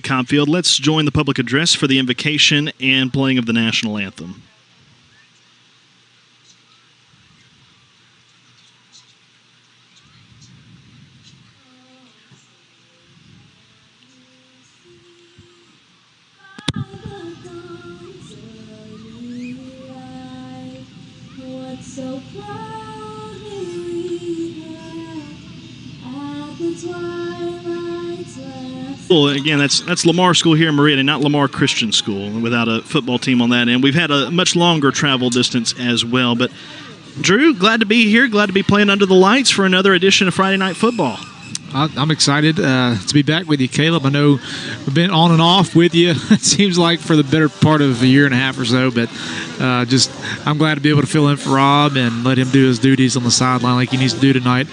Cobb Field. Let's join the public address for the invocation and playing of the national anthem. So proudly we have at the twilight's last. Well, again, that's Lamar School here in Meridian, not Lamar Christian School, without a football team on that end. We've had a much longer travel distance as well. But, Drew, glad to be here, glad to be playing under the lights for another edition of Friday Night Football. I'm excited to be back with you, Caleb. I know we've been on and off with you, it seems like, for the better part of a year and a half or so, but I'm glad to be able to fill in for Rob and let him do his duties on the sideline like he needs to do tonight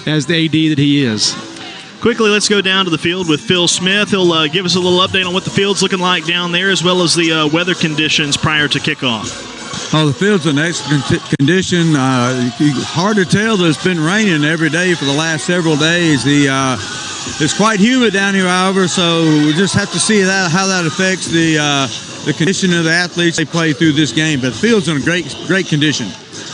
as the AD that he is. Quickly, let's go down to the field with Phil Smith. He'll give us a little update on what the field's looking like down there, as well as the weather conditions prior to kickoff. Oh, the field's in excellent condition. Hard to tell that it's been raining every day for the last several days. It's quite humid down here, however, so we'll just have to see how that affects the condition of the athletes they play through this game. But the field's in a great condition.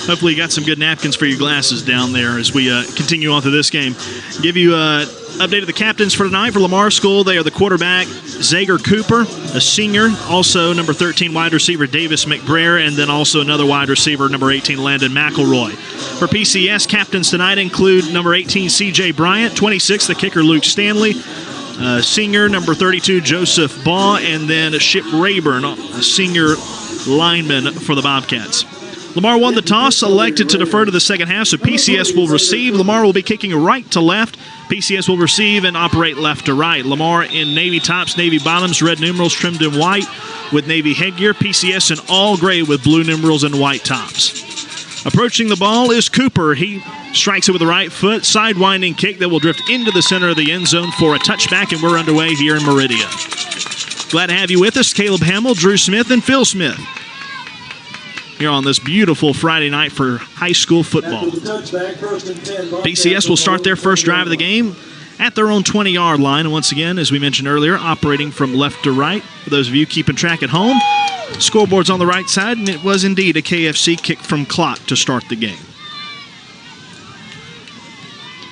Hopefully you got some good napkins for your glasses down there as we continue on to this game. Give you an update of the captains for tonight for Lamar School. They are the quarterback, Zager Cooper, a senior, also number 13 wide receiver, Davis McBrayer, and then also another wide receiver, number 18, Landon McElroy. For PCS, captains tonight include number 18, C.J. Bryant, 26, the kicker, Luke Stanley, senior, number 32, Joseph Baugh, and then Ship Rayburn, a senior lineman for the Bobcats. Lamar won the toss, elected to defer to the second half, so PCS will receive. Lamar will be kicking right to left. PCS will receive and operate left to right. Lamar in navy tops, navy bottoms, red numerals trimmed in white with navy headgear. PCS in all gray with blue numerals and white tops. Approaching the ball is Cooper. He strikes it with the right foot, sidewinding kick that will drift into the center of the end zone for a touchback, and we're underway here in Meridian. Glad to have you with us, Caleb Hamill, Drew Smith, and Phil Smith, here on this beautiful Friday night for high school football. PCS will start their first drive of the game at their own 20-yard line. And once again, as we mentioned earlier, operating from left to right. For those of you keeping track at home, scoreboard's on the right side, and it was indeed a KFC kick from clock to start the game.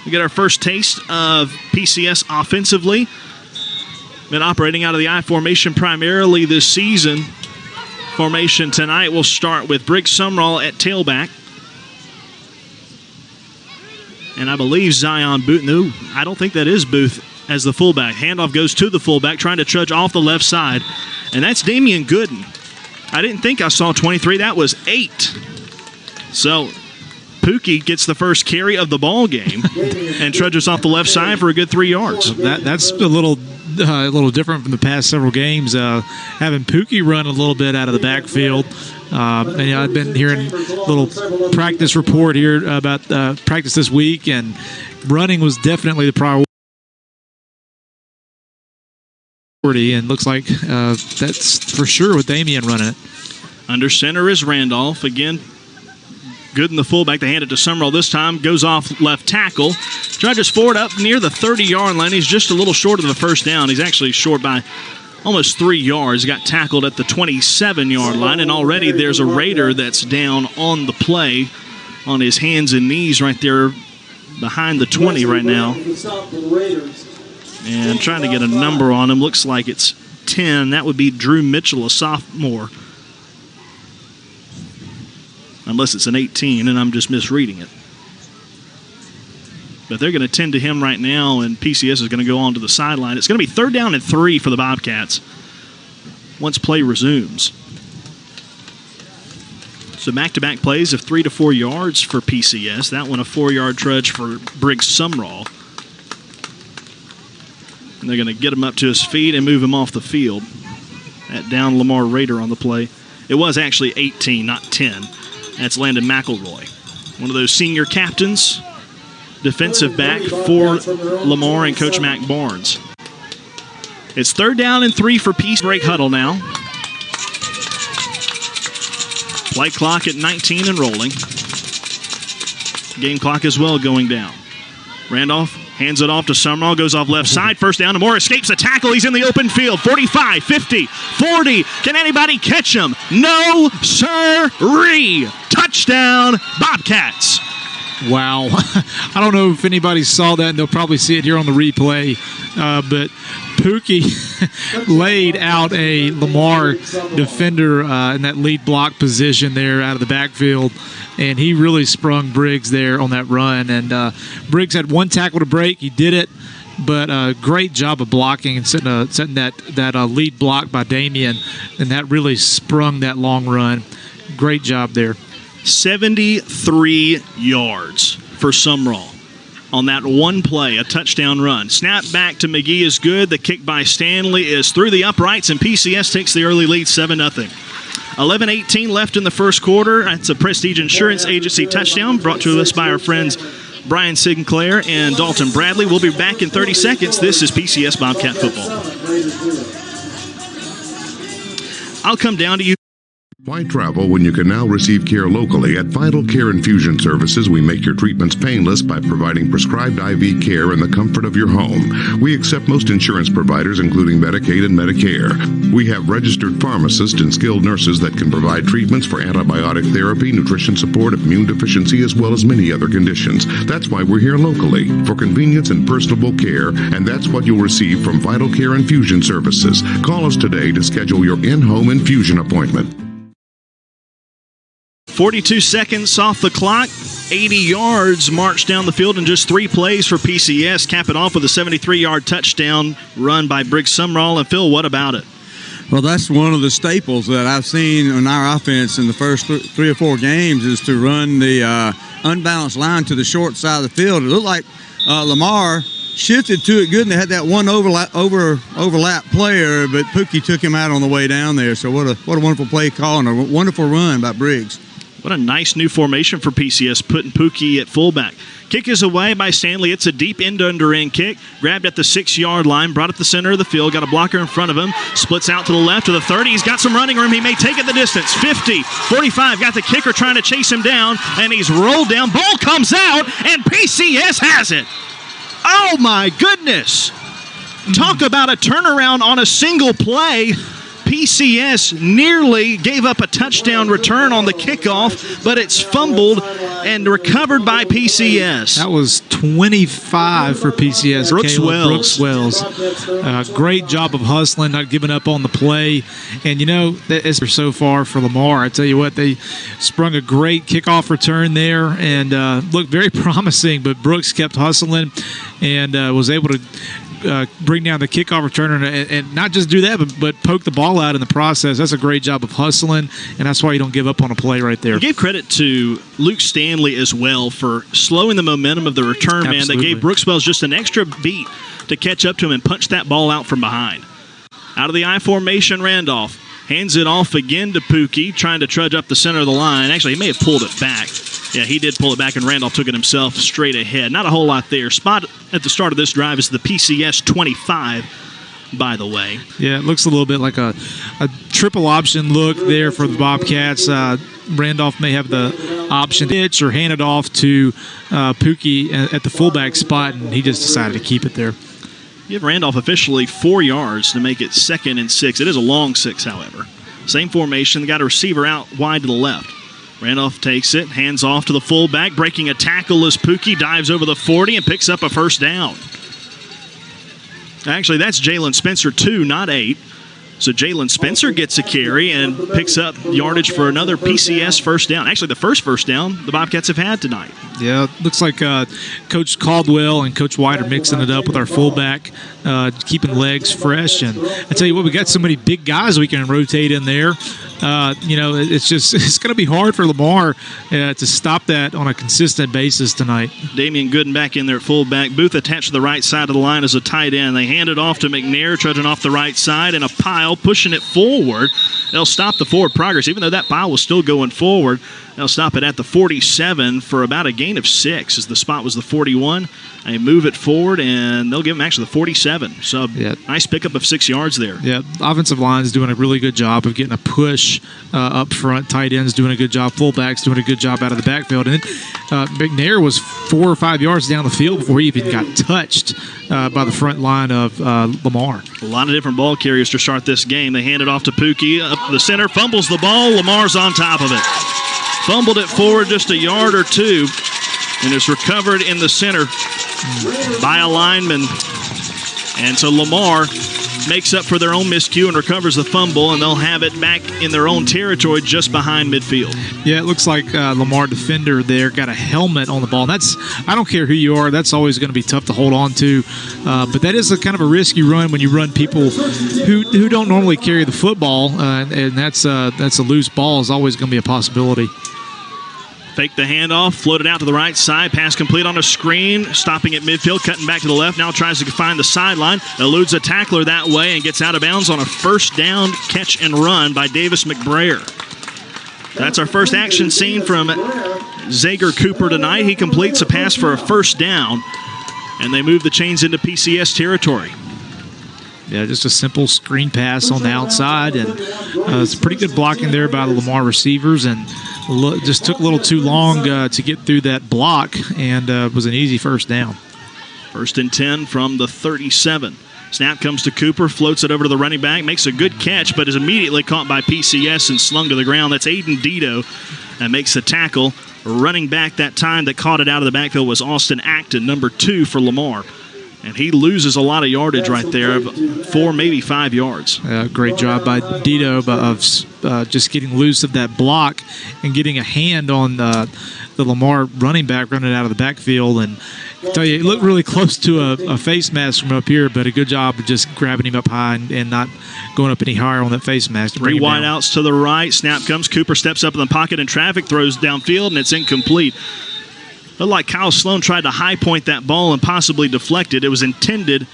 We get our first taste of PCS offensively. Been operating out of the I formation primarily this season. Formation tonight will start with Briggs Sumrall at tailback. And I believe Zion Booth. No, I don't think that is Booth as the fullback. Handoff goes to the fullback, trying to trudge off the left side. And that's Damian Gooden. I didn't think I saw 23. That was 8. So Pookie gets the first carry of the ball game and trudges off the left side for a good 3 yards. That's a little different from the past several games. Having Pookie run a little bit out of the backfield. And I've been hearing a little practice report here about practice this week, and running was definitely the priority. And looks like that's for sure with Damian running it. Under center is Randolph. Again, Gooden, the fullback, they hand it to Summerall this time. Goes off left tackle. Trudges forward up near the 30-yard line. He's just a little short of the first down. He's actually short by almost 3 yards. He got tackled at the 27-yard line, and already there's a Raider that's down on the play on his hands and knees right there behind the 20 right now. And trying to get a number on him. Looks like it's 10. That would be Drew Mitchell, a sophomore. Unless it's an 18, and I'm just misreading it. But they're going to tend to him right now, and PCS is going to go on to the sideline. It's going to be 3rd down and 3 for the Bobcats once play resumes. So back-to-back plays of 3 to 4 yards for PCS. That one a 4-yard trudge for Briggs Sumrall. And they're going to get him up to his feet and move him off the field. That down Lamar Raider on the play. It was actually 18, not 10. That's Landon McElroy, one of those senior captains, defensive back for Lamar and Coach Mac Barnes. It's 3rd down and 3 for Peace. Break huddle now. Play clock at 19 and rolling. Game clock as well going down. Randolph Hands it off to Summerall, goes off left side. First down, Moore escapes the tackle. He's in the open field. 45, 50, 40. Can anybody catch him? No, sir-ree. Touchdown, Bobcats. Wow. I don't know if anybody saw that, and they'll probably see it here on the replay. But Pookie laid out a Lamar defender in that lead block position there out of the backfield, and he really sprung Briggs there on that run. And Briggs had one tackle to break. He did it, but great job of blocking and setting that lead block by Damian, and that really sprung that long run. Great job there. 73 yards for Summerall on that one play, a touchdown run. Snap back to McGee is good. The kick by Stanley is through the uprights, and PCS takes the early lead 7-0. 11:18 left in the first quarter. That's a Prestige Insurance Agency touchdown brought to us by our friends Brian Sinclair and Dalton Bradley. We'll be back in 30 seconds. This is PCS Bobcat Football. I'll come down to you. Why travel when you can now receive care locally? At Vital Care Infusion Services, we make your treatments painless by providing prescribed IV care in the comfort of your home. We accept most insurance providers, including Medicaid and Medicare. We have registered pharmacists and skilled nurses that can provide treatments for antibiotic therapy, nutrition support, immune deficiency, as well as many other conditions. That's why we're here locally, for convenience and personable care, and that's what you'll receive from Vital Care Infusion Services. Call us today to schedule your in-home infusion appointment. 42 seconds off the clock, 80 yards marched down the field in just 3 plays for PCS. Cap it off with a 73-yard touchdown run by Briggs Summerall. And Phil, what about it? Well, that's one of the staples that I've seen in our offense in the first 3 or 4 games is to run the unbalanced line to the short side of the field. It looked like Lamar shifted to it good, and they had that one overlap player, but Pookie took him out on the way down there. So what a wonderful play call and a wonderful run by Briggs. What a nice new formation for PCS, putting Pookie at fullback. Kick is away by Stanley. It's a deep end-under-end kick. Grabbed at the 6-yard line, brought it to the center of the field, got a blocker in front of him, splits out to the left to the 30. He's got some running room. He may take it the distance. 50, 45, got the kicker trying to chase him down, and he's rolled down. Ball comes out, and PCS has it. Oh, my goodness. Talk about a turnaround on a single play. PCS nearly gave up a touchdown return on the kickoff, but it's fumbled and recovered by PCS. That was 25 for PCS. Brooks Wells. Great job of hustling, not giving up on the play. And, you know, it's so far for Lamar. I tell you what, they sprung a great kickoff return there and looked very promising, but Brooks kept hustling and was able to bring down the kickoff returner and not just do that, but poke the ball out in the process. That's a great job of hustling, and that's why you don't give up on a play right there. I gave credit to Luke Stanley as well for slowing the momentum of the return man that gave Brooks Wells just an extra beat to catch up to him and punch that ball out from behind. Out of the I formation, Randolph hands it off again to Pookie, trying to trudge up the center of the line. Actually, he may have pulled it back. Yeah, he did pull it back, and Randolph took it himself straight ahead. Not a whole lot there. Spot at the start of this drive is the PCS 25, by the way. Yeah, it looks a little bit like a triple option look there for the Bobcats. Randolph may have the option to pitch or hand it off to Pookie at the fullback spot, and he just decided to keep it there. Give Randolph officially 4 yards to make it 2nd and 6. It is a long 6, however. Same formation. Got a receiver out wide to the left. Randolph takes it, hands off to the fullback, breaking a tackle as Pookie dives over the 40 and picks up a first down. Actually, that's Jalen Spencer 2, not 8. So Jalen Spencer gets a carry and picks up yardage for another PCS first down. Actually, the first down the Bobcats have had tonight. Yeah, looks like Coach Caldwell and Coach White are mixing it up with our fullback, keeping legs fresh. And I tell you what, we got so many big guys we can rotate in there. It's going to be hard for Lamar to stop that on a consistent basis tonight. Damian Gooden back in there at fullback. Booth attached to the right side of the line as a tight end. They hand it off to McNair, trudging off the right side, and a pile pushing it forward. They'll stop the forward progress, even though that pile was still going forward. They'll stop it at the 47 for about a gain of 6, as the spot was the 41. They move it forward, and they'll give them actually the 47. So nice pickup of 6 yards there. Yeah, offensive line is doing a really good job of getting a push up front. Tight ends doing a good job. Fullbacks doing a good job out of the backfield. And McNair was 4 or 5 yards down the field before he even got touched by the front line of Lamar. A lot of different ball carriers to start this game. They hand it off to Pookie up the center, fumbles the ball. Lamar's on top of it. Fumbled it forward just a yard or two, and it's recovered in the center by a lineman. And so Lamar makes up for their own miscue and recovers the fumble, and they'll have it back in their own territory just behind midfield. Yeah, it looks like Lamar defender there got a helmet on the ball. And I don't care who you are, that's always going to be tough to hold on to. But that is a kind of a risk you run when you run people who don't normally carry the football, and that's a loose ball is always going to be a possibility. Fake the handoff, floated out to the right side, pass complete on a screen, stopping at midfield, cutting back to the left, now tries to find the sideline, eludes a tackler that way and gets out of bounds on a first down catch and run by Davis McBrayer. That's our first action scene from Zager Cooper tonight. He completes a pass for a first down, and they move the chains into PCS territory. Yeah, just a simple screen pass on the outside, and it's pretty good blocking there by the Lamar receivers, and just took a little too long to get through that block, and was an easy first down. 1st and 10 from the 37. Snap comes to Cooper, floats it over to the running back, makes a good catch, but is immediately caught by PCS and slung to the ground. That's Aiden Dito that makes the tackle. Running back that time that caught it out of the backfield was Austin Acton, number 2 for Lamar. And he loses a lot of yardage right there, 4, maybe 5 yards. Great job by Dito of just getting loose of that block and getting a hand on the Lamar running back running out of the backfield. And I tell you, it looked really close to a face mask from up here, but a good job of just grabbing him up high and not going up any higher on that face mask. 3 wideouts to the right. Snap comes. Cooper steps up in the pocket in traffic, throws downfield, and it's incomplete. Looked like Kyle Sloan tried to high point that ball and possibly deflect it. It was intended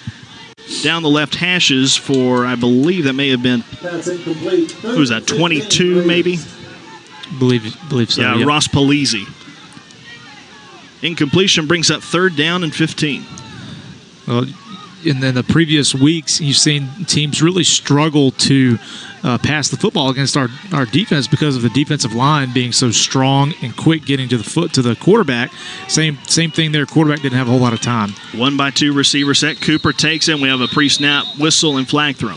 down the left hashes for, I believe that may have been, who was that, 22 maybe? Believe so. Yeah, Ross Polizzi. Incompletion brings up 3rd down and 15. Well, in the previous weeks, you've seen teams really struggle to pass the football against our defense because of the defensive line being so strong and quick getting to the quarterback. Same thing there. Quarterback didn't have a whole lot of time. 1-by-2 receiver set. Cooper takes it. We have a pre-snap whistle and flag throw.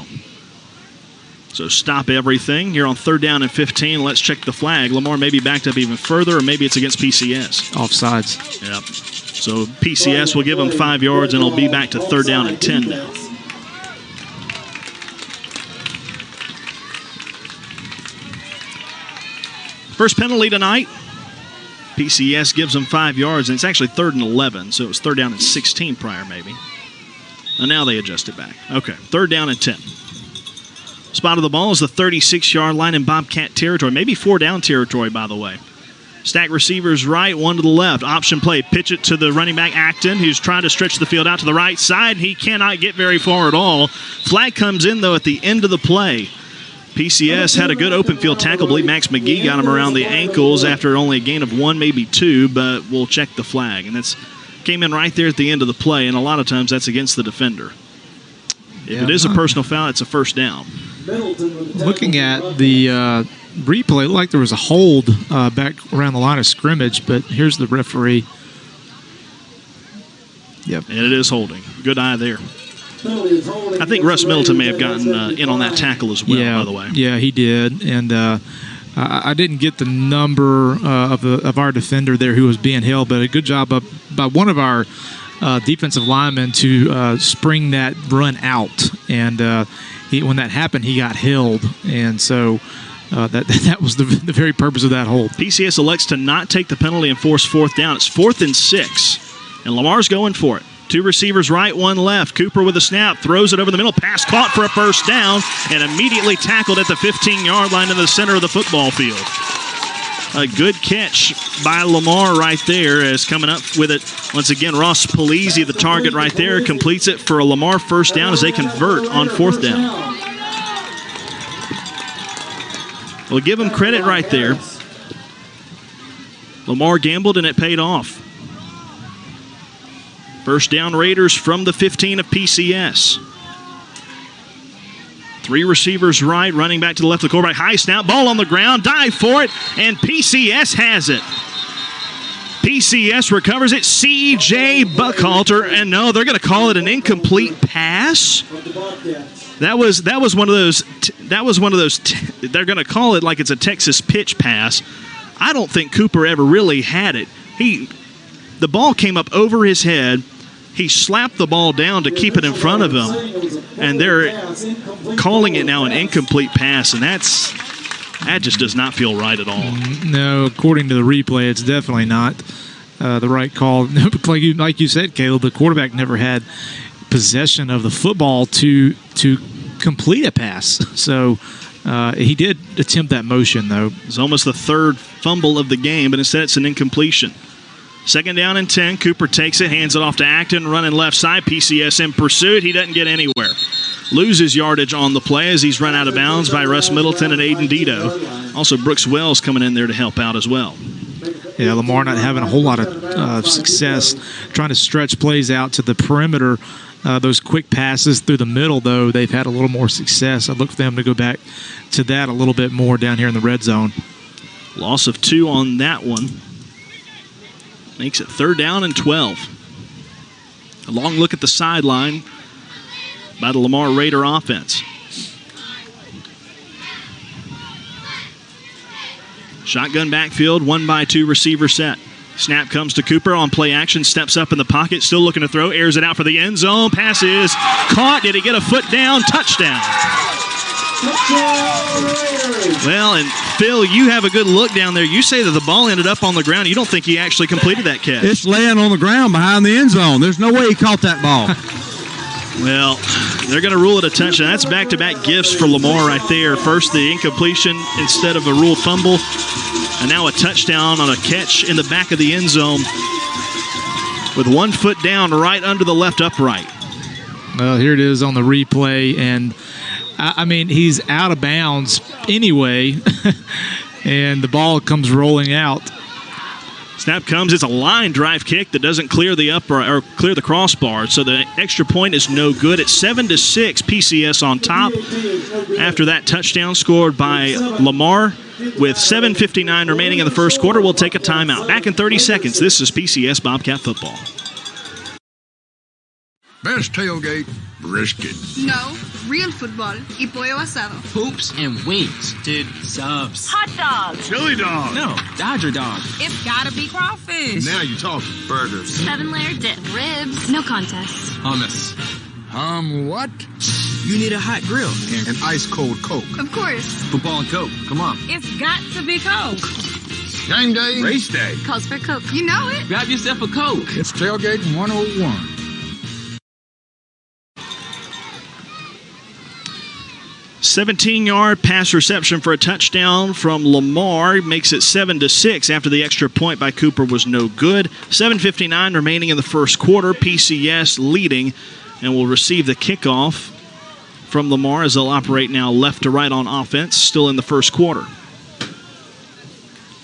So stop everything. Here on 3rd down and 15. Let's check the flag. Lamar may be backed up even further, or maybe it's against PCS. Offsides. Yep. So PCS will give them 5 yards, and it'll be back to 3rd down and 10 now. First penalty tonight. PCS gives them 5 yards, and it's actually 3rd and 11, so it was 3rd down and 16 prior maybe. And now they adjust it back. Okay, 3rd down and 10. Spot of the ball is the 36-yard line in Bobcat territory, maybe 4-down territory, by the way. Stack receivers right, 1 to the left. Option play, pitch it to the running back Acton, who's trying to stretch the field out to the right side. He cannot get very far at all. Flag comes in, though, at the end of the play. PCS had a good open field tackle. I believe Max McGee got him around the ankles after only a gain of 1, maybe 2, but we'll check the flag. And that's came in right there at the end of the play, and a lot of times that's against the defender. If it is a personal foul, it's a first down. Looking at the replay, it looked like there was a hold back around the line of scrimmage, but here's the referee. Yep. And it is holding. Good eye there. I think Russ Middleton may have gotten in on that tackle as well, by the way. Yeah, he did. And I didn't get the number of our defender there who was being held, but a good job by one of our defensive linemen to spring that run out. And when that happened, he got held. And so that was the very purpose of that hold. PCS elects to not take the penalty and force 4th down. It's 4th and 6, and Lamar's going for it. 2 receivers right, 1 left. Cooper with a snap, throws it over the middle, pass caught for a first down, and immediately tackled at the 15-yard line in the center of the football field. A good catch by Lamar right there, as coming up with it, once again, Ross Polizzi, the target right there, completes it for a Lamar first down as they convert on 4th down. We'll give them credit right there. Lamar gambled, and it paid off. First down, Raiders from the 15 of PCS. 3 receivers right, running back to the left of the quarterback. High snap, ball on the ground, dive for it, and PCS has it. PCS recovers it. C.J. Buckhalter, and no, they're going to call it an incomplete pass. That was one of those. They're going to call it like it's a Texas pitch pass. I don't think Cooper ever really had it. The ball came up over his head. He slapped the ball down to keep it in front of him, and they're calling it now an incomplete pass, and that just does not feel right at all. No, according to the replay, it's definitely not the right call. Like you said, Caleb, the quarterback never had possession of the football to complete a pass. So he did attempt that motion, though. It's almost the 3rd fumble of the game, but instead it's an incompletion. 2nd down and 10. Cooper takes it, hands it off to Acton, running left side. PCS in pursuit. He doesn't get anywhere. Loses yardage on the play as he's run out of bounds by Russ Middleton and Aiden Dito. Also, Brooks Wells coming in there to help out as well. Yeah, Lamar not having a whole lot of success trying to stretch plays out to the perimeter. Those quick passes through the middle, though, they've had a little more success. I'd look for them to go back to that a little bit more down here in the red zone. Loss of 2 on that one. Makes it 3rd down and 12. A long look at the sideline by the Lamar Raider offense. Shotgun backfield, 1-by-2 receiver set. Snap comes to Cooper on play action, steps up in the pocket, still looking to throw, airs it out for the end zone. Pass is caught. Did he get a foot down? Touchdown. Well, and Phil, you have a good look down there. You say that the ball ended up on the ground. You don't think he actually completed that catch. It's laying on the ground behind the end zone. There's no way he caught that ball. Well, they're going to rule it a touchdown. That's back-to-back gifts for Lamar right there. First, the incompletion instead of a ruled fumble, and now a touchdown on a catch in the back of the end zone with 1 foot down right under the left upright. Well, here it is on the replay, and I mean, he's out of bounds anyway, and the ball comes rolling out. Snap comes. It's a line drive kick that doesn't clear the upright or clear the crossbar, so the extra point is no good. It's 7-6. PCS on top after that touchdown scored by Lamar. With 7:59 remaining in the first quarter, we'll take a timeout. Back in 30 seconds. This is PCS Bobcat Football. Best tailgate, brisket. No, real football y pollo asado. Hoops and wings. Dude, subs. Hot dogs. Chili dog. No, Dodger dog. It's gotta be crawfish. Now you're talking. Burgers. 7-layer dip. Ribs. No contest. Hummus. What? You need a hot grill. And ice cold Coke. Of course. Football and Coke. Come on. It's got to be Coke. Game day. Race day. Calls for Coke. You know it. Grab yourself a Coke. It's tailgate 101. 17-yard pass reception for a touchdown from Lamar makes it 7-6 after the extra point by Cooper was no good. 7:59 remaining in the first quarter. PCS leading and will receive the kickoff from Lamar as they'll operate now left to right on offense, still in the first quarter.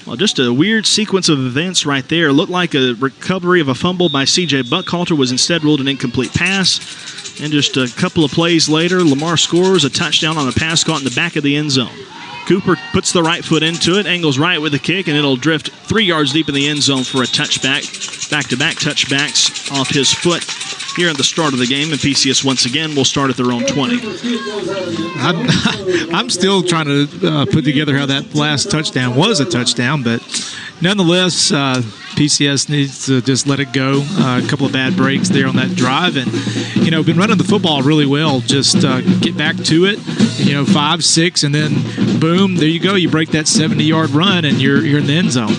Well, just a weird sequence of events right there. Looked like a recovery of a fumble by C.J. Buckhalter was instead ruled an incomplete pass. And just a couple of plays later, Lamar scores a touchdown on a pass caught in the back of the end zone. Cooper puts the right foot into it, angles right with the kick, and it'll drift 3 yards deep in the end zone for a touchback. Back-to-back touchbacks off his foot here at the start of the game, and PCS once again will start at their own 20. I'm still trying to put together how that last touchdown was a touchdown, but nonetheless, PCS needs to just let it go. A couple of bad breaks there on that drive, and been running the football really well. Just get back to it, 5, 6, and then boom, there you go. You break that 70-yard run, and you're in the end zone.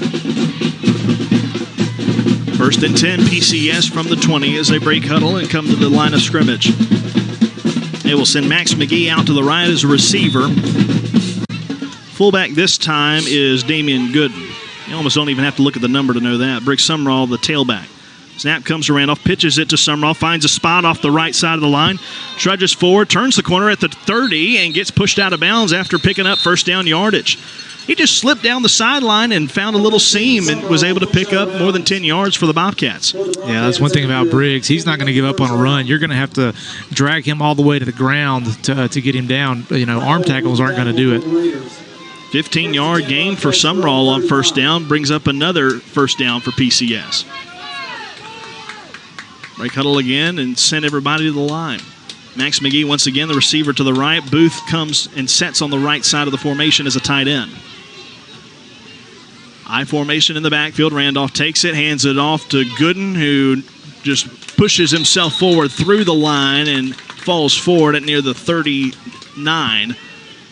First and 10, PCS from the 20 as they break huddle and come to the line of scrimmage. They will send Max McGee out to the right as a receiver. Fullback this time is Damian Gooden. You almost don't even have to look at the number to know that. Brick Summerall, the tailback. Snap comes to Randolph, pitches it to Summerall, finds a spot off the right side of the line, trudges forward, turns the corner at the 30, and gets pushed out of bounds after picking up first down yardage. He just slipped down the sideline and found a little seam and was able to pick up more than 10 yards for the Bobcats. Yeah, that's one thing about Briggs. He's not going to give up on a run. You're going to have to drag him all the way to the ground to get him down. Arm tackles aren't going to do it. 15-yard gain for Summerall on first down brings up another first down for PCS. Break huddle again and send everybody to the line. Max McGee once again, the receiver to the right. Booth comes and sets on the right side of the formation as a tight end. I formation in the backfield. Randolph takes it, hands it off to Gooden, who just pushes himself forward through the line and falls forward at near the 39.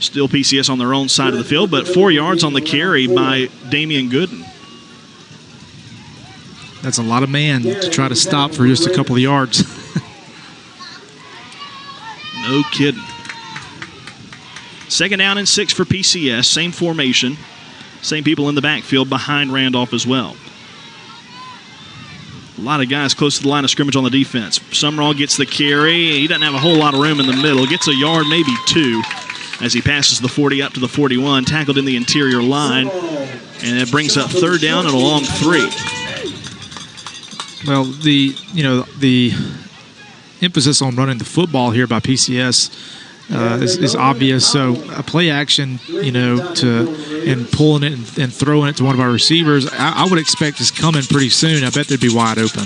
Still PCS on their own side of the field, but 4 yards on the carry by Damian Gooden. That's a lot of man to try to stop for just a couple of yards. No kidding. 2nd down and 6 for PCS. Same formation. Same people in the backfield behind Randolph as well. A lot of guys close to the line of scrimmage on the defense. Summerall gets the carry. He doesn't have a whole lot of room in the middle. Gets a yard, maybe 2, as he passes the 40 up to the 41. Tackled in the interior line. And it brings up 3rd down and a long 3. Well, the emphasis on running the football here by PCS is obvious. So a play action, and pulling it and throwing it to one of our receivers, I would expect is coming pretty soon. I bet they'd be wide open.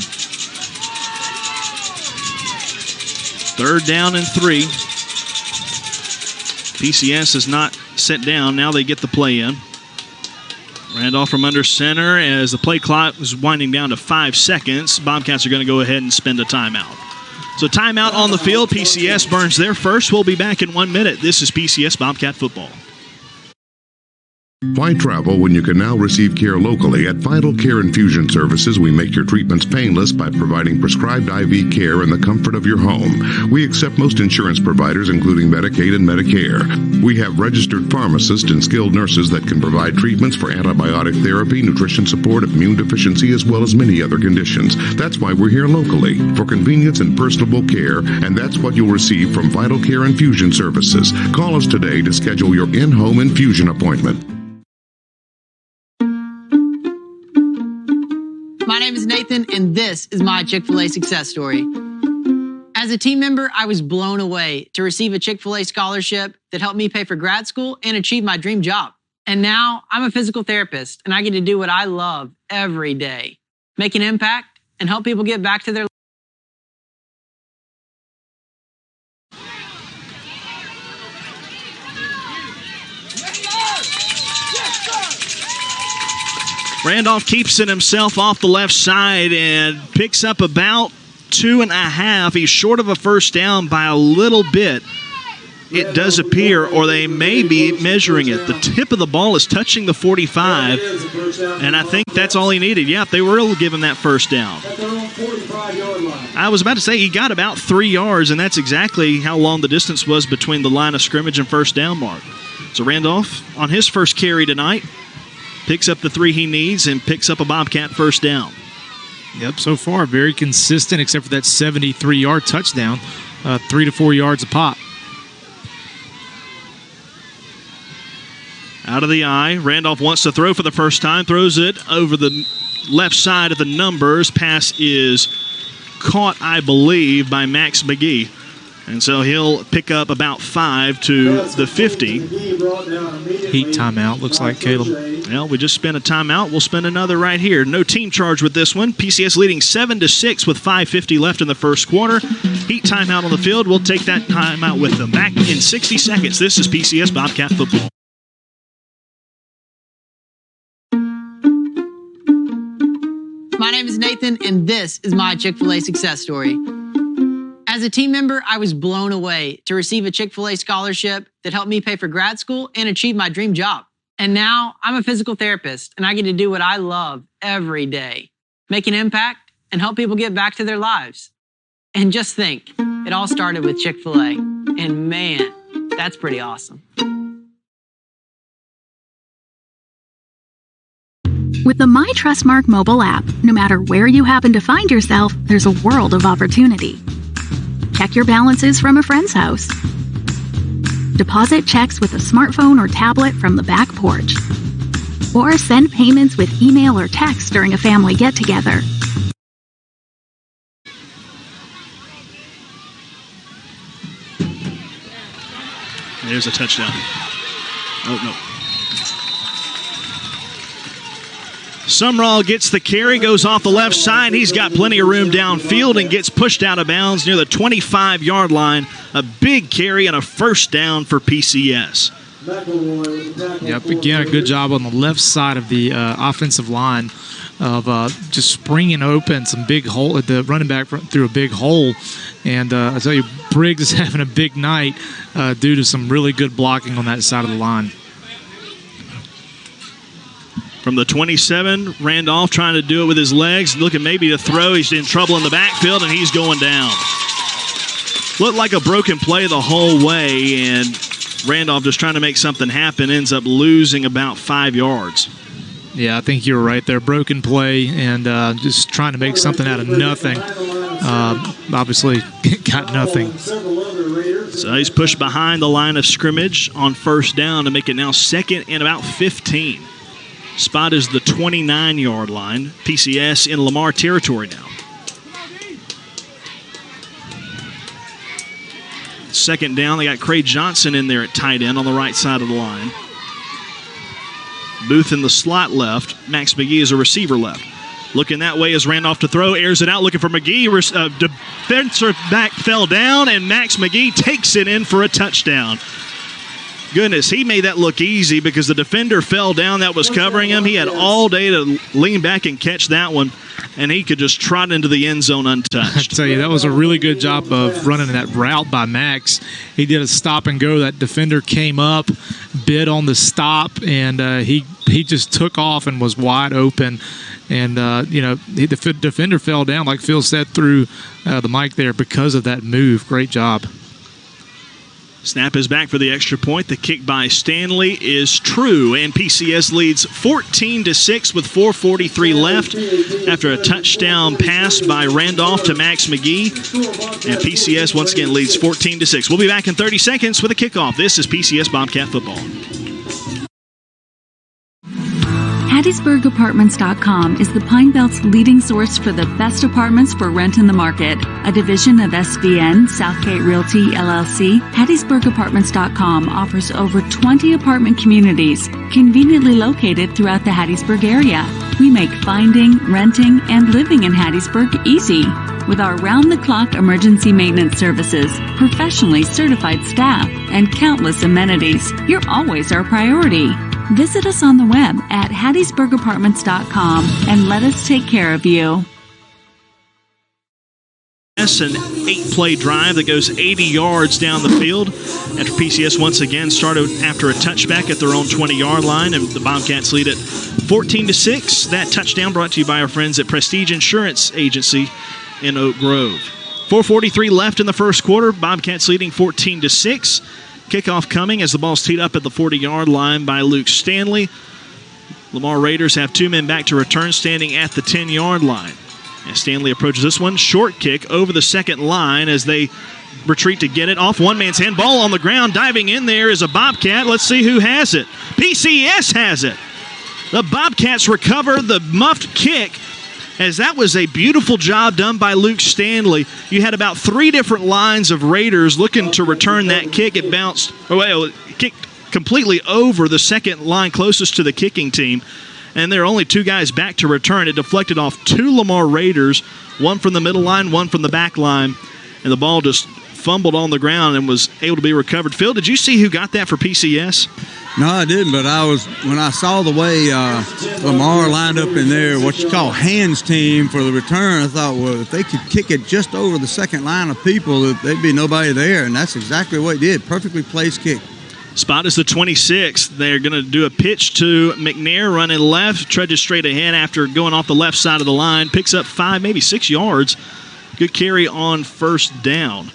3rd down and 3. PCS is not set down. Now they get the play in. Randolph from under center as the play clock is winding down to 5 seconds. Bobcats are going to go ahead and spend a timeout. So timeout on the field. PCS burns their first. We'll be back in 1 minute. This is PCS Bobcat Football. Why travel when you can now receive care locally? At Vital Care Infusion Services, we make your treatments painless by providing prescribed IV care in the comfort of your home. We accept most insurance providers, including Medicaid and Medicare. We have registered pharmacists and skilled nurses that can provide treatments for antibiotic therapy, nutrition support, immune deficiency, as well as many other conditions. That's why we're here locally, for convenience and personable care, and that's what you'll receive from Vital Care Infusion Services. Call us today to schedule your in-home infusion appointment. My name is Nathan, and this is my Chick-fil-A success story. As a team member, I was blown away to receive a Chick-fil-A scholarship that helped me pay for grad school and achieve my dream job. And now I'm a physical therapist, and I get to do what I love every day, make an impact and help people get back to their Randolph keeps it himself off the left side and picks up about 2.5. He's short of a first down by a little bit. It does appear, or they may be measuring it. The tip of the ball is touching the 45, and I think that's all he needed. Yeah, they were able to give him that first down. I was about to say he got about 3 yards, and that's exactly how long the distance was between the line of scrimmage and first down mark. So Randolph, on his first carry tonight, picks up the 3 he needs and picks up a Bobcat first down. Yep, so far very consistent except for that 73-yard touchdown, 3 to 4 yards a pop. Out of the eye, Randolph wants to throw for the first time, throws it over the left side of the numbers. Pass is caught, I believe, by Max McGee. And so he'll pick up about 5 to the 50. Heat timeout, looks like, Caleb. Well, we just spent a timeout. We'll spend another right here. No team charge with this one. PCS leading 7-6 with 5:50 left in the first quarter. Heat timeout on the field. We'll take that timeout with them. Back in 60 seconds. This is PCS Bobcat Football. My name is Nathan, and this is my Chick-fil-A success story. As a team member, I was blown away to receive a Chick-fil-A scholarship that helped me pay for grad school and achieve my dream job. And now I'm a physical therapist, and I get to do what I love every day, make an impact and help people get back to their lives. And just think, it all started with Chick-fil-A. And man, that's pretty awesome. With the My Trustmark mobile app, no matter where you happen to find yourself, there's a world of opportunity. Check your balances from a friend's house. Deposit checks with a smartphone or tablet from the back porch. Or send payments with email or text during a family get-together. There's a touchdown. Oh, no. Sumrall gets the carry, goes off the left side. He's got plenty of room downfield and gets pushed out of bounds near the 25-yard line. A big carry and a first down for PCS. Yep, again, a good job on the left side of the offensive line of just springing open some big hole at the running back through a big hole. And I tell you, Briggs is having a big night due to some really good blocking on that side of the line. From the 27, Randolph trying to do it with his legs, looking maybe to throw. He's in trouble in the backfield, and he's going down. Looked like a broken play the whole way, and Randolph just trying to make something happen, ends up losing about 5 yards. Yeah, I think you're right there. Broken play and just trying to make something out of nothing. Obviously, got nothing. So he's pushed behind the line of scrimmage on first down to make it now second and about 15. Spot is the 29-yard line. PCS in Lamar territory now. Second down, they got Craig Johnson in there at tight end on the right side of the line. Booth in the slot left. Max McGee is a receiver left. Looking that way as Randolph to throw, airs it out, looking for McGee. Defensive back fell down, and Max McGee takes it in for a touchdown. Goodness, he made that look easy because the defender fell down that was covering him. He had all day to lean back and catch that one, and he could just trot into the end zone untouched. I tell you, that was a really good job of running that route by Max. He did a stop and go. That defender came up, bid on the stop, and he just took off and was wide open. And, the defender fell down, like Phil said, through the mic there because of that move. Great job. Snap is back for the extra point. The kick by Stanley is true, and PCS leads 14-6 with 4:43 left after a touchdown pass by Randolph to Max McGee. And PCS once again leads 14-6. We'll be back in 30 seconds with a kickoff. This is PCS Bobcat Football. HattiesburgApartments.com is the Pine Belt's leading source for the best apartments for rent in the market. A division of SVN, Southgate Realty, LLC, HattiesburgApartments.com offers over 20 apartment communities conveniently located throughout the Hattiesburg area. We make finding, renting, and living in Hattiesburg easy. With our round-the-clock emergency maintenance services, professionally certified staff, and countless amenities, you're always our priority. Visit us on the web at HattiesburgApartments.com and let us take care of you. An 8-play drive that goes 80 yards down the field after PCS once again started after a touchback at their own 20-yard line, and the Bobcats lead it 14-6. That touchdown brought to you by our friends at Prestige Insurance Agency in Oak Grove. 4:43 left in the first quarter. Bobcats leading 14-6. Kickoff coming as the ball's teed up at the 40-yard line by Luke Stanley. Lamar Raiders have 2 men back to return, standing at the 10-yard line. As Stanley approaches this one, short kick over the second line as they retreat to get it off one man's hand. Ball on the ground, diving in there is a Bobcat. Let's see who has it. PCS has it. The Bobcats recover the muffed kick, as that was a beautiful job done by Luke Stanley. You had about 3 different lines of Raiders looking to return that kick. It bounced, it kicked completely over the second line closest to the kicking team, and there are only 2 guys back to return. It deflected off 2 Lamar Raiders, one from the middle line, one from the back line, and the ball just fumbled on the ground and was able to be recovered. Phil, did you see who got that for PCS? No, I didn't, but when I saw the way Lamar lined up in there, what you call hands team for the return, I thought, well, if they could kick it just over the second line of people, there'd be nobody there, and that's exactly what he did. Perfectly placed kick. Spot is the 26. They're going to do a pitch to McNair, running left, trudges straight ahead after going off the left side of the line, picks up 5, maybe 6 yards. Good carry on first down.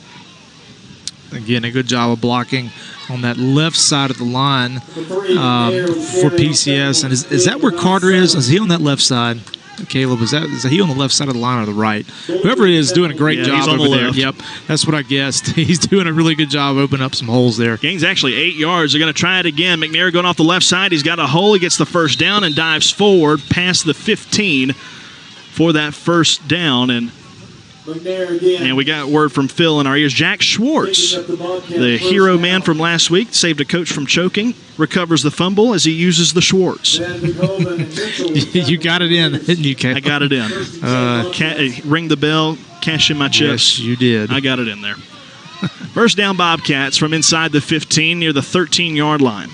again, a good job of blocking on that left side of the line for PCS. And is that where Carter is? Is he on that left side? Caleb, is he on the left side of the line or the right? Whoever it is doing a great job he's on over the there. left. Yep, that's what I guessed. He's doing a really good job opening up some holes there. Gains actually 8 yards. They're going to try it again. McNair going off the left side. He's got a hole. He gets the first down and dives forward past the 15 for that first down. And we got word from Phil in our ears. Jack Schwartz, the hero man from last week, saved a coach from choking, recovers the fumble as he uses the Schwartz. You got it in, didn't you, Caleb? I got it in. Ring the bell, cash in my chips. Yes, you did. I got it in there. First down Bobcats from inside the 15 near the 13-yard line.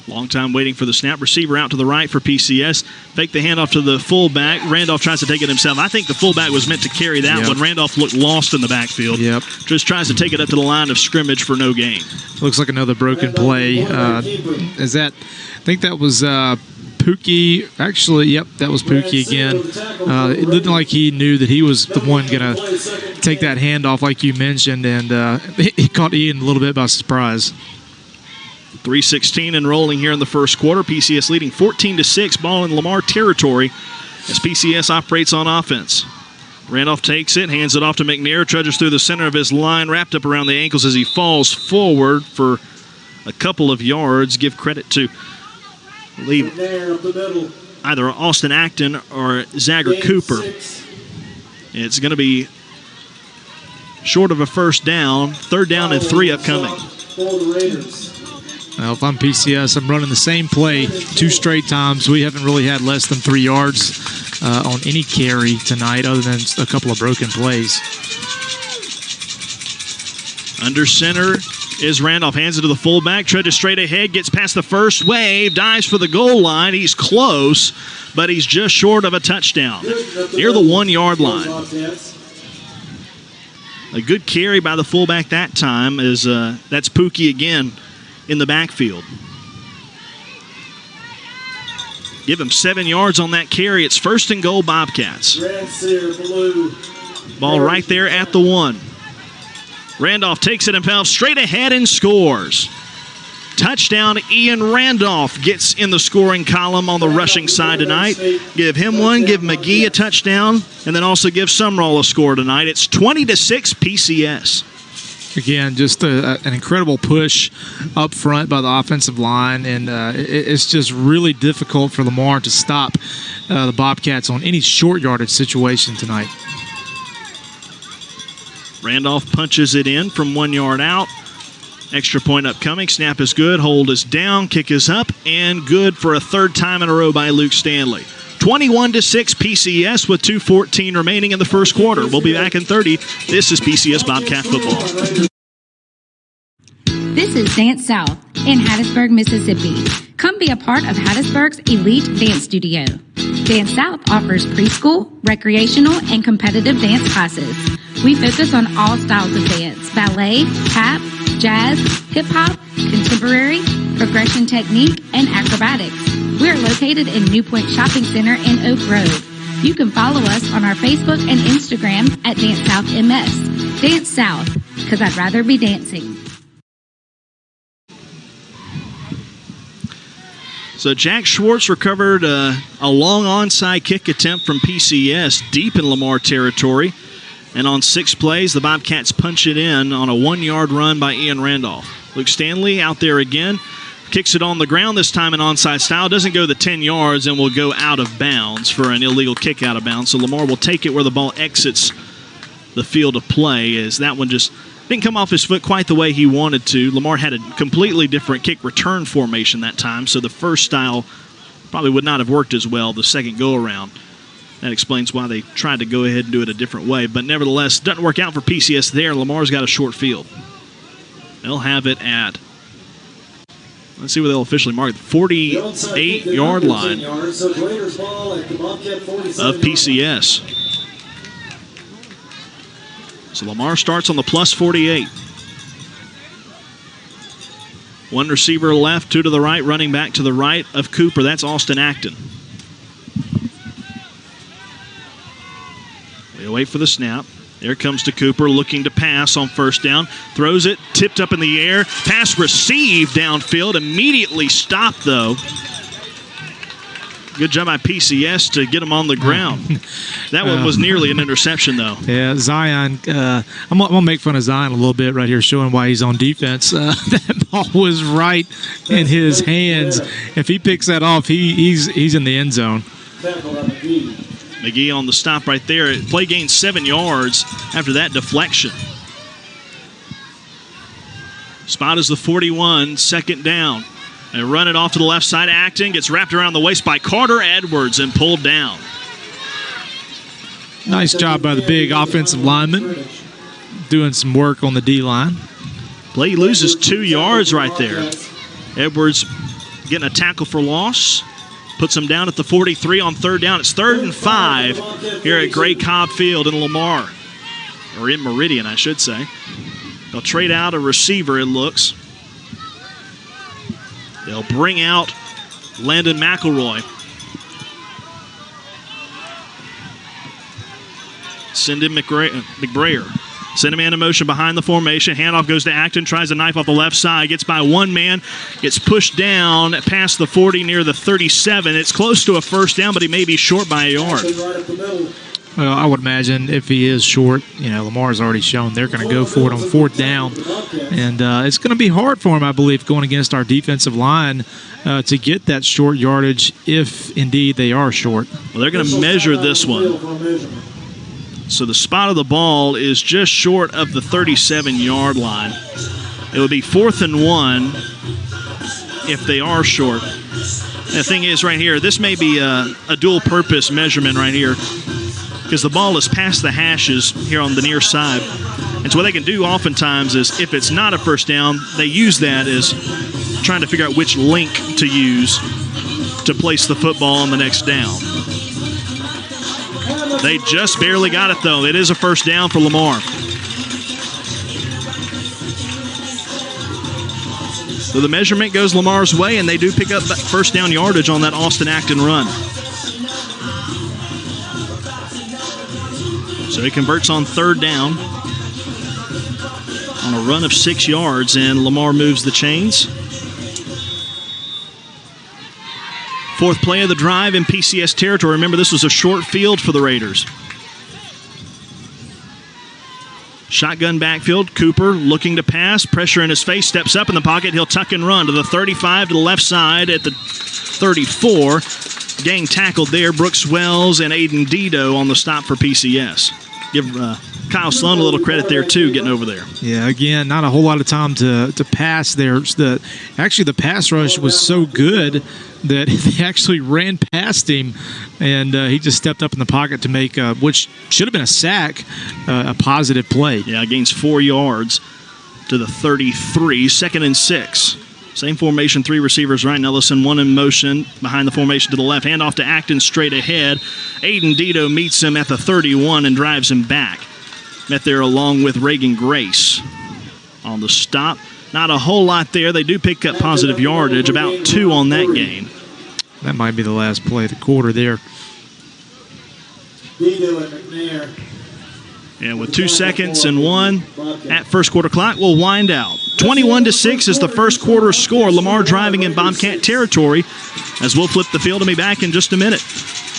Long time waiting for the snap. Receiver out to the right for PCS. Fake the handoff to the fullback. Randolph tries to take it himself. I think the fullback was meant to carry that one. Randolph looked lost in the backfield. Yep. Just tries to take it up to the line of scrimmage for no gain. Looks like another broken play. I think that was Pookie. Actually, yep, that was Pookie again. It looked like he knew that he was the one going to take that handoff like you mentioned, and he caught Ian a little bit by surprise. 3:16 and rolling here in the first quarter. PCS leading 14-6, ball in Lamar territory as PCS operates on offense. Randolph takes it, hands it off to McNair, trudges through the center of his line, wrapped up around the ankles as he falls forward for a couple of yards. Give credit to either Austin Acton or Zagger Cooper. It's going to be short of a first down. 3rd down and 3 upcoming. Well, if I'm PCS, I'm running the same play 2 straight times. We haven't really had less than 3 yards on any carry tonight other than a couple of broken plays. Under center is Randolph. Hands it to the fullback. Trudges straight ahead. Gets past the first wave. Dives for the goal line. He's close, but he's just short of a touchdown. Near the 1-yard line. A good carry by the fullback that time is that's Pookie again in the backfield. Give him 7 yards on that carry. It's 1st and goal, Bobcats. Ball right there at the 1. Randolph takes it himself straight ahead and scores. Touchdown, Ian Randolph gets in the scoring column on the rushing side tonight. Give him one, give McGee a touchdown, and then also give Sumrall a score tonight. It's 20-6 PCS. Again, just an incredible push up front by the offensive line, and it's just really difficult for Lamar to stop the Bobcats on any short yardage situation tonight. Randolph punches it in from 1 yard out. Extra point upcoming. Snap is good. Hold is down. Kick is up. And good for a 3rd time in a row by Luke Stanley. 21-6 PCS with 2:14 remaining in the first quarter. We'll be back in 30. This is PCS Bobcat Football. This is Dance South in Hattiesburg, Mississippi. Come be a part of Hattiesburg's elite dance studio. Dance South offers preschool, recreational, and competitive dance classes. We focus on all styles of dance: ballet, tap, jazz, hip-hop, contemporary, progression technique, and acrobatics. We are located in New Point Shopping Center in Oak Grove. You can follow us on our Facebook and Instagram at Dance South MS. Dance South, because I'd rather be dancing. So Jack Schwartz recovered a long onside kick attempt from PCS deep in Lamar territory. And on 6 plays, the Bobcats punch it in on a 1-yard run by Ian Randolph. Luke Stanley out there again. Kicks it on the ground, this time in onside style. Doesn't go the 10 yards and will go out of bounds for an illegal kick out of bounds. So Lamar will take it where the ball exits the field of play, as that one just didn't come off his foot quite the way he wanted to. Lamar had a completely different kick return formation that time, so the first style probably would not have worked as well the second go-around. That explains why they tried to go ahead and do it a different way. But nevertheless, doesn't work out for PCS there. Lamar's got a short field. They'll have it at, let's see where they'll officially mark it, 48-yard line of PCS. So Lamar starts on the plus 48. 1 receiver left, 2 to the right, running back to the right of Cooper. That's Austin Acton. We'll wait for the snap. There comes to Cooper, looking to pass on first down. Throws it, tipped up in the air. Pass received downfield. Immediately stopped, though. Good job by PCS to get him on the ground. That one was nearly an interception, though. Yeah, Zion. I'm going to make fun of Zion a little bit right here, showing why he's on defense. That ball was right in his hands. If he picks that off, he's in the end zone. McGee on the stop right there. Play gained 7 yards after that deflection. Spot is the 41, second down. They run it off to the left side. Acton gets wrapped around the waist by Carter Edwards and pulled down. Nice job by the big offensive lineman, doing some work on the D-line. Play loses 2 yards right there. Edwards getting a tackle for loss. Puts him down at the 43 on third down. It's 3rd and 5 here at Gray Cobb Field in Lamar. Or in Meridian, I should say. They'll trade out a receiver, it looks. They'll bring out Landon McElroy. Send in McBrayer. Send a man in motion behind the formation. Handoff goes to Acton. Tries a knife off the left side. Gets by one man. Gets pushed down past the 40 near the 37. It's close to a first down, but he may be short by a yard. Well, I would imagine if he is short, Lamar's already shown they're going to go for it on fourth down. And it's going to be hard for him, I believe, going against our defensive line to get that short yardage if indeed they are short. Well, they're going to measure this one. So the spot of the ball is just short of the 37-yard line. It would be 4th and 1 if they are short. The thing is right here, this may be a dual-purpose measurement right here because the ball is past the hashes here on the near side. And so what they can do oftentimes is if it's not a first down, they use that as trying to figure out which link to use to place the football on the next down. They just barely got it, though. It is a first down for Lamar. So the measurement goes Lamar's way, and they do pick up that first down yardage on that Austin Acton run. So he converts on third down on a run of 6 yards, and Lamar moves the chains. 4th play of the drive in PCS territory. Remember, this was a short field for the Raiders. Shotgun backfield. Cooper looking to pass. Pressure in his face. Steps up in the pocket. He'll tuck and run to the 35 to the left side at the 34. Gang tackled there. Brooks Wells and Aiden Dido on the stop for PCS. Give Kyle Sloan a little credit there, too, getting over there. Yeah, again, not a whole lot of time to pass there. Actually, the pass rush was so good that they actually ran past him, and he just stepped up in the pocket to make, which should have been a sack, a positive play. Yeah, gains 4 yards to the 33, 2nd and 6. Same formation, 3 receivers right. Ellison, 1 in motion behind the formation to the left. Handoff to Acton straight ahead. Aiden Dido meets him at the 31 and drives him back. Met there along with Reagan Grace on the stop. Not a whole lot there. They do pick up positive yardage, about 2 on that gain. That might be the last play of the quarter there. And with 2 seconds and 1 at first quarter clock, we'll wind out. 21-6 is the first quarter score. Lamar driving in Bobcat territory as we'll flip the field and be back in just a minute.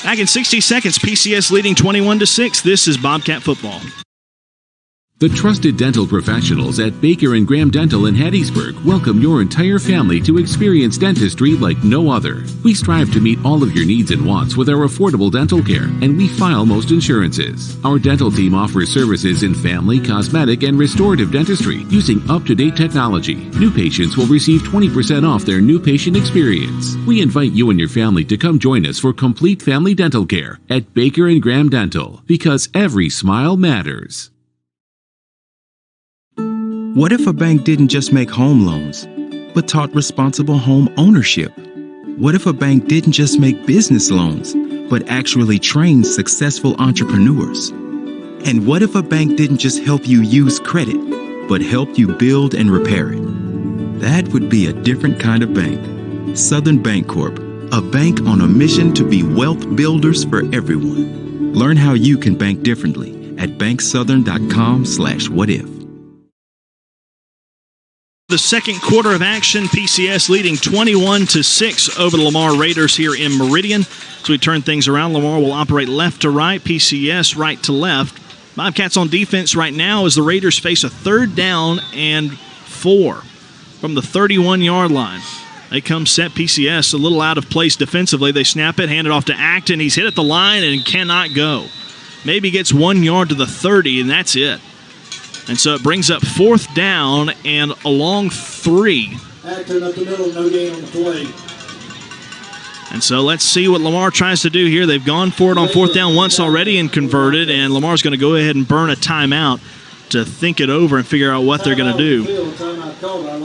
Back in 60 seconds, PCS leading 21-6. This is Bobcat football. The trusted dental professionals at Baker & Graham Dental in Hattiesburg welcome your entire family to experience dentistry like no other. We strive to meet all of your needs and wants with our affordable dental care, and we file most insurances. Our dental team offers services in family, cosmetic, and restorative dentistry using up-to-date technology. New patients will receive 20% off their new patient experience. We invite you and your family to come join us for complete family dental care at Baker & Graham Dental, because every smile matters. What if a bank didn't just make home loans, but taught responsible home ownership? What if a bank didn't just make business loans, but actually trained successful entrepreneurs? And what if a bank didn't just help you use credit, but helped you build and repair it? That would be a different kind of bank. Southern Bancorp, a bank on a mission to be wealth builders for everyone. Learn how you can bank differently at banksouthern.com/whatif. The second quarter of action, PCS leading 21-6 over the Lamar Raiders here in Meridian. So we turn things around. Lamar will operate left to right, PCS right to left. Bobcats on defense right now as the Raiders face a 3rd down and 4 from the 31-yard line. They come set. PCS a little out of place defensively. They snap it, hand it off to Acton. He's hit at the line and cannot go. Maybe gets 1 yard to the 30, and that's it. And so it brings up 4th down and along 3. Acton up the middle, no gain on the play. And so let's see what Lamar tries to do here. They've gone for it on 4th down once already and converted, and Lamar's going to go ahead and burn a timeout to think it over and figure out what they're going to do.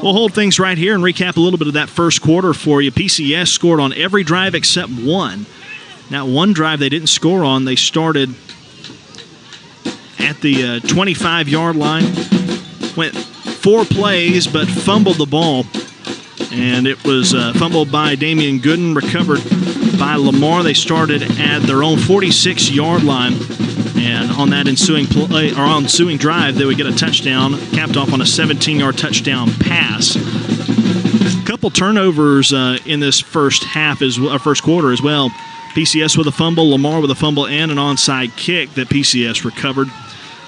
We'll hold things right here and recap a little bit of that first quarter for you. PCS scored on every drive except one. Now, one drive they didn't score on. They started at the 25-yard line, went 4 plays, but fumbled the ball. And it was fumbled by Damian Gooden, recovered by Lamar. They started at their own 46-yard line. And on that ensuing drive, they would get a touchdown, capped off on a 17-yard touchdown pass. A couple turnovers in this first quarter as well. PCS with a fumble, Lamar with a fumble, and an onside kick that PCS recovered.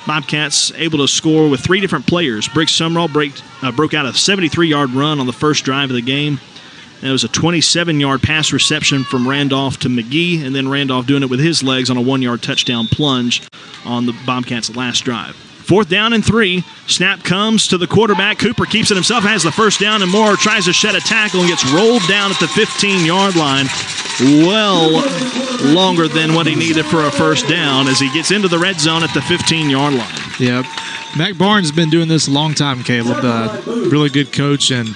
Bobcats able to score with 3 different players. Briggs Summerall broke out a 73-yard run on the first drive of the game. And it was a 27-yard pass reception from Randolph to McGee, and then Randolph doing it with his legs on a 1-yard touchdown plunge on the Bobcats' last drive. 4th down and 3. Snap comes to the quarterback. Cooper keeps it himself, has the first down, and Moore tries to shed a tackle and gets rolled down at the 15-yard line. Well longer than what he needed for a first down as he gets into the red zone at the 15-yard line. Yeah, Mac Barnes has been doing this a long time, Caleb. Really good coach, and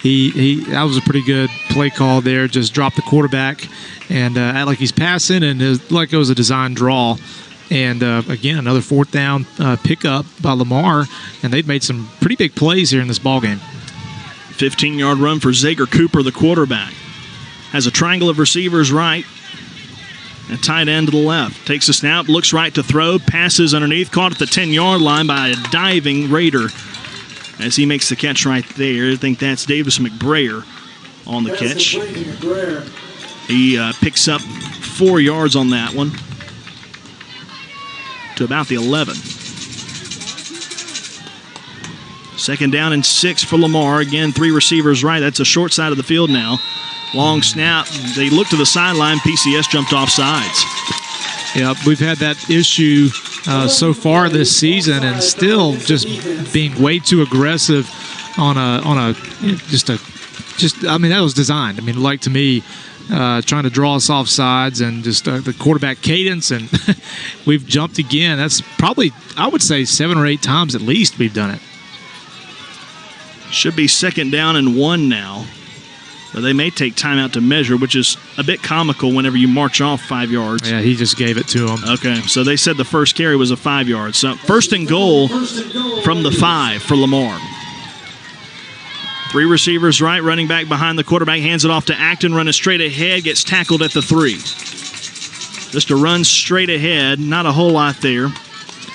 that was a pretty good play call there. Just dropped the quarterback and act like he's passing, and like it was a design draw. And again, another 4th down pickup by Lamar, and they've made some pretty big plays here in this ballgame. 15-yard run for Zager Cooper, the quarterback. Has a triangle of receivers right, a tight end to the left. Takes a snap, looks right to throw, passes underneath, caught at the 10-yard line by a diving Raider as he makes the catch right there. I think that's Davis McBrayer on the catch. He picks up 4 yards on that one to about the 11. 2nd down and 6 for Lamar. Again, 3 receivers right. That's a short side of the field now. Long snap. They look to the sideline. PCS jumped off sides. Yeah, we've had that issue so far this season, and still just being way too aggressive on a I mean, that was designed. I mean, like to me, trying to draw us off sides and just the quarterback cadence, and we've jumped again. That's probably, I would say, 7 or 8 times at least we've done it. Should be 2nd down and 1 now. But they may take time out to measure, which is a bit comical whenever you march off 5 yards. Yeah, he just gave it to him. Okay, so they said the first carry was a 5 yard. So 1st and goal from the 5 for Lamar. 3 receivers right, running back behind the quarterback, hands it off to Acton, running straight ahead, gets tackled at the 3. Just a run straight ahead, not a whole lot there,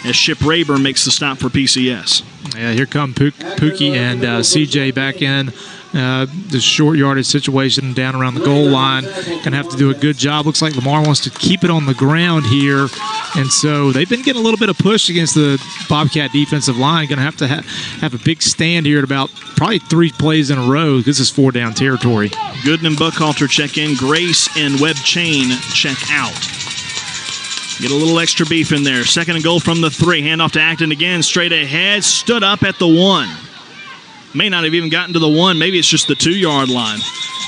as Ship Rayburn makes the stop for PCS. Yeah, here come Pookie and CJ back in. The short yardage situation down around the goal line. Going to have to do a good job. Looks like Lamar wants to keep it on the ground here. And so they've been getting a little bit of push against the Bobcat defensive line. Going to have a big stand here at about probably 3 plays in a row. This is 4 down territory. Gooden and Buckhalter check in. Grace and Webb Chain check out. Get a little extra beef in there. 2nd and goal from the 3. Handoff to Acton again. Straight ahead. Stood up at the 1. May not have even gotten to the 1. Maybe it's just the 2-yard line.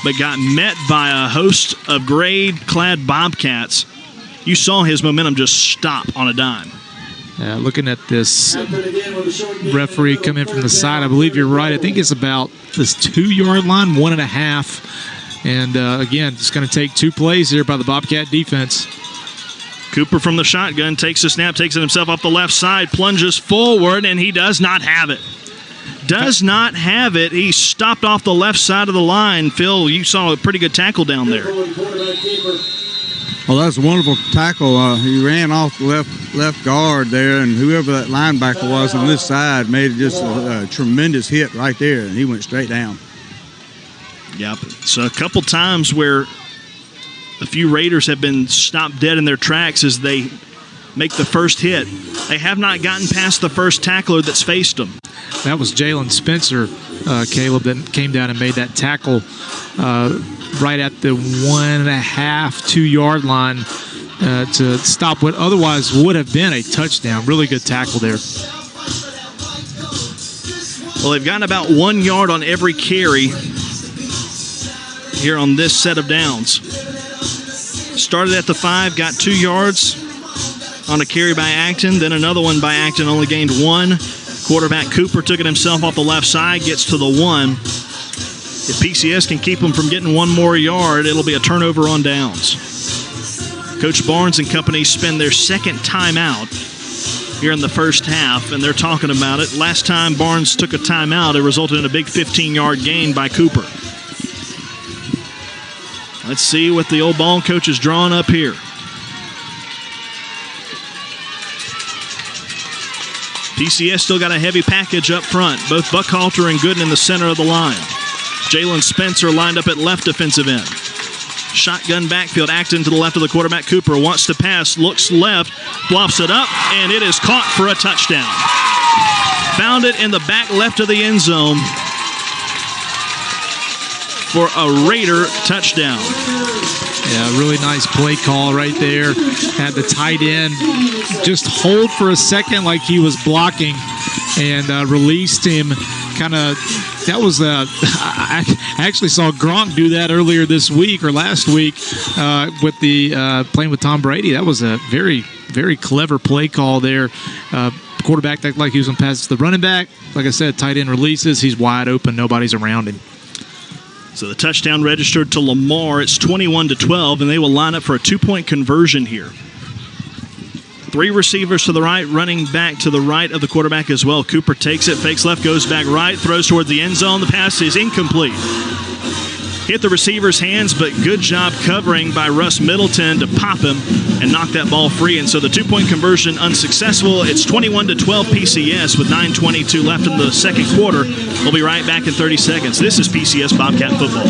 But got met by a host of grade-clad Bobcats. You saw his momentum just stop on a dime. Looking at this referee come in from the side, I believe you're right. I think it's about this 2-yard line, 1.5. And again, it's going to take 2 plays here by the Bobcat defense. Cooper from the shotgun takes a snap, takes it himself off the left side, plunges forward, and he does not have it. Does not have it. He stopped off the left side of the line. Phil, you saw a pretty good tackle down there. Well, that's a wonderful tackle. He ran off the left guard there, and whoever that linebacker was on this side made just a tremendous hit right there, and he went straight down. Yep. So a couple times where a few Raiders have been stopped dead in their tracks as they make the first hit. They have not gotten past the first tackler that's faced them. That was Jalen Spencer, Caleb, that came down and made that tackle right at the 1.5, 2 yard line to stop what otherwise would have been a touchdown. Really good tackle there. Well, they've gotten about 1 yard on every carry here on this set of downs. Started at the 5, got 2 yards on a carry by Acton, then another one by Acton, only gained 1. Quarterback Cooper took it himself off the left side, gets to the 1. If PCS can keep them from getting 1 more yard, it'll be a turnover on downs. Coach Barnes and company spend their second timeout here in the first half, and they're talking about it. Last time Barnes took a timeout, it resulted in a big 15-yard gain by Cooper. Let's see what the old ball coach is drawing up here. PCS still got a heavy package up front. Both Buckhalter and Gooden in the center of the line. Jalen Spencer lined up at left defensive end. Shotgun backfield. Acton to the left of the quarterback. Cooper wants to pass, looks left, flops it up, and it is caught for a touchdown. Found it in the back left of the end zone for a Raider touchdown. Yeah, really nice play call right there. Had the tight end just hold for a second like he was blocking and released him. That was I actually saw Gronk do that earlier this week or last week with the playing with Tom Brady. That was a very, very clever play call there. Quarterback looked like he was going to pass to the running back. Like I said, tight end releases. He's wide open. Nobody's around him. So the touchdown registered to Lamar. It's 21-12, and they will line up for a 2-point conversion here. 3 receivers to the right, running back to the right of the quarterback as well. Cooper takes it, fakes left, goes back right, throws towards the end zone. The pass is incomplete. Hit the receiver's hands, but good job covering by Russ Middleton to pop him and knock that ball free. And so the 2-point conversion unsuccessful. It's 21-12 PCS with 9:22 left in the second quarter. We'll be right back in 30 seconds. This is PCS Bobcat Football.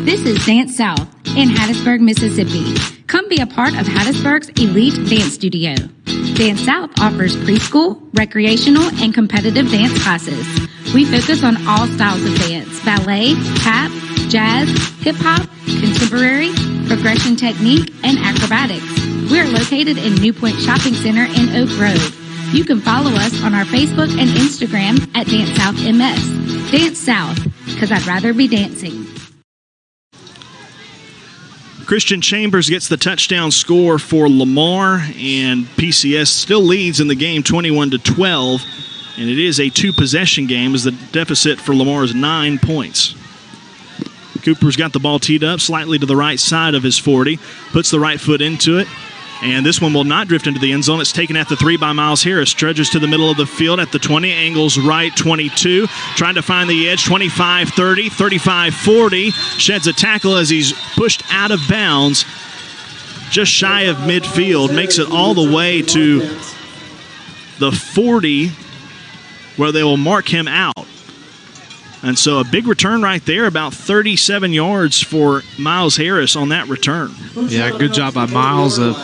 This is Dance South in Hattiesburg, Mississippi. Come be a part of Hattiesburg's elite dance studio. Dance South offers preschool, recreational, and competitive dance classes. We focus on all styles of dance: ballet, tap, jazz, hip-hop, contemporary, progression technique, and acrobatics. We are located in New Point Shopping Center in Oak Grove. You can follow us on our Facebook and Instagram at Dance South MS. Dance South, because I'd rather be dancing. Christian Chambers gets the touchdown score for Lamar, and PCS still leads in the game 21-12, and it is a 2-possession game as the deficit for Lamar is 9 points. Cooper's got the ball teed up slightly to the right side of his 40, puts the right foot into it, and this one will not drift into the end zone. It's taken at the 3 by Miles Harris. Trudges to the middle of the field at the 20, angles right, 22. Trying to find the edge, 25-30, 35-40. Sheds a tackle as he's pushed out of bounds just shy of midfield. Makes it all the way to the 40 where they will mark him out. And so a big return right there, about 37 yards for Miles Harris on that return. Yeah, good job by Miles of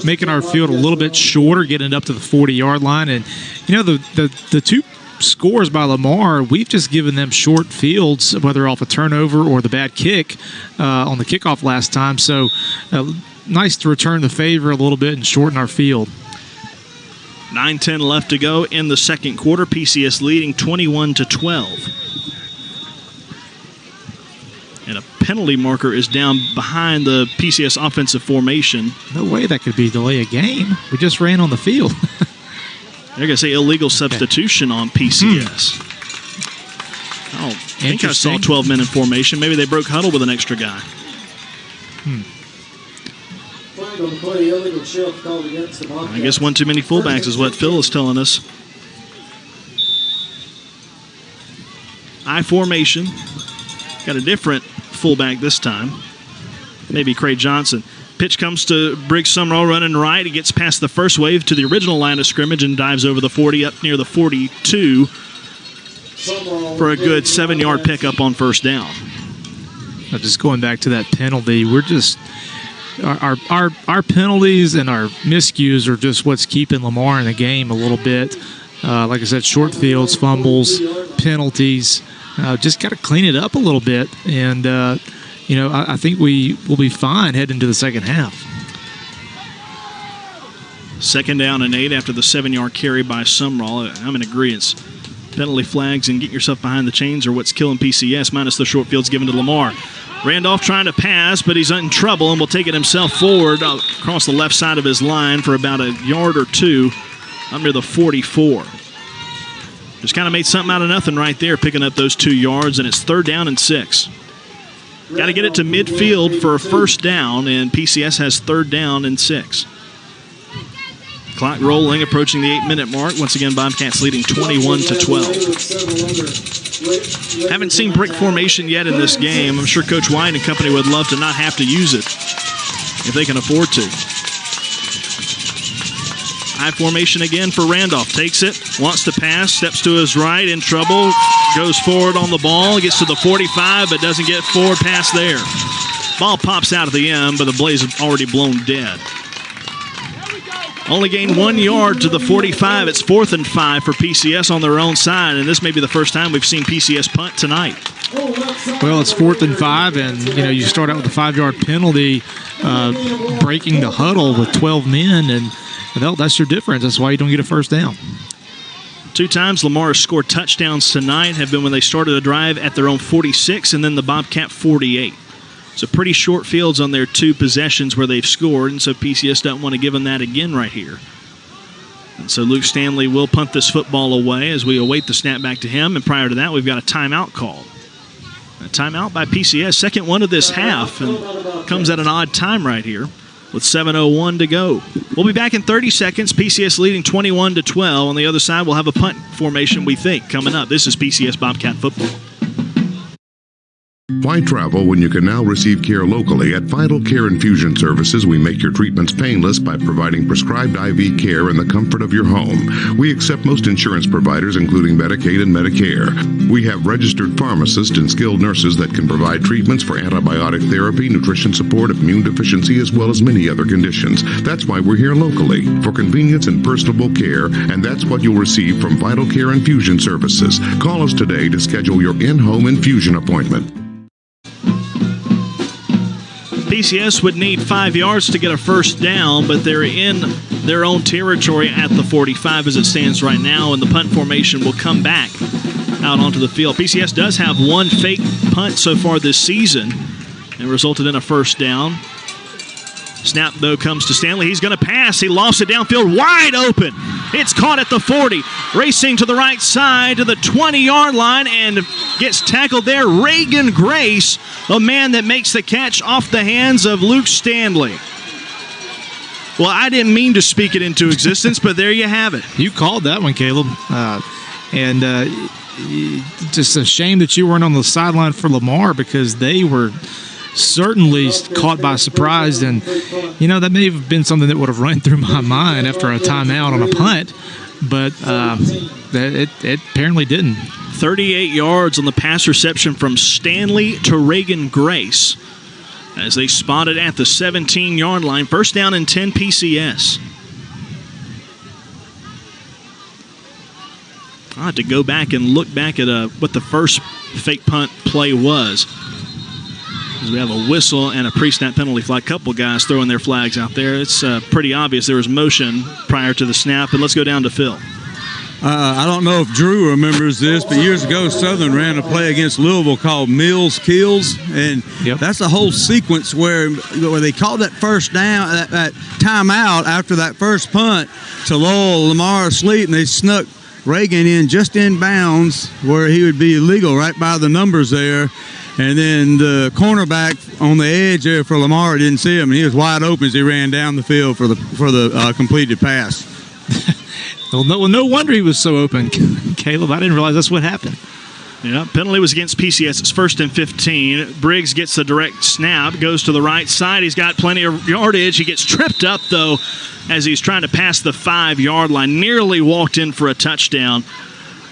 making our field a little bit shorter, getting it up to the 40-yard line. And, you know, the 2 scores by Lamar, we've just given them short fields, whether off a turnover or the bad kick on the kickoff last time. So nice to return the favor a little bit and shorten our field. 9:10 left to go in the second quarter. PCS leading 21-12. And a penalty marker is down behind the PCS offensive formation. No way that could be delay a game. We just ran on the field. They're going to say illegal substitution on PCS. I don't think I saw 12 men in formation. Maybe they broke huddle with an extra guy. I guess one too many fullbacks is what Phil is telling us. I formation. Got a different fullback this time. maybe Craig Johnson. Pitch comes to Briggs Summerall running right. He gets past the first wave to the original line of scrimmage and dives over the 40 up near the 42 for a good 7-yard pickup on first down. Just going back to that penalty, we're just our penalties and our miscues are just what's keeping Lamar in the game a little bit. Like I said, short fields, fumbles, penalties. Just got to clean it up a little bit, and I think we will be fine heading into the second half. 2nd down and 8 after the 7-yard carry by Summerall. I'm in agreement. Penalty flags and getting yourself behind the chains are what's killing PCS, minus the short fields given to Lamar. Randolph trying to pass, but he's in trouble and will take it himself forward across the left side of his line for about a yard or two under the 44. Just kind of made something out of nothing right there, picking up those 2 yards, and it's 3rd down and 6. Got to get it to midfield for a first down, and PCS has 3rd down and 6. Clock rolling, approaching the 8-minute mark. Once again, Bobcats leading 21-12. Haven't seen brick formation yet in this game. I'm sure Coach White and company would love to not have to use it if they can afford to. High formation again for Randolph. Takes it, wants to pass, steps to his right, in trouble, goes forward on the ball, gets to the 45, but doesn't get forward past there. Ball pops out at the end, but the Blaze have already blown dead. Only gained 1 yard to the 45. It's 4th and 5 for PCS on their own side, and this may be the first time we've seen PCS punt tonight. Well, it's 4th and 5, and you start out with a 5-yard penalty, breaking the huddle with 12 men, and that's your difference. That's why you don't get a first down. 2 times Lamar has scored touchdowns tonight have been when they started a drive at their own 46 and then the Bobcat 48. So pretty short fields on their 2 possessions where they've scored, and so PCS doesn't want to give them that again right here. And so Luke Stanley will punt this football away as we await the snap back to him, and prior to that we've got a timeout call. A timeout by PCS, second one of this half, and comes at an odd time right here with 7:01 to go. We'll be back in 30 seconds. PCS leading 21-12. On the other side, we'll have a punt formation, we think, coming up. This is PCS Bobcat Football. Why travel when you can now receive care locally? At Vital Care Infusion Services, we make your treatments painless by providing prescribed IV care in the comfort of your home. We accept most insurance providers, including Medicaid and Medicare. We have registered pharmacists and skilled nurses that can provide treatments for antibiotic therapy, nutrition support, immune deficiency, as well as many other conditions. That's why we're here locally, for convenience and personable care, and that's what you'll receive from Vital Care Infusion Services. Call us today to schedule your in-home infusion appointment. PCS would need 5 yards to get a first down, but they're in their own territory at the 45 as it stands right now, and the punt formation will come back out onto the field. PCS does have 1 fake punt so far this season and resulted in a first down. Snap, though, comes to Stanley. He's going to pass. He lost it downfield, wide open. It's caught at the 40. Racing to the right side to the 20-yard line and gets tackled there. Reagan Grace, a man that makes the catch off the hands of Luke Stanley. Well, I didn't mean to speak it into existence, but there you have it. You called that one, Caleb. Just a shame that you weren't on the sideline for Lamar, because they were certainly caught by surprise, and that may have been something that would have run through my mind after a timeout on a punt, but it apparently didn't. 38 yards on the pass reception from Stanley to Reagan Grace as they spotted at the 17-yard line. First down and 10 PCS. I had to go back and look back at what the first fake punt play was. We have a whistle and a pre-snap penalty flag. Couple guys throwing their flags out there. It's pretty obvious there was motion prior to the snap. And let's go down to Phil. I don't know if Drew remembers this, but years ago Southern ran a play against Louisville called Mills Kills, and that's a whole sequence where they called that first down, that timeout after that first punt to lull Lamar asleep, and they snuck Reagan in just in bounds where he would be illegal right by the numbers there. And then the cornerback on the edge there for Lamar didn't see him, and he was wide open as he ran down the field for the completed pass. Well, no wonder he was so open, Caleb. I didn't realize that's what happened. Yeah, penalty was against PCS. It's 1st and 15. Briggs gets the direct snap, goes to the right side. He's got plenty of yardage. He gets tripped up, though, as he's trying to pass the 5-yard line. Nearly walked in for a touchdown,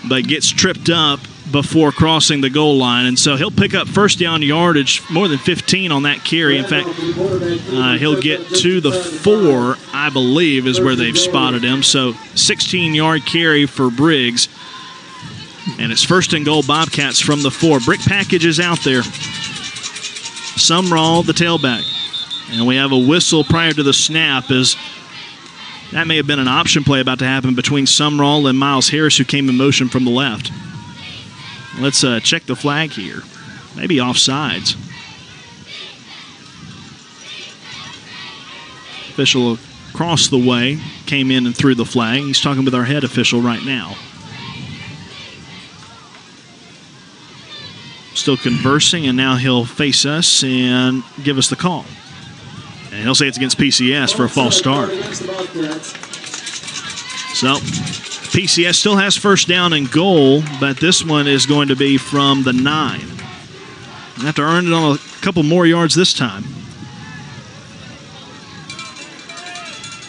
but gets tripped up before crossing the goal line. And so he'll pick up first down yardage, more than 15 on that carry. In fact, he'll get to the 4, I believe, is where they've spotted him. So 16-yard carry for Briggs. And it's 1st and goal, Bobcats from the 4. Brick package is out there. Sumrall, the tailback. And we have a whistle prior to the snap, as that may have been an option play about to happen between Sumrall and Miles Harris, who came in motion from the left. Let's check the flag here. Maybe offsides. Official across the way came in and threw the flag. He's talking with our head official right now. Still conversing, and now he'll face us and give us the call. And he'll say it's against PCS for a false start. So PCS still has first down and goal, but this one is going to be from the 9. They have to earn it on a couple more yards this time.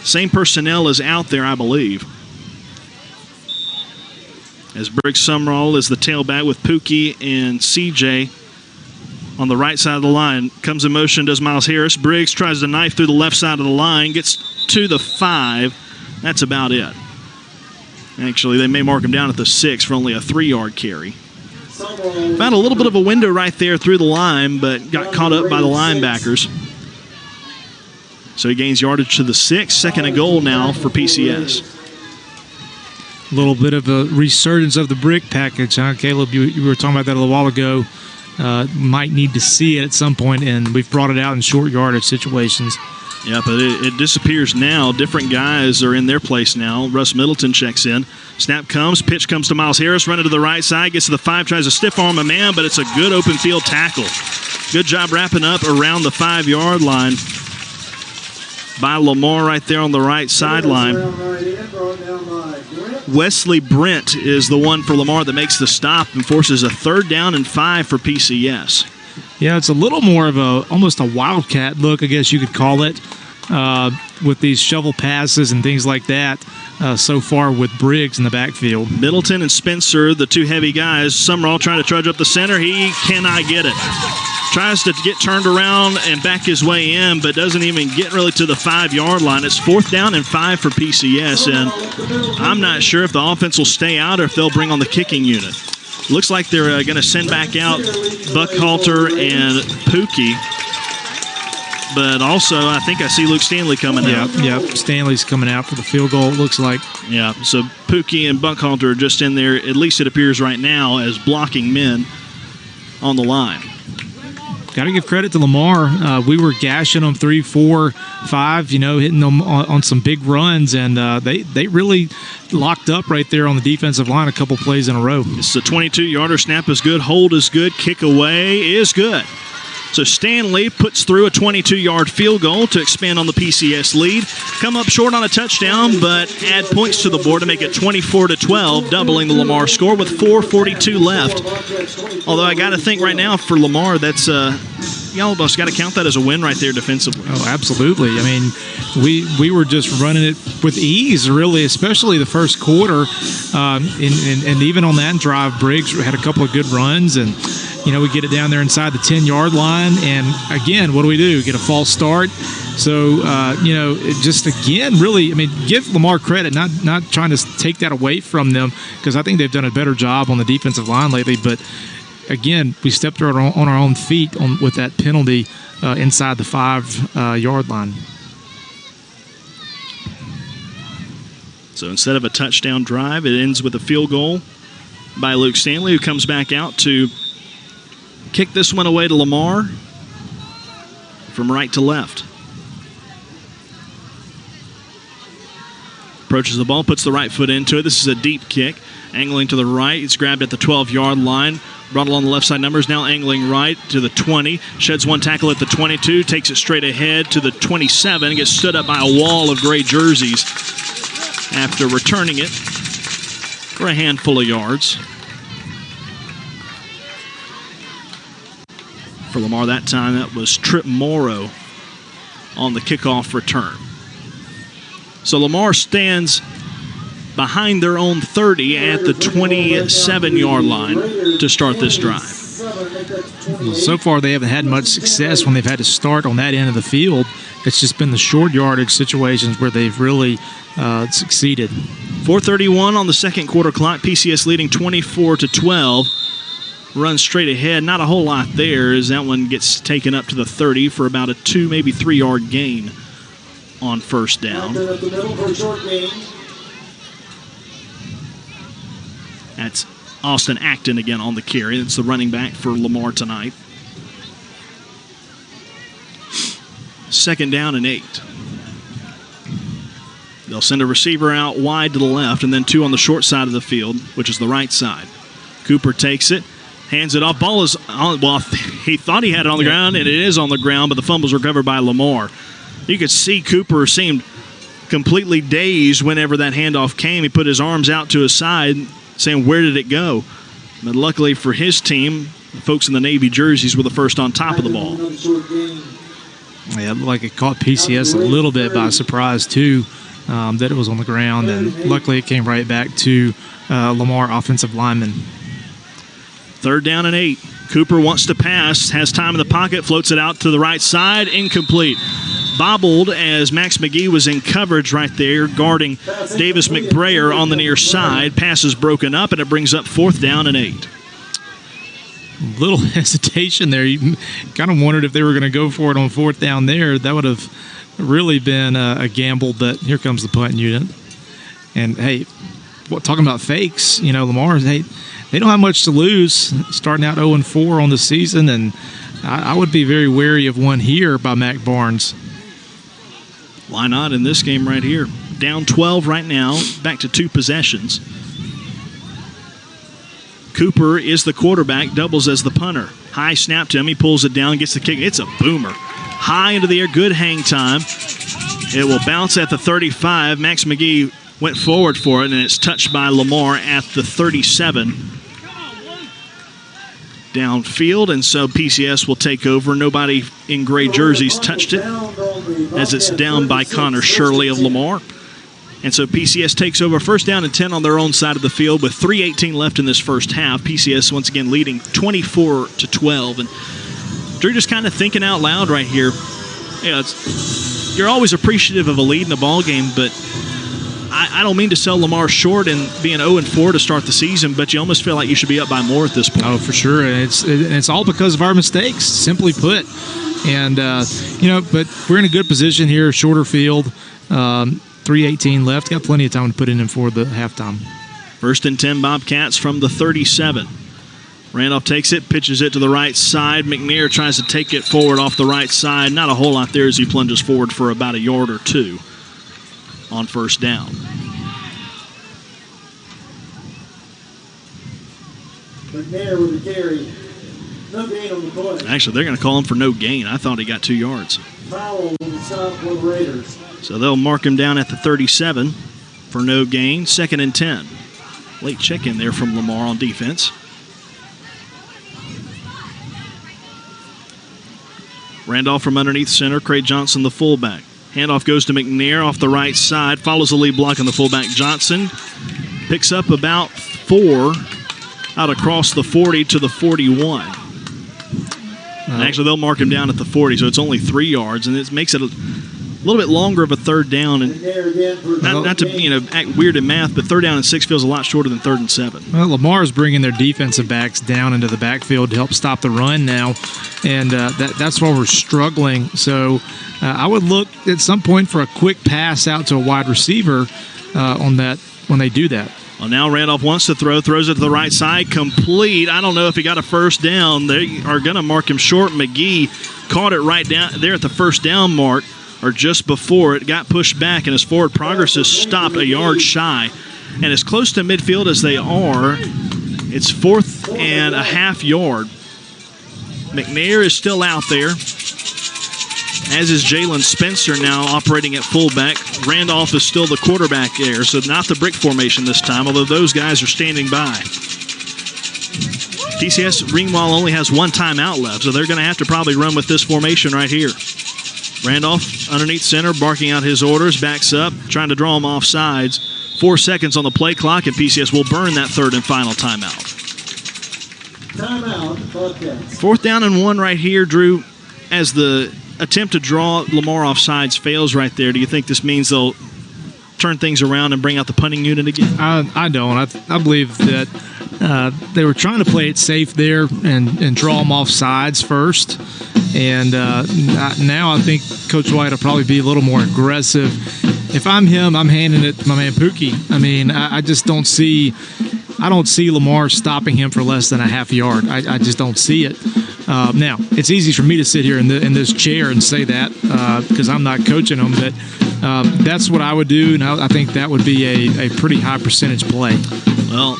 Same personnel is out there, I believe. As Briggs Sumrall is the tailback with Pookie and CJ on the right side of the line. Comes in motion, does Miles Harris. Briggs tries to knife through the left side of the line, gets to the 5. That's about it. Actually, they may mark him down at the 6 for only a 3-yard carry. Found a little bit of a window right there through the line, but got caught up by the linebackers. So he gains yardage to the 6. 2nd and goal now for PCS. A little bit of a resurgence of the brick package, huh, Caleb? You were talking about that a little while ago. Might need to see it at some point, and we've brought it out in short yardage situations. Yeah, but it disappears now. Different guys are in their place now. Russ Middleton checks in. Snap comes. Pitch comes to Miles Harris. Running to the right side. Gets to the 5. Tries to stiff arm a man, but it's a good open field tackle. Good job wrapping up around the 5-yard line by Lamar right there on the right sideline. Wesley Brent is the one for Lamar that makes the stop and forces a 3rd down and 5 for PCS. Yeah, it's a little more of almost a wildcat look, I guess you could call it, with these shovel passes and things like that so far with Briggs in the backfield. Middleton and Spencer, the 2 heavy guys. Sumrall trying to trudge up the center. He cannot get it. Tries to get turned around and back his way in, but doesn't even get really to the 5-yard line. It's 4th down and 5 for PCS, and I'm not sure if the offense will stay out or if they'll bring on the kicking unit. Looks like they're going to send back out Buckhalter and Pookie, but also I think I see Luke Stanley coming out. Yeah, Stanley's coming out for the field goal, it looks like. Yeah, so Pookie and Buckhalter are just in there, at least it appears right now, as blocking men on the line. Got to give credit to Lamar. We were gashing them 3, 4, 5, hitting them on some big runs, and they really locked up right there on the defensive line a couple plays in a row. It's a 22-yarder. Snap is good. Hold is good. Kick away is good. So Stanley puts through a 22-yard field goal to expand on the PCS lead. Come up short on a touchdown, but add points to the board to make it 24-12, doubling the Lamar score with 4:42 left. Although I got to think right now for Lamar, that's you almost got to count that as a win right there defensively. Oh, absolutely. I mean, we were just running it with ease, really, especially the first quarter. And even on that drive, Briggs had a couple of good runs, and we get it down there inside the 10-yard line, and again, what do? Get a false start. So, just again, really, give Lamar credit, not trying to take that away from them, because I think they've done a better job on the defensive line lately. But again, we stepped on our own feet with that penalty inside the 5-yard line. So instead of a touchdown drive, it ends with a field goal by Luke Stanley, who comes back out to kick this one away to Lamar from right to left. Approaches the ball, puts the right foot into it. This is a deep kick. Angling to the right. It's grabbed at the 12-yard line. Brought along the left side numbers. Now angling right to the 20. Sheds one tackle at the 22. Takes it straight ahead to the 27. Gets stood up by a wall of gray jerseys after returning it for a handful of yards. For Lamar that time, that was Trip Morrow on the kickoff return. So Lamar stands behind their own 30 at the 27-yard line to start this drive. So far, they haven't had much success when they've had to start on that end of the field. It's just been the short yardage situations where they've really succeeded. 4:31 on the second quarter clock. PCS leading 24-12. Run straight ahead. Not a whole lot there as that one gets taken up to the 30 for about a 2, maybe 3-yard gain on first down. That's Austin Acton again on the carry. That's the running back for Lamar tonight. 2nd down and 8. They'll send a receiver out wide to the left and then 2 on the short side of the field, which is the right side. Cooper takes it, hands it off. Ball is on. Well, he thought he had it on the ground, and it is on the ground, but the fumble's recovered by Lamar. You could see Cooper seemed completely dazed whenever that handoff came. He put his arms out to his side, saying, "Where did it go?" But luckily for his team, the folks in the Navy jerseys were the first on top of the ball. Yeah, it looked like it caught PCS a little bit by surprise, too, that it was on the ground. And luckily it came right back to Lamar, offensive lineman. 3rd down and 8. Cooper wants to pass, has time in the pocket, floats it out to the right side, incomplete. Bobbled as Max McGee was in coverage right there, guarding Davis McBrayer on the near side. Pass is broken up, and it brings up 4th down and 8. A little hesitation there. You kind of wondered if they were going to go for it on 4th down there. That would have really been a gamble, but here comes the punt unit. And, hey, talking about fakes, Lamar, they don't have much to lose, starting out 0-4 on the season, and I would be very wary of one here by Mac Barnes. Why not in this game right here? Down 12 right now, back to 2 possessions. Cooper is the quarterback, doubles as the punter. High snap to him, he pulls it down, gets the kick. It's a boomer. High into the air, good hang time. It will bounce at the 35. Max McGee went forward for it, and it's touched by Lamar at the 37. Downfield, and so PCS will take over. Nobody in gray jerseys touched it as it's down by Connor Shirley of Lamar. And so PCS takes over 1st down and 10 on their own side of the field with 3:18 left in this first half. PCS once again leading 24-12. And Drew, just kind of thinking out loud right here. You're always appreciative of a lead in a ball game, but I don't mean to sell Lamar short and being 0-4 to start the season, but you almost feel like you should be up by more at this point. Oh, for sure. And it's all because of our mistakes, simply put. And, but we're in a good position here, shorter field, 3:18 left. Got plenty of time to put in for the halftime. 1st and 10 Bobcats from the 37. Randolph takes it, pitches it to the right side. McNair tries to take it forward off the right side. Not a whole lot there as he plunges forward for about a yard or 2 on 1st down. McNair with the carry. No gain on the play. Actually, they're going to call him for no gain. I thought he got 2 yards. Foul on the side for the Raiders. So they'll mark him down at the 37 for no gain. 2nd and 10. Late check in there from Lamar on defense. Randolph from underneath center. Craig Johnson, the fullback. Handoff goes to McNair off the right side. Follows the lead block on the fullback. Johnson picks up about 4 out across the 40 to the 41. Actually, they'll mark him down at the 40, so it's only 3 yards, and it makes it a little bit longer of a 3rd down. And not to act weird in math, but 3rd down and 6 feels a lot shorter than 3rd and 7. Well, Lamar's bringing their defensive backs down into the backfield to help stop the run now, and that's why we're struggling. So I would look at some point for a quick pass out to a wide receiver on that when they do that. Well, now Randolph wants to throws it to the right side, complete. I don't know if he got a 1st down. They are going to mark him short. McGee caught it right down there at the 1st down mark, or just before it, got pushed back, and his forward progress is stopped a yard shy. And as close to midfield as they are, it's 4th and a half yard. McNair is still out there, as is Jalen Spencer now operating at fullback. Randolph is still the quarterback there, so not the brick formation this time, although those guys are standing by. PCS, Ringwald only has one timeout left, so they're going to have to probably run with this formation right here. Randolph underneath center, barking out his orders, backs up, trying to draw him off sides. 4 seconds on the play clock, and PCS will burn that third and final timeout. Timeout, Bobcats. 4th down and 1 right here, Drew, as the attempt to draw Lamar off sides fails right there. Do you think this means they'll turn things around and bring out the punting unit again? I don't. I believe that they were trying to play it safe there and draw them off sides first. And now I think Coach White will probably be a little more aggressive. If I'm him, I'm handing it to my man Pookie. I mean, I just don't see Lamar stopping him for less than a half yard. I just don't see it. Now, it's easy for me to sit here in this chair and say that because I'm not coaching them, but that's what I would do, and I think that would be a pretty high percentage play. Well,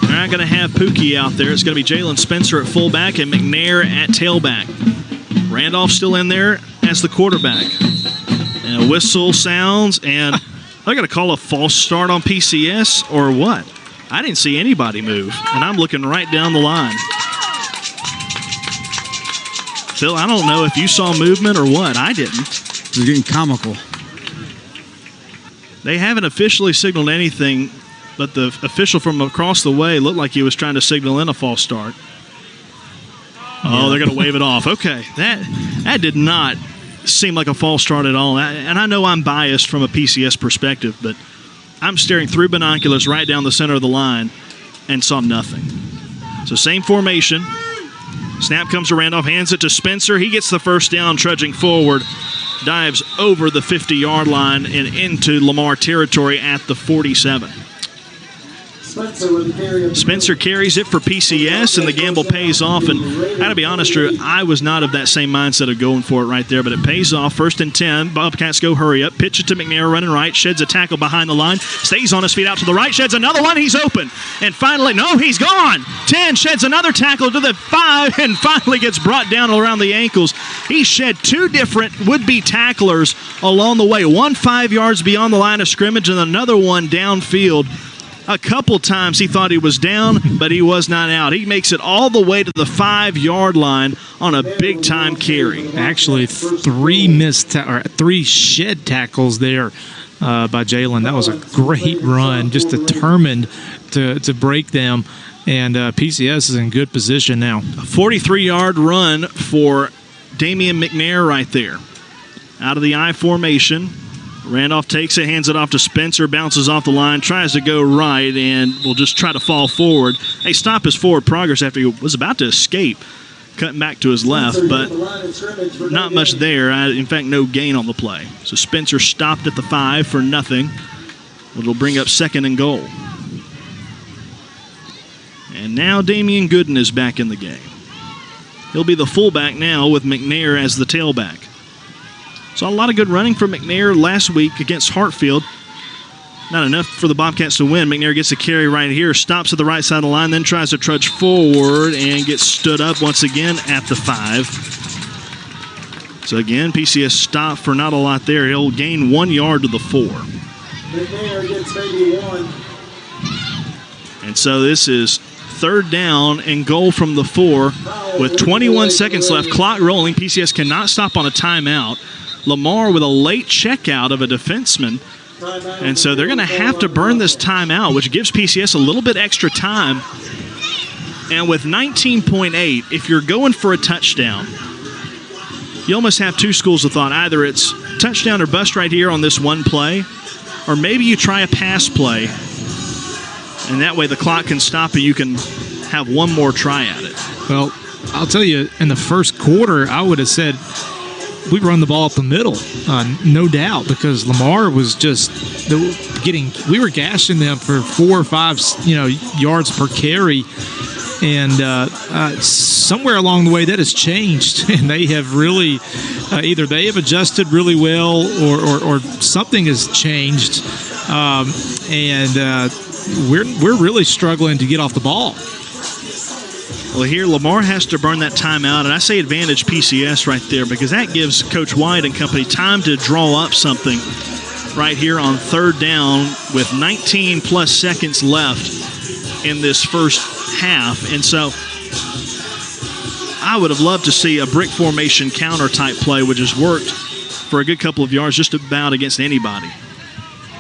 they're not going to have Pookie out there. It's going to be Jalen Spencer at fullback and McNair at tailback. Randolph still in there as the quarterback. And a whistle sounds, and they're going to call a false start on PCS or what? I didn't see anybody move, and I'm looking right down the line. Phil, I don't know if you saw movement or what. I didn't. It's getting comical. They haven't officially signaled anything, but the official from across the way looked like he was trying to signal in a false start. Oh, they're going to wave it off. Okay, that did not seem like a false start at all. And I know I'm biased from a PCS perspective, but I'm staring through binoculars right down the center of the line and saw nothing. So same formation. Snap comes to Randolph, hands it to Spencer. He gets the first down, trudging forward, dives over the 50-yard line and into Lamar territory at the 47. Spencer carries it for PCS, and the gamble pays off. And I got to be honest, Drew, I was not of that same mindset of going for it right there, but it pays off. 1st and 10. Bobcats go hurry up. Pitch it to McNair, running right. Sheds a tackle behind the line. Stays on his feet out to the right. Sheds another one. He's open. And finally, no, he's gone. 10 sheds another tackle to the 5 and finally gets brought down around the ankles. He shed 2 different would-be tacklers along the way. One 5 yards beyond the line of scrimmage and another one downfield. A couple times he thought he was down, but he was not out. He makes it all the way to the 5-yard line on a big-time carry. Actually, 3 shed tackles there by Jalen. That was a great run, just determined to break them. And PCS is in good position now. A 43-yard run for Damian McNair right there. Out of the I formation. Randolph takes it, hands it off to Spencer, bounces off the line, tries to go right, and will just try to fall forward. They stop his forward progress after he was about to escape, cutting back to his left, but not much there. In fact, no gain on the play. So Spencer stopped at the 5 for nothing. It'll bring up 2nd and goal. And now Damian Gooden is back in the game. He'll be the fullback now with McNair as the tailback. Saw a lot of good running from McNair last week against Hartfield. Not enough for the Bobcats to win. McNair gets a carry right here, stops at the right side of the line, then tries to trudge forward and gets stood up once again at the 5. So again, PCS stopped for not a lot there. He'll gain 1 yard to the 4. McNair gets maybe 1. And so this is 3rd down and goal from the 4 with 21 seconds left. Clock rolling. PCS cannot stop on a timeout. Lamar with a late checkout of a defenseman. And so they're going to have to burn this timeout, which gives PCS a little bit extra time. And with 19.8, if you're going for a touchdown, you almost have 2 schools of thought. Either it's touchdown or bust right here on this one play, or maybe you try a pass play, and that way the clock can stop and you can have one more try at it. Well, I'll tell you, in the first quarter, I would have said we run the ball up the middle, no doubt, because Lamar was just we were gashing them for 4 or 5, yards per carry, and somewhere along the way that has changed, and they have really either they have adjusted really well or something has changed, and we're really struggling to get off the ball. Well, here Lamar has to burn that timeout, and I say advantage PCS right there because that gives Coach White and company time to draw up something right here on 3rd down with 19-plus seconds left in this first half. And so I would have loved to see a brick formation counter type play, which has worked for a good couple of yards just about against anybody.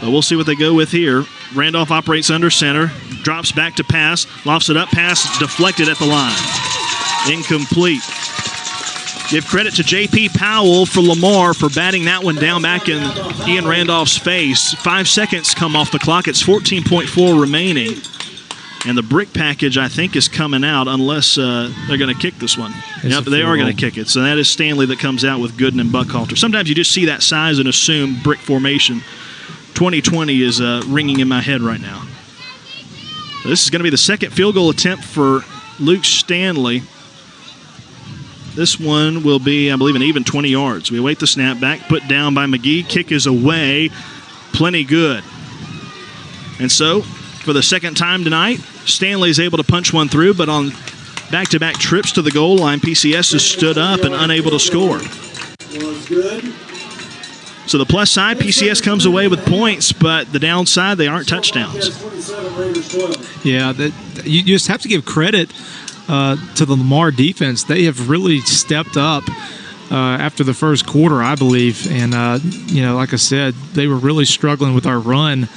But we'll see what they go with here. Randolph operates under center, drops back to pass, lofts it up, pass deflected at the line. Incomplete. Give credit to J.P. Powell for Lamar for batting that one down back in Ian Randolph's face. 5 seconds come off the clock. It's 14.4 remaining. And the brick package, I think, is coming out unless they're going to kick this one. Yep, they are going to kick it. So that is Stanley that comes out with Gooden and Buckhalter. Sometimes you just see that size and assume brick formation. 2020 is ringing in my head right now. This is going to be the second field goal attempt for Luke Stanley. This one will be, I believe, an even 20 yards. We await the snap back, put down by McGee. Kick is away. Plenty good. And so, for the second time tonight, Stanley is able to punch one through, but on back-to-back trips to the goal line, PCS has stood up and unable to score. So the plus side, PCS comes away with points, but the downside, they aren't touchdowns. Yeah, you just have to give credit to the Lamar defense. They have really stepped up after the first quarter, I believe. And, like I said, they were really struggling with our run.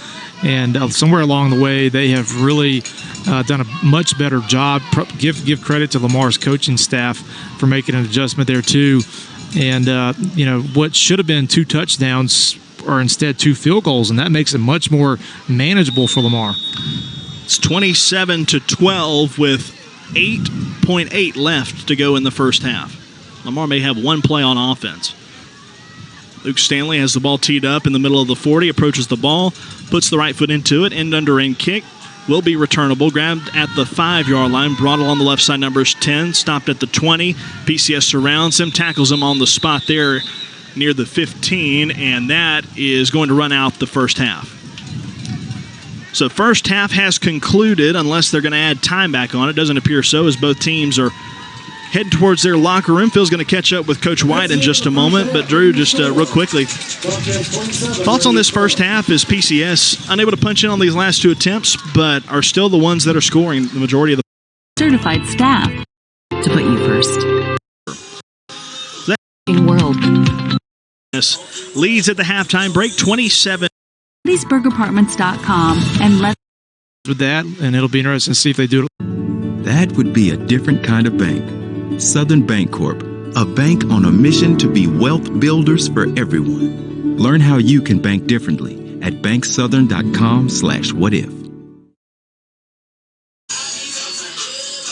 And somewhere along the way, they have really done a much better job. Give credit to Lamar's coaching staff for making an adjustment there, too. And, what should have been 2 touchdowns are instead 2 field goals, and that makes it much more manageable for Lamar. It's 27-12 with 8.8 left to go in the first half. Lamar may have one play on offense. Luke Stanley has the ball teed up in the middle of the 40, approaches the ball, puts the right foot into it, end under end kick. Will be returnable, grabbed at the 5-yard line, brought along the left side, numbers 10, stopped at the 20. PCS surrounds him, tackles him on the spot there near the 15, and that is going to run out the first half. So first half has concluded, unless they're going to add time back on. It doesn't appear so, as both teams are heading towards their locker room. Phil's going to catch up with Coach White in just a moment. But, Drew, just real quickly, thoughts on this first half? Is PCS unable to punch in on these last 2 attempts, but are still the ones that are scoring the majority of the certified staff to put you first. in world. Leads at the halftime break, 27. HattiesburgApartments.com and let with that, and it'll be interesting to see if they do it. That would be a different kind of bank. Southern Bancorp, a bank on a mission to be wealth builders for everyone. Learn how you can bank differently at banksouthern.com/whatif.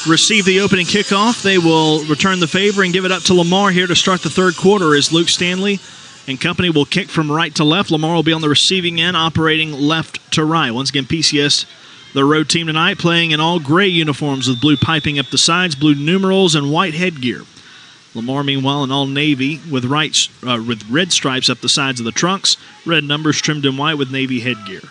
Receive the opening kickoff. They will return the favor and give it up to Lamar here to start the third quarter as Luke Stanley and company will kick from right to left. Lamar will be on the receiving end, operating left to right. Once again, PCS, the road team tonight, playing in all gray uniforms with blue piping up the sides, blue numerals, and white headgear. Lamar, meanwhile, in all navy with red stripes up the sides of the trunks, red numbers trimmed in white with navy headgear.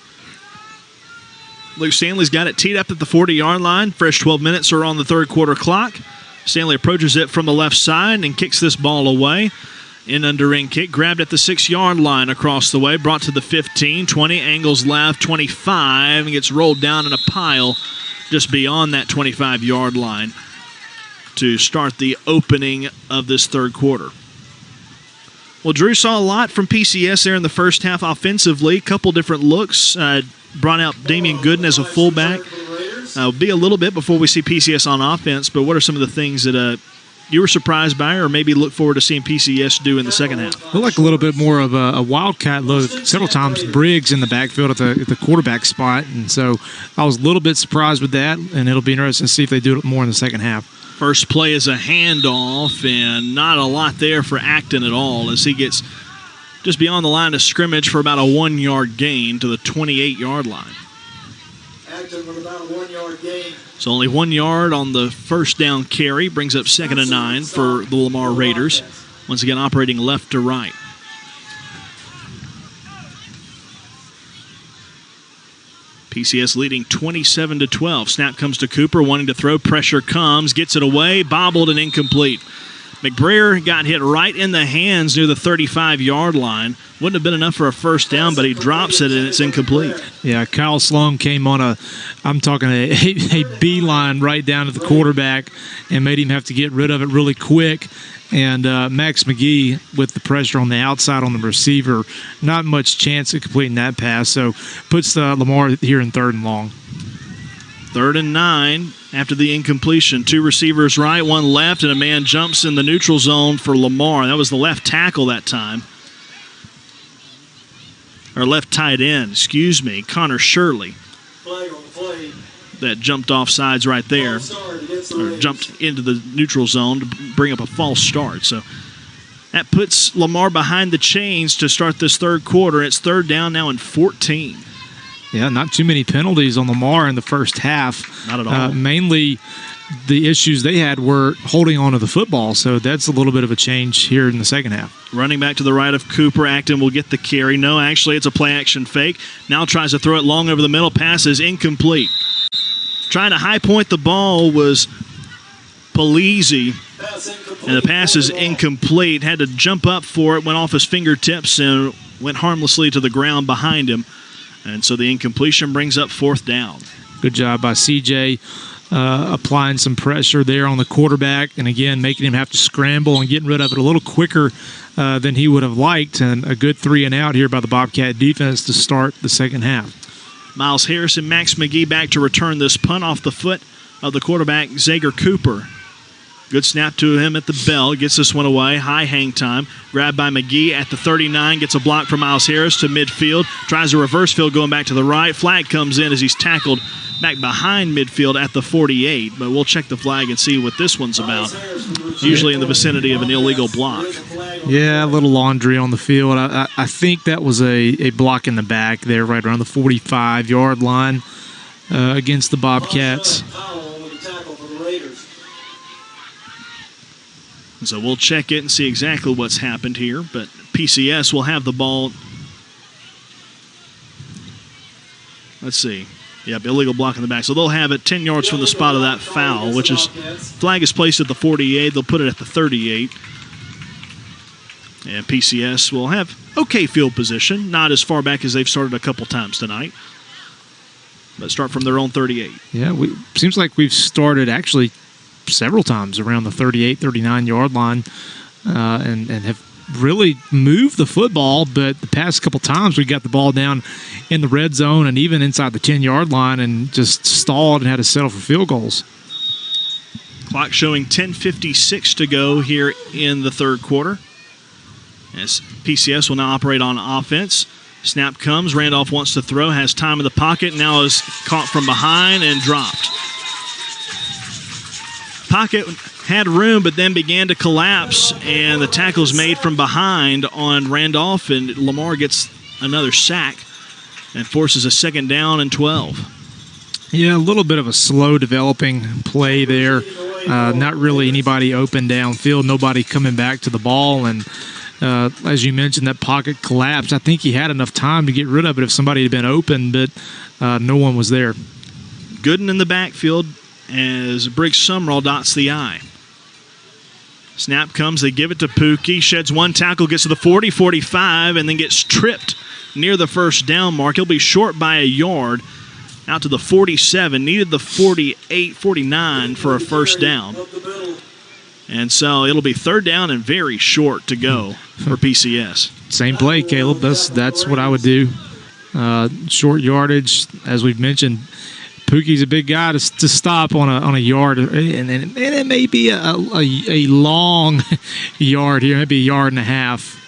Luke Stanley's got it teed up at the 40-yard line. Fresh 12 minutes are on the third quarter clock. Stanley approaches it from the left side and kicks this ball away. In under end kick, grabbed at the 6-yard line across the way, brought to the 15, 20, angles left, 25, and gets rolled down in a pile just beyond that 25-yard line to start the opening of this third quarter. Well, Drew saw a lot from PCS there in the first half offensively. A couple different looks. Brought out Damian Gooden as a fullback. Be a little bit before we see PCS on offense, but what are some of the things that you were surprised by or maybe look forward to seeing PCS do in the second half? Looked like a little bit more of a wildcat look. Several times Briggs in the backfield at the quarterback spot, and so I was a little bit surprised with that, and it'll be interesting to see if they do it more in the second half. First play is a handoff, and not a lot there for Acton at all as he gets just beyond the line of scrimmage for about a 1-yard gain to the 28-yard line. Acton with about a 1-yard gain. So only 1 yard on the first down carry. Brings up 2nd and 9 for the Lamar Raiders. Once again, operating left to right. PCS leading 27-12. Snap comes to Cooper, wanting to throw. Pressure comes, gets it away, bobbled and incomplete. McBrayer got hit right in the hands near the 35-yard line. Wouldn't have been enough for a first down, but he drops it and it's incomplete. Yeah, Kyle Sloan came on a beeline right down to the quarterback and made him have to get rid of it really quick. And Max McGee, with the pressure on the outside on the receiver, not much chance of completing that pass. So puts Lamar here in 3rd and long. 3rd and 9 after the incompletion. 2 receivers right, 1 left, and a man jumps in the neutral zone for Lamar. That was the left tackle that time. Or left tight end, excuse me, Connor Shirley. Flag on the play. That jumped off sides right there, or jumped into the neutral zone to bring up a false start. So that puts Lamar behind the chains to start this 3rd quarter. It's 3rd down now and 14. Yeah, not too many penalties on Lamar in the first half. Not at all. Mainly the issues they had were holding on to the football, so that's a little bit of a change here in the second half. Running back to the right of Cooper. Acton will get the carry. No, actually, it's a play-action fake. Now tries to throw it long over the middle. Pass is incomplete. Trying to high point the ball was Polizzi, and the pass is incomplete. Had to jump up for it, went off his fingertips, and went harmlessly to the ground behind him. And so the incompletion brings up 4th down. Good job by CJ applying some pressure there on the quarterback, and again, making him have to scramble and getting rid of it a little quicker than he would have liked. And a good 3 and out here by the Bobcat defense to start the second half. Miles Harris and Max McGee back to return this punt off the foot of the quarterback, Zager Cooper. Good snap to him at the bell. Gets this one away. High hang time. Grabbed by McGee at the 39. Gets a block from Miles Harris to midfield. Tries a reverse field going back to the right. Flag comes in as he's tackled back behind midfield at the 48. But we'll check the flag and see what this one's about. Usually in the vicinity of an illegal block. Yeah, a little laundry on the field. I think that was a block in the back there, right around the 45-yard line against the Bobcats. So we'll check it and see exactly what's happened here. But PCS will have the ball. Let's see. Yep, illegal block in the back. So they'll have it 10 yards from the spot of that foul, which is flag is placed at the 48. They'll put it at the 38. And PCS will have okay field position, not as far back as they've started a couple times tonight. But start from their own 38. Yeah, seems like we've started actually several times around the 38, 39-yard line and have really moved the football, but the past couple times we got the ball down in the red zone and even inside the 10-yard line and just stalled and had to settle for field goals. Clock showing 10:56 to go here in the 3rd quarter. As PCS will now operate on offense. Snap comes, Randolph wants to throw, has time in the pocket, now is caught from behind and dropped. Pocket had room, but then began to collapse, and the tackle's made from behind on Randolph, and Lamar gets another sack and forces a 2nd down and 12. Yeah, a little bit of a slow developing play there. Not really anybody open downfield, nobody coming back to the ball, and as you mentioned, that pocket collapsed. I think he had enough time to get rid of it if somebody had been open, but no one was there. Gooden in the backfield as Briggs Sumrall dots the I. Snap comes, they give it to Pookie, sheds one tackle, gets to the 40, 45, and then gets tripped near the 1st down mark. He'll be short by a yard out to the 47, needed the 48, 49 for a 1st down. And so it'll be 3rd down and very short to go for PCS. Same play, Caleb. That's what I would do. Short yardage, as we've mentioned. Pookie's a big guy to stop on a yard, and it may be a long yard here, maybe a yard and a half.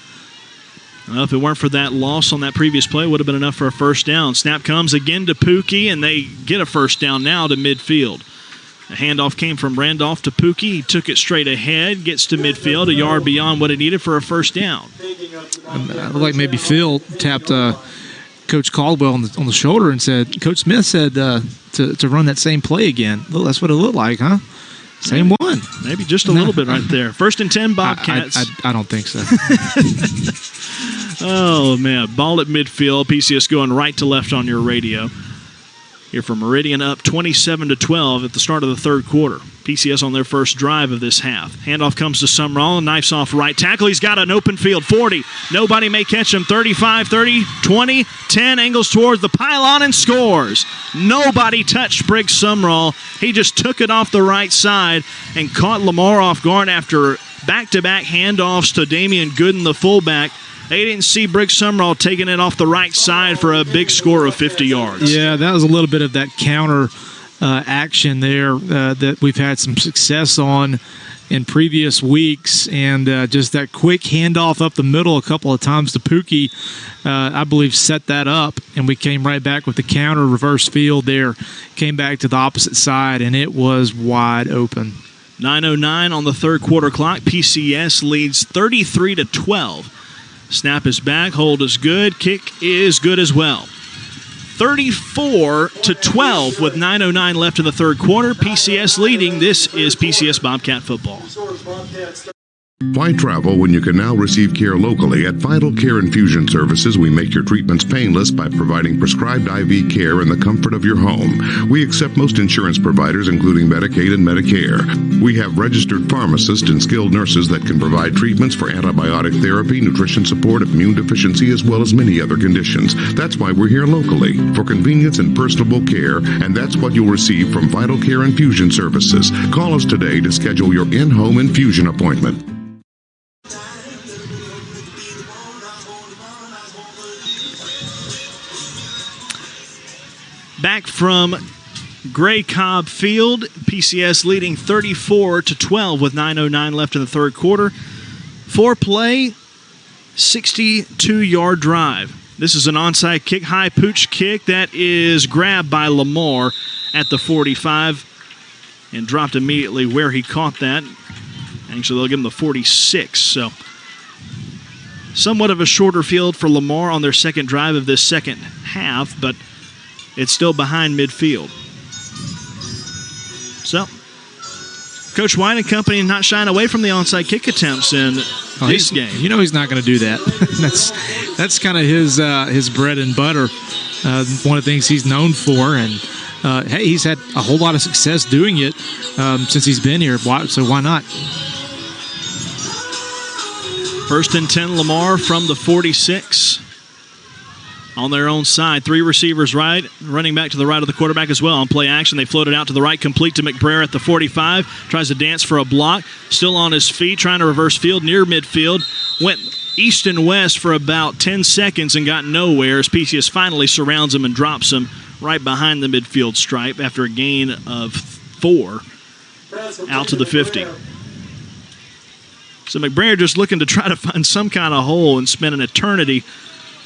Well, if it weren't for that loss on that previous play, it would have been enough for a 1st down. Snap comes again to Pookie, and they get a 1st down now to midfield. The handoff came from Randolph to Pookie. He took it straight ahead, gets to midfield, a yard beyond what it needed for a 1st down. It looked like maybe Phil tapped Coach Caldwell on the shoulder and said, Coach Smith said to run that same play again. Well, that's what it looked like, huh? Same one. Maybe just a little bit right there. 1st and 10, Bobcats. I don't think so. Oh, man. Ball at midfield. PCS going right to left on your radio. here for Meridian, up 27-12 at the start of the third quarter. PCS on their first drive of this half. Handoff comes to Sumrall, knifes off right tackle. He's got an open field, 40. Nobody may catch him, 35, 30, 20, 10, angles towards the pylon and scores. Nobody touched Briggs Sumrall. He just took it off the right side and caught Lamar off guard after back-to-back handoffs to Damian Gooden, the fullback. They didn't see Briggs Sumrall taking it off the right side for a big score of 50 yards. Yeah, that was a little bit of that counter action there that we've had some success on in previous weeks, and just that quick handoff up the middle a couple of times to Pookie, I believe, set that up, and we came right back with the counter reverse field there, came back to the opposite side, and it was wide open. 9:09 on the third quarter clock. PCS leads 33-12. Snap is back, hold is good, kick is good as well. 34-12 with 9:09 left in the third quarter. PCS leading. This is PCS Bobcat football. Why travel when you can now receive care locally? At Vital Care Infusion Services, we make your treatments painless by providing prescribed IV care in the comfort of your home. We accept most insurance providers, including Medicaid and Medicare. We have registered pharmacists and skilled nurses that can provide treatments for antibiotic therapy, nutrition support, immune deficiency, as well as many other conditions. That's why we're here locally, for convenience and personable care, and that's what you'll receive from Vital Care Infusion Services. Call us today to schedule your in-home infusion appointment. Back from Gray Cobb Field, PCS leading 34-12 with 9:09 left in the third quarter. Four-play, 62-yard drive. This is an onside kick, high pooch kick that is grabbed by Lamar at the 45 and dropped immediately where he caught that. Actually, they'll give him the 46. So somewhat of a shorter field for Lamar on their second drive of this second half, but it's still behind midfield. So, Coach White and company not shying away from the onside kick attempts in this game. You know he's not going to do that. that's kind of his bread and butter. One of the things he's known for, and hey, he's had a whole lot of success doing it since he's been here. So why not? First and 10, Lamar from the 46. On their own side, three receivers right, running back to the right of the quarterback as well. On play action, they floated out to the right, complete to McBrayer at the 45. Tries to dance for a block. Still on his feet, trying to reverse field near midfield. Went east and west for about 10 seconds and got nowhere as PCS finally surrounds him and drops him right behind the midfield stripe after a gain of 4 out to the 50. So McBrayer just looking to try to find some kind of hole and spend an eternity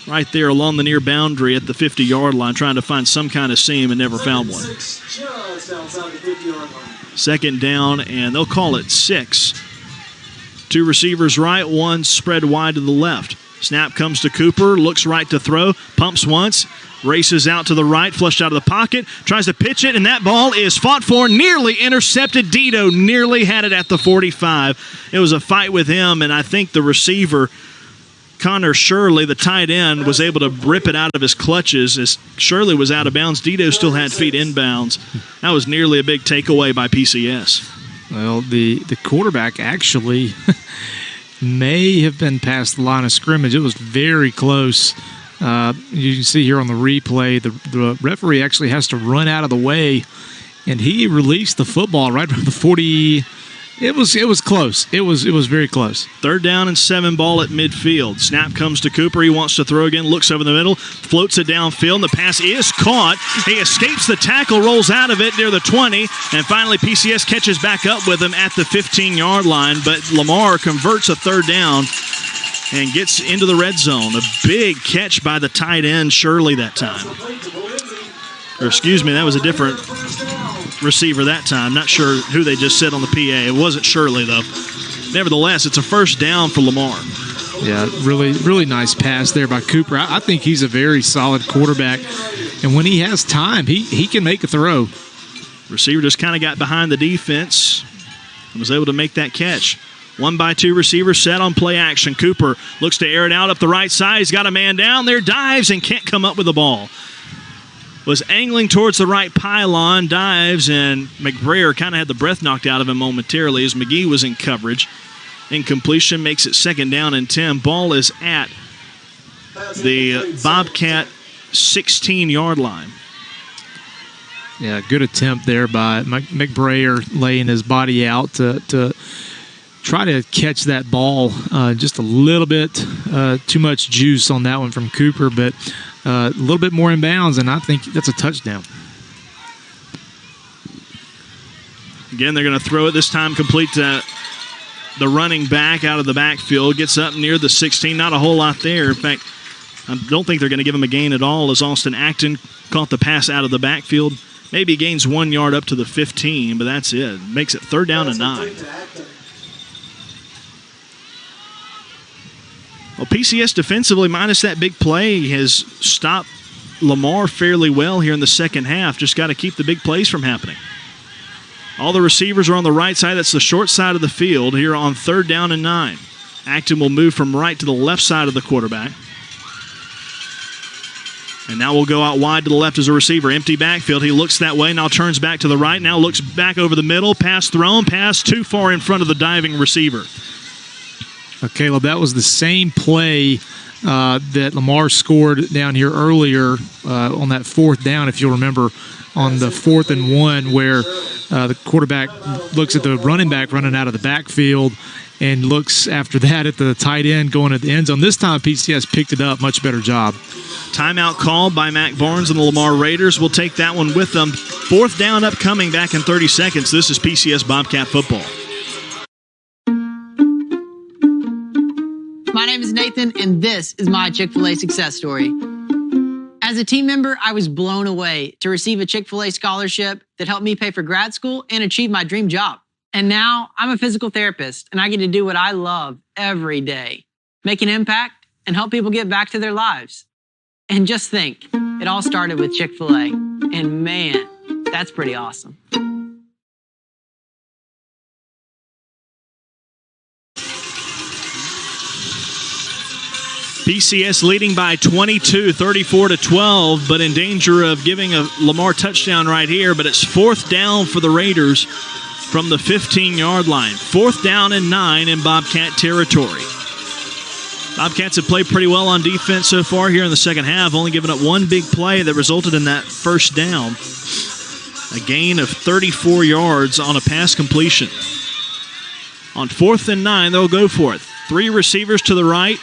right there along the near boundary at the 50-yard line, trying to find some kind of seam and never found one. Second down, and they'll call it 6. Two receivers right, one spread wide to the left. Snap comes to Cooper, looks right to throw, pumps once, races out to the right, flushed out of the pocket, tries to pitch it, and that ball is fought for, nearly intercepted. Dito nearly had it at the 45. It was a fight with him, and I think the receiver, Connor Shirley, the tight end, was able to rip it out of his clutches as Shirley was out of bounds. Dito still had feet inbounds. That was nearly a big takeaway by PCS. Well, the quarterback actually may have been past the line of scrimmage. It was very close. You can see here on the replay, the referee actually has to run out of the way, and he released the football right from the 40. It was close. It was very close. Third down and 7 ball at midfield. Snap comes to Cooper. He wants to throw again. Looks over the middle. Floats it downfield. And the pass is caught. He escapes the tackle. Rolls out of it near the 20. And finally PCS catches back up with him at the 15-yard line. But Lamar converts a third down and gets into the red zone. A big catch by the tight end Shirley that time. Or excuse me, that was a different receiver that time. Not sure who they just said on the PA. It wasn't Shirley, though. Nevertheless, it's a first down for Lamar. Yeah, really, really nice pass there by Cooper. I think he's a very solid quarterback, and when he has time, he can make a throw. Receiver just kind of got behind the defense and was able to make that catch. 1-by-2 receiver set on play action. Cooper looks to air it out up the right side. He's got a man down there, dives, and can't come up with the ball. was angling towards the right pylon, dives, and McBrayer kind of had the breath knocked out of him momentarily as McGee was in coverage. Incompletion makes it 2nd down and 10. Ball is at the Bobcat 16-yard line. Yeah, good attempt there by McBrayer, laying his body out to try to catch that ball. Just a little bit too much juice on that one from Cooper, but a little bit more in bounds, and I think that's a touchdown. Again, they're going to throw it this time complete to the running back out of the backfield. Gets up near the 16. Not a whole lot there. In fact, I don't think they're going to give him a gain at all as Austin Acton caught the pass out of the backfield. Maybe gains 1 yard up to the 15, but that's it. Makes it 3rd down and 9. Well, PCS defensively, minus that big play, has stopped Lamar fairly well here in the second half. Just got to keep the big plays from happening. All the receivers are on the right side. That's the short side of the field here on 3rd down and 9. Acton will move from right to the left side of the quarterback. And now we'll go out wide to the left as a receiver. Empty backfield. He looks that way. Now turns back to the right. Now looks back over the middle. Pass thrown. Pass too far in front of the diving receiver. Caleb, that was the same play that Lamar scored down here earlier on that 4th down, if you'll remember, on the 4th and 1, where the quarterback looks at the running back running out of the backfield and looks after that at the tight end going at the end zone. This time PCS picked it up. Much better job. Timeout called by Mac Barnes and the Lamar Raiders. We'll take that one with them. 4th down upcoming back in 30 seconds. This is PCS Bobcat Football. My name is Nathan, and this is my Chick-fil-A success story. As a team member, I was blown away to receive a Chick-fil-A scholarship that helped me pay for grad school and achieve my dream job. And now I'm a physical therapist, and I get to do what I love every day, make an impact and help people get back to their lives. And just think, it all started with Chick-fil-A. And man, that's pretty awesome. PCS leading by 22, 34-12, but in danger of giving a Lamar touchdown right here. But it's 4th down for the Raiders from the 15-yard line. 4th down and 9 in Bobcat territory. Bobcats have played pretty well on defense so far here in the second half, only giving up one big play that resulted in that 1st down. A gain of 34 yards on a pass completion. On 4th and 9, they'll go for it. 3 receivers to the right.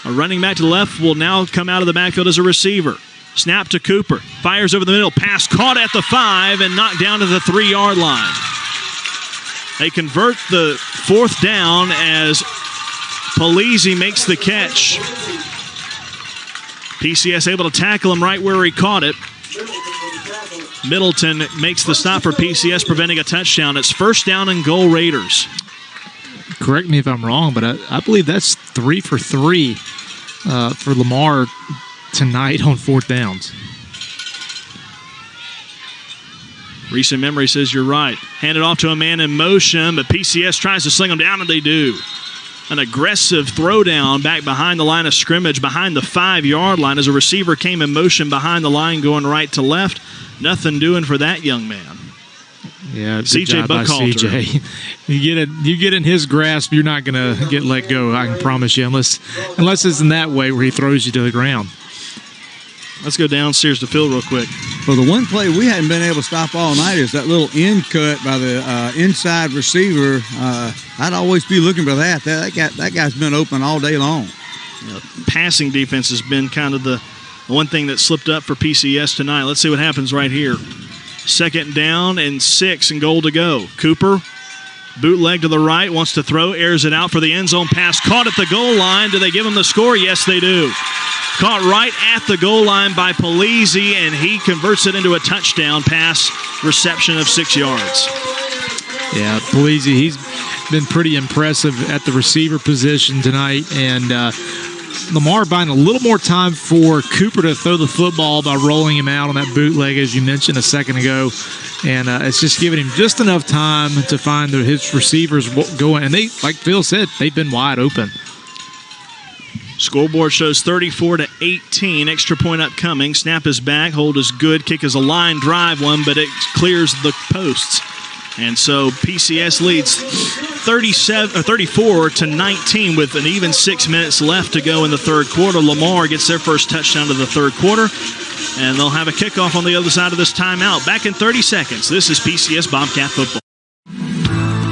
A running back to the left will now come out of the backfield as a receiver. Snap to Cooper. Fires over the middle. Pass caught at the 5 and knocked down to the 3-yard line. They convert the 4th down as Polizzi makes the catch. PCS able to tackle him right where he caught it. Middleton makes the stop for PCS, preventing a touchdown. It's 1st down and goal Raiders. Correct me if I'm wrong, but I believe that's 3 for 3 for Lamar tonight on 4th downs. Recent memory says you're right. Handed off to a man in motion, but PCS tries to sling him down, and they do. An aggressive throwdown back behind the line of scrimmage, behind the 5-yard line, as a receiver came in motion behind the line going right to left. Nothing doing for that young man. Yeah, CJ Buckhalter. You get in his grasp, you're not going to get let go, I can promise you, unless it's in that way where he throws you to the ground. Let's go downstairs to Phil real quick. Well, the one play we hadn't been able to stop all night is that little end cut by the inside receiver. I'd always be looking for that. That guy's been open all day long. Passing defense has been kind of the one thing that slipped up for PCS tonight. Let's see what happens right here. 2nd down and 6 and goal to go. Cooper, bootleg to the right, wants to throw, airs it out for the end zone pass. Caught at the goal line. Do they give him the score? Yes, they do. Caught right at the goal line by Polizzi, and he converts it into a touchdown pass reception of 6 yards. Yeah, Polizzi, he's been pretty impressive at the receiver position tonight, and Lamar buying a little more time for Cooper to throw the football by rolling him out on that bootleg, as you mentioned a second ago. And it's just giving him just enough time to find his receivers going. And they, like Phil said, they've been wide open. Scoreboard shows 34-18. Extra point upcoming. Snap is back. Hold is good. Kick is a line drive one, but it clears the posts. And so PCS leads 34-19 with an even 6 minutes left to go in the third quarter. Lamar gets their first touchdown of the third quarter, and they'll have a kickoff on the other side of this timeout. Back in 30 seconds. This is PCS Bobcat Football.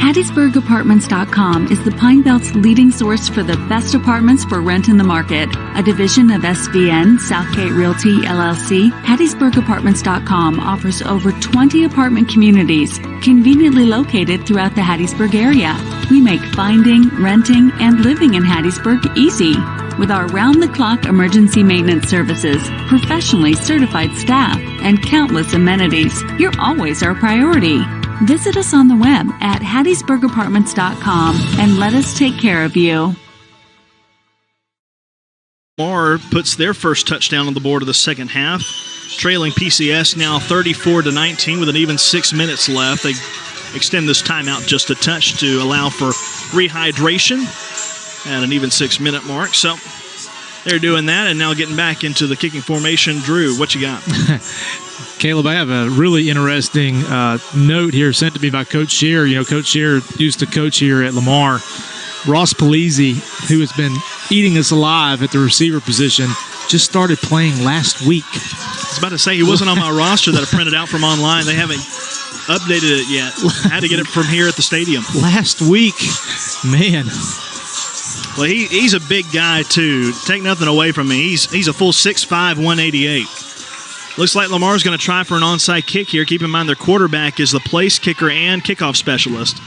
HattiesburgApartments.com is the Pine Belt's leading source for the best apartments for rent in the market. A division of SVN, Southgate Realty, LLC, HattiesburgApartments.com offers over 20 apartment communities conveniently located throughout the Hattiesburg area. We make finding, renting, and living in Hattiesburg easy. With our round-the-clock emergency maintenance services, professionally certified staff, and countless amenities, you're always our priority. Visit us on the web at HattiesburgApartments.com and let us take care of you. Lamar puts their first touchdown on the board of the second half, trailing PCS now 34-19 with an even 6 minutes left. They extend this timeout just a touch to allow for rehydration at an even 6 minute mark. So they're doing that and now getting back into the kicking formation. Drew, what you got? Caleb, I have a really interesting note here sent to me by Coach Scheer. You know, Coach Scheer used to coach here at Lamar. Ross Polizzi, who has been eating us alive at the receiver position, just started playing last week. I was about to say, he wasn't on my roster that I printed out from online. They haven't updated it yet. I had to get it from here at the stadium. Last week, man. Well, he's a big guy, too. Take nothing away from me. He's a full 6'5", 188. Looks like Lamar's going to try for an onside kick here. Keep in mind their quarterback is the place kicker and kickoff specialist.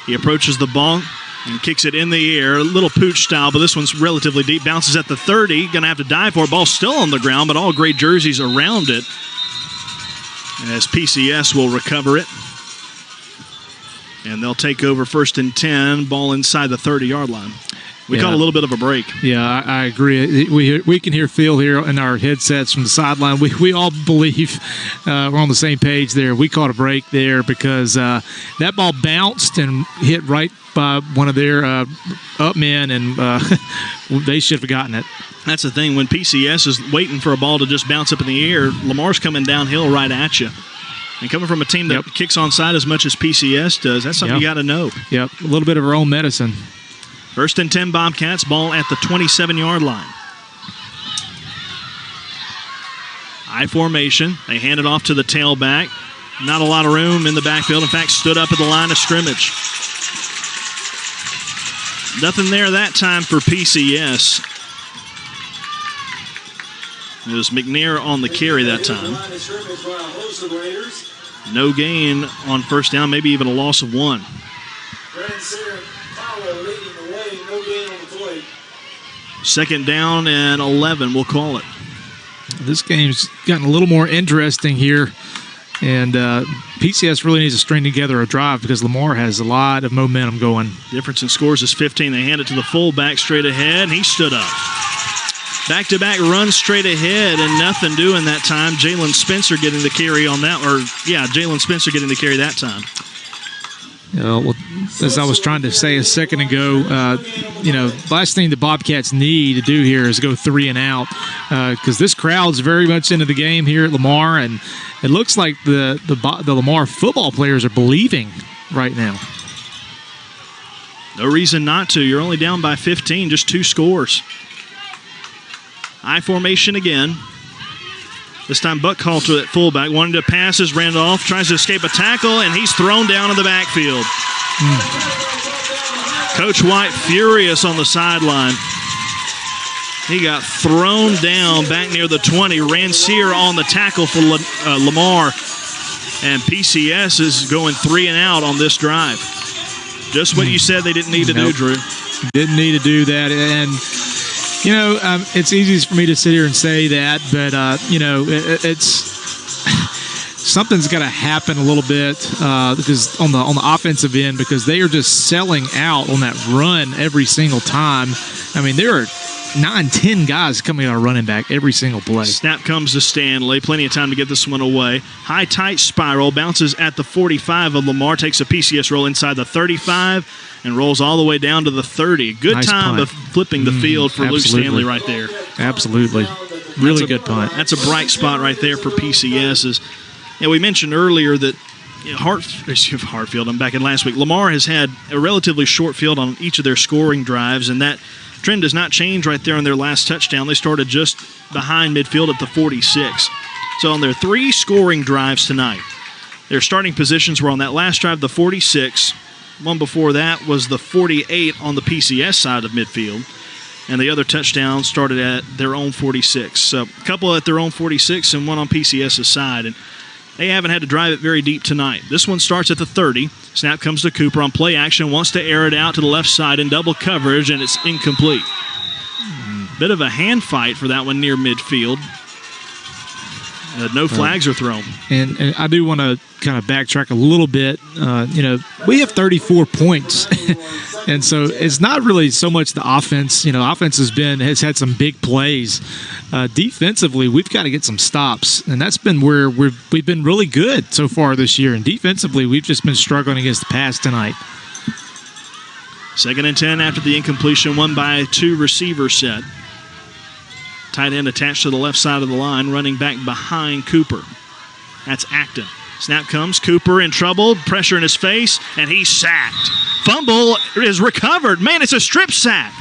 He approaches the ball and kicks it in the air. A little pooch style, but this one's relatively deep. Bounces at the 30. Going to have to dive for it. Ball still on the ground, but all gray jerseys around it. As PCS will recover it. And they'll take over 1st and 10. Ball inside the 30-yard line. We caught a little bit of a break. Yeah, I agree. We can hear Phil here in our headsets from the sideline. We all believe we're on the same page there. We caught a break there because that ball bounced and hit right by one of their up men, and they should have gotten it. That's the thing. When PCS is waiting for a ball to just bounce up in the air, Lamar's coming downhill right at you. And coming from a team that kicks onside as much as PCS does, that's something you got to know. Yep, a little bit of our own medicine. 1st and 10 Bobcats, ball at the 27-yard line. I formation. They hand it off to the tailback. Not a lot of room in the backfield. In fact, stood up at the line of scrimmage. Nothing there that time for PCS. It was McNair on the carry that time. No gain on first down, maybe even a loss of one. Second down and 11, we'll call it. This game's gotten a little more interesting here, and PCS really needs to string together a drive because Lamar has a lot of momentum going. Difference in scores is 15. They hand it to the fullback straight ahead, and he stood up. Back-to-back runs straight ahead, and nothing doing that time. Jalen Spencer getting the carry on that, Jalen Spencer getting the carry that time. Well, as I was trying to say a second ago, last thing the Bobcats need to do here is go 3 and out because this crowd's very much into the game here at Lamar, and it looks like the Lamar football players are believing right now. No reason not to. You're only down by 15, just 2 scores. I formation again. This time Buckhalter at fullback. Wanted to pass his Randolph. Tries to escape a tackle, and he's thrown down in the backfield. Coach White furious on the sideline. He got thrown down back near the 20. Rancier on the tackle for Lamar. And PCS is going 3 and out on this drive. Just what you said they didn't need to do, Drew. Didn't need to do that. And it's easy for me to sit here and say that, but, it's something's got to happen a little bit because on the offensive end, because they are just selling out on that run every single time. I mean, there are 9-10 guys coming out running back every single play. Snap comes to Stanley. Plenty of time to get this one away. High tight spiral. Bounces at the 45 of Lamar. Takes a PCS roll inside the 35 and rolls all the way down to the 30. Good Nice time punt. of flipping the field for Luke Stanley right there. Absolutely. Really good punt. That's a bright spot right there for PCS. We mentioned earlier that Hartfield, I'm back in last week. Lamar has had a relatively short field on each of their scoring drives, and that trend does not change right there on their last touchdown. They started just behind midfield at the 46. So on their 3 scoring drives tonight, their starting positions were on that last drive, the 46. One before that was the 48 on the PCS side of midfield. And the other touchdown started at their own 46. So a couple at their own 46 and one on PCS's side. And they haven't had to drive it very deep tonight. This one starts at the 30. Snap comes to Cooper on play action. Wants to air it out to the left side in double coverage, and it's incomplete. Bit of a hand fight for that one near midfield. No flags are thrown. And I do want to kind of backtrack a little bit. We have 34 points. And so it's not really so much the offense. Offense has had some big plays. Defensively, we've got to get some stops, and that's been where we've been really good so far this year. And defensively, we've just been struggling against the pass tonight. 2nd and 10 after the incompletion, 1-by-2 receiver set. Tight end attached to the left side of the line, running back behind Cooper. That's Acton. Snap comes, Cooper in trouble, pressure in his face, and he's sacked. Fumble is recovered. Man, it's a strip sack.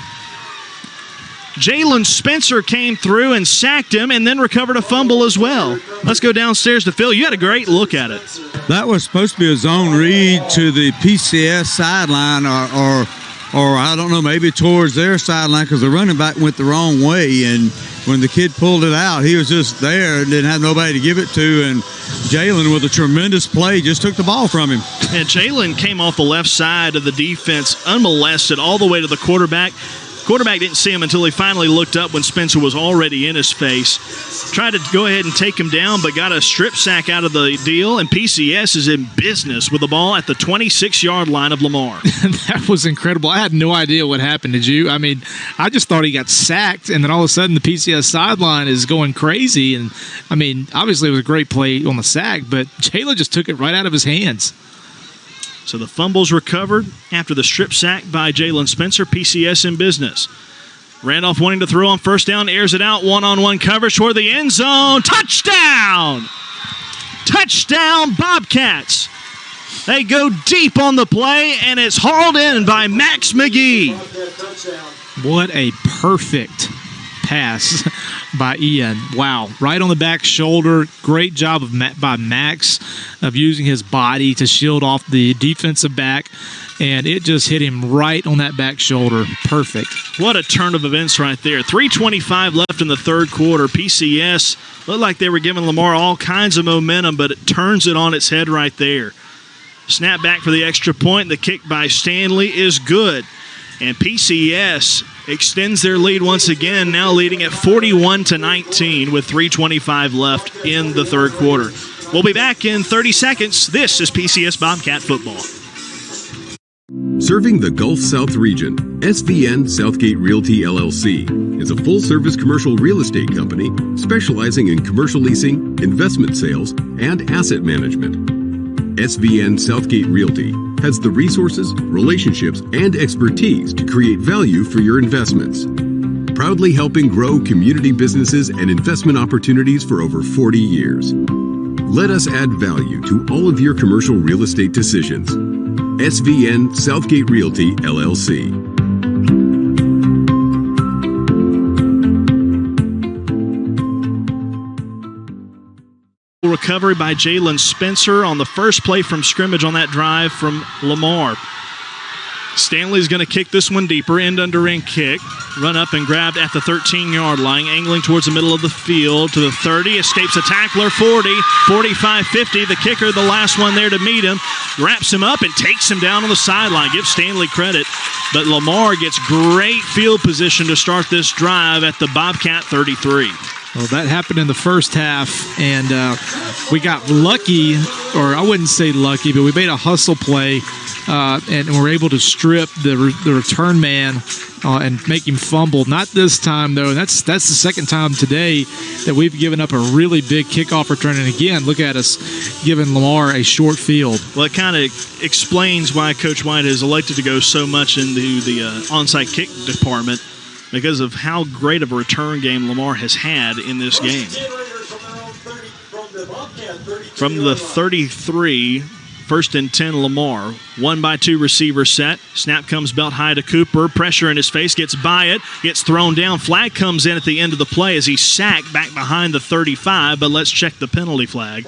Jalen Spencer came through and sacked him and then recovered a fumble as well. Let's go downstairs to Phil. You had a great look at it. That was supposed to be a zone read to the PCS sideline or I don't know, maybe towards their sideline because the running back went the wrong way. And when the kid pulled it out, he was just there and didn't have nobody to give it to. And Jalen, with a tremendous play, just took the ball from him. And Jalen came off the left side of the defense unmolested all the way to the quarterback. Quarterback didn't see him until he finally looked up when Spencer was already in his face. Tried to go ahead and take him down, but got a strip sack out of the deal, and PCS is in business with the ball at the 26-yard line of Lamar. That was incredible. I had no idea what happened. Did you? I mean, I just thought he got sacked, and then all of a sudden the PCS sideline is going crazy. And, I mean, obviously it was a great play on the sack, but Jalen just took it right out of his hands. So the fumble's recovered after the strip sack by Jalen Spencer. PCS in business. Randolph wanting to throw on first down, airs it out, one-on-one coverage toward the end zone. Touchdown! Touchdown, Bobcats. They go deep on the play, and it's hauled in by Max McGee. What a perfect pass by Ian. Wow. Right on the back shoulder. Great job by Max of using his body to shield off the defensive back, and it just hit him right on that back shoulder. Perfect. What a turn of events right there. 3:25 left in the third quarter. PCS looked like they were giving Lamar all kinds of momentum, but it turns it on its head right there. Snap back for the extra point. The kick by Stanley is good. And PCS extends their lead once again, now leading at 41-19 with 3:25 left in the third quarter. We'll be back in 30 seconds. This is PCS Bobcat Football. Serving the Gulf South region, SVN Southgate Realty LLC is a full-service commercial real estate company specializing in commercial leasing, investment sales, and asset management. SVN Southgate Realty has the resources, relationships, and expertise to create value for your investments. Proudly helping grow community businesses and investment opportunities for over 40 years. Let us add value to all of your commercial real estate decisions. SVN Southgate Realty, LLC. Recovery by Jalen Spencer on the first play from scrimmage on that drive from Lamar. Stanley's going to kick this one deeper, end under end kick. Run up and grabbed at the 13-yard line, angling towards the middle of the field to the 30. Escapes a tackler, 40, 45, 50. The kicker, the last one there to meet him, wraps him up and takes him down on the sideline. Give Stanley credit. But Lamar gets great field position to start this drive at the Bobcat 33. Well, that happened in the first half, and we got lucky, or I wouldn't say lucky, but we made a hustle play, and were able to strip the return man and make him fumble. Not this time, though. That's the second time today that we've given up a really big kickoff return. And again, look at us giving Lamar a short field. Well, it kind of explains why Coach White has elected to go so much into the onside kick department, because of how great of a return game Lamar has had in this game. From the 33, 1st and 10 Lamar. 1-by-2 receiver set. Snap comes belt high to Cooper. Pressure in his face. Gets by it. Gets thrown down. Flag comes in at the end of the play as he's sacked back behind the 35, but let's check the penalty flag.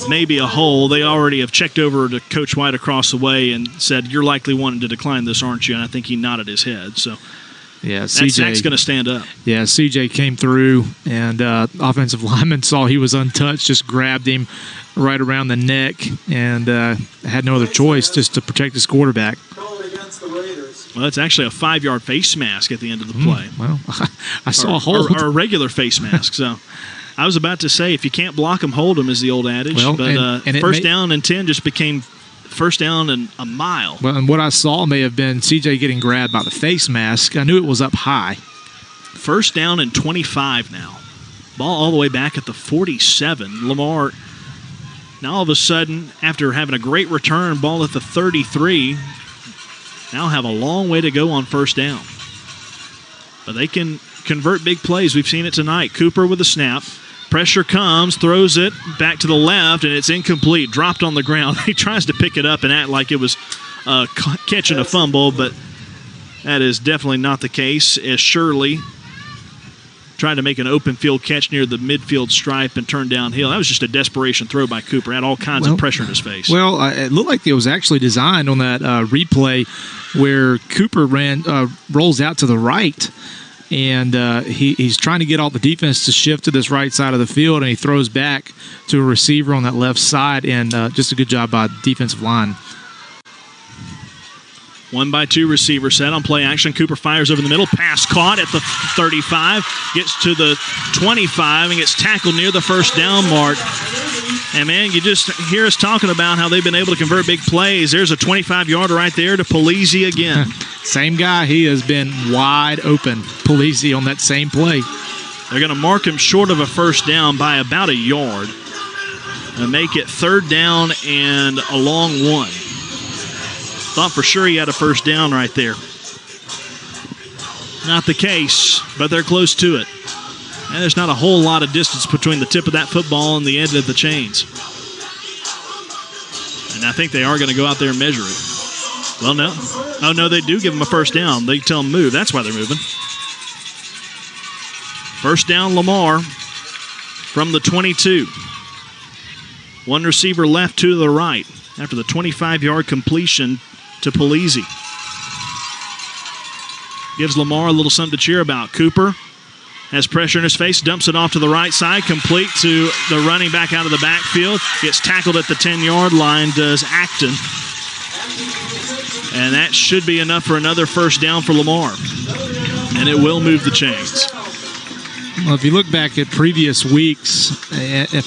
Maybe a hole. They already have checked over to Coach White across the way and said, "You're likely wanting to decline this, aren't you?" And I think he nodded his head. So yeah, that sack's going to stand up. Yeah, CJ came through, and offensive lineman saw he was untouched, just grabbed him right around the neck, and had no other choice just to protect his quarterback. Well, it's actually a 5-yard face mask at the end of the play. Well, I saw a hole. Or a regular face mask, so... I was about to say, if you can't block them, hold them is the old adage. Well, but and first down and 10 just became first down and a mile. Well, and what I saw may have been CJ getting grabbed by the face mask. I knew it was up high. First down and 25 now. Ball all the way back at the 47. Lamar, now all of a sudden, after having a great return, ball at the 33, now have a long way to go on first down. But they can convert big plays. We've seen it tonight. Cooper with a snap. Pressure comes, throws it back to the left, and it's incomplete. Dropped on the ground. He tries to pick it up and act like it was catching a fumble, but that is definitely not the case, as Shirley tried to make an open field catch near the midfield stripe and turned downhill. That was just a desperation throw by Cooper. Had all kinds of pressure in his face. Well, it looked like it was actually designed on that replay where Cooper rolls out to the right, and he's trying to get all the defense to shift to this right side of the field, and he throws back to a receiver on that left side, and just a good job by the defensive line. 1-by-2 receiver set on play action. Cooper fires over the middle. Pass caught at the 35. Gets to the 25 and gets tackled near the first down mark. And, man, you just hear us talking about how they've been able to convert big plays. There's a 25-yarder right there to Polizzi again. Same guy. He has been wide open. Polizzi on that same play. They're going to mark him short of a first down by about a yard and make it third down and a long one. Thought for sure he had a first down right there. Not the case, but they're close to it. And there's not a whole lot of distance between the tip of that football and the end of the chains. And I think they are going to go out there and measure it. Well, no. Oh, no, they do give them a first down. They tell them move. That's why they're moving. First down, Lamar from the 22. One receiver left, two to the right after the 25-yard completion to Polizzi. Gives Lamar a little something to cheer about. Cooper has pressure in his face, dumps it off to the right side, complete to the running back out of the backfield. Gets tackled at the 10-yard line, does Acton. And that should be enough for another first down for Lamar. And it will move the chains. Well, if you look back at previous weeks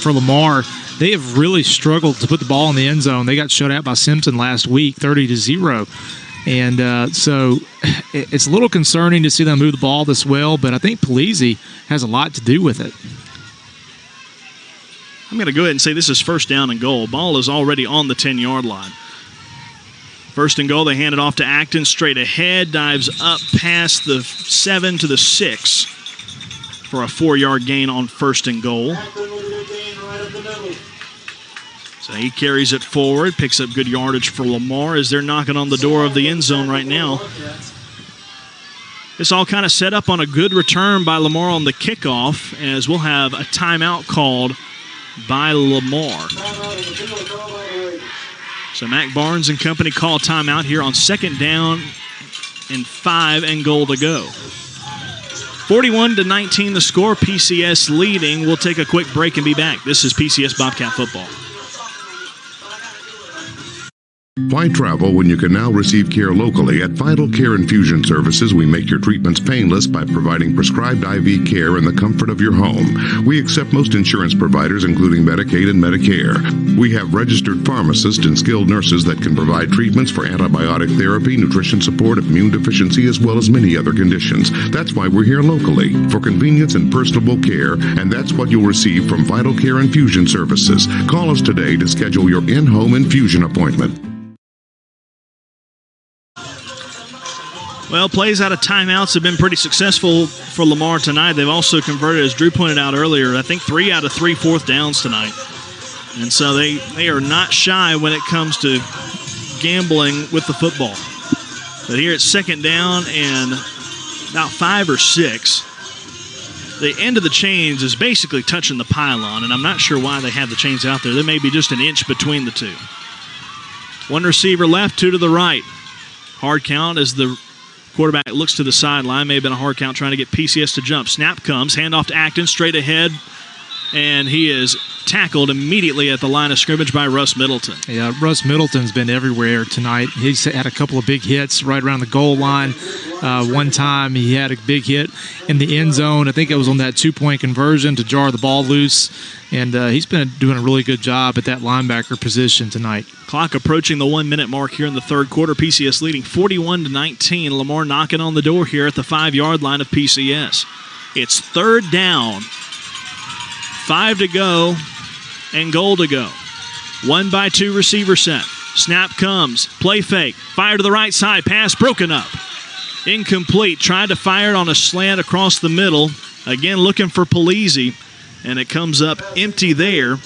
for Lamar, they have really struggled to put the ball in the end zone. They got shut out by Simpson last week, 30-0. And so it's a little concerning to see them move the ball this well, but I think Polizzi has a lot to do with it. I'm going to go ahead and say this is first down and goal. Ball is already on the 10-yard line. First and goal, they hand it off to Acton, straight ahead, dives up past the 7 to the 6 for a 4-yard gain on first and goal. So he carries it forward, picks up good yardage for Lamar as they're knocking on the door of the end zone right now. This all kind of set up on a good return by Lamar on the kickoff, as we'll have a timeout called by Lamar. So Mac Barnes and company call timeout here on second down and 5 and goal to go. 41-19 the score, PCS leading. We'll take a quick break and be back. This is PCS Bobcat Football. Why travel when you can now receive care locally at Vital Care Infusion Services? We make your treatments painless by providing prescribed IV care in the comfort of your home. We accept most insurance providers, including Medicaid and Medicare. We have registered pharmacists and skilled nurses that can provide treatments for antibiotic therapy, nutrition support, immune deficiency, as well as many other conditions. That's why we're here locally, for convenience and personable care, and that's what you'll receive from Vital Care Infusion Services. Call us today to schedule your in-home infusion appointment. Well, plays out of timeouts have been pretty successful for Lamar tonight. They've also converted, as Drew pointed out earlier, I think 3 out of 3 fourth downs tonight. And so they are not shy when it comes to gambling with the football. But here it's second down and about 5 or 6. The end of the chains is basically touching the pylon, and I'm not sure why they have the chains out there. There may be just an inch between the two. One receiver left, 2 to the right. Hard count as the quarterback looks to the sideline. May have been a hard count trying to get PCS to jump. Snap comes, handoff to Acton, straight ahead, and he is tackled immediately at the line of scrimmage by Russ Middleton. Yeah, Russ Middleton's been everywhere tonight. He's had a couple of big hits right around the goal line. One time he had a big hit in the end zone. I think it was on that 2-point conversion to jar the ball loose. And he's been doing a really good job at that linebacker position tonight. Clock approaching the 1-minute mark here in the third quarter. PCS leading 41-19. Lamar knocking on the door here at the 5-yard line of PCS. It's third down. 5 to go and goal to go. 1-by-2 receiver set. Snap comes. Play fake. Fire to the right side. Pass broken up. Incomplete. Tried to fire it on a slant across the middle. Again, looking for Polizzi. And it comes up empty there.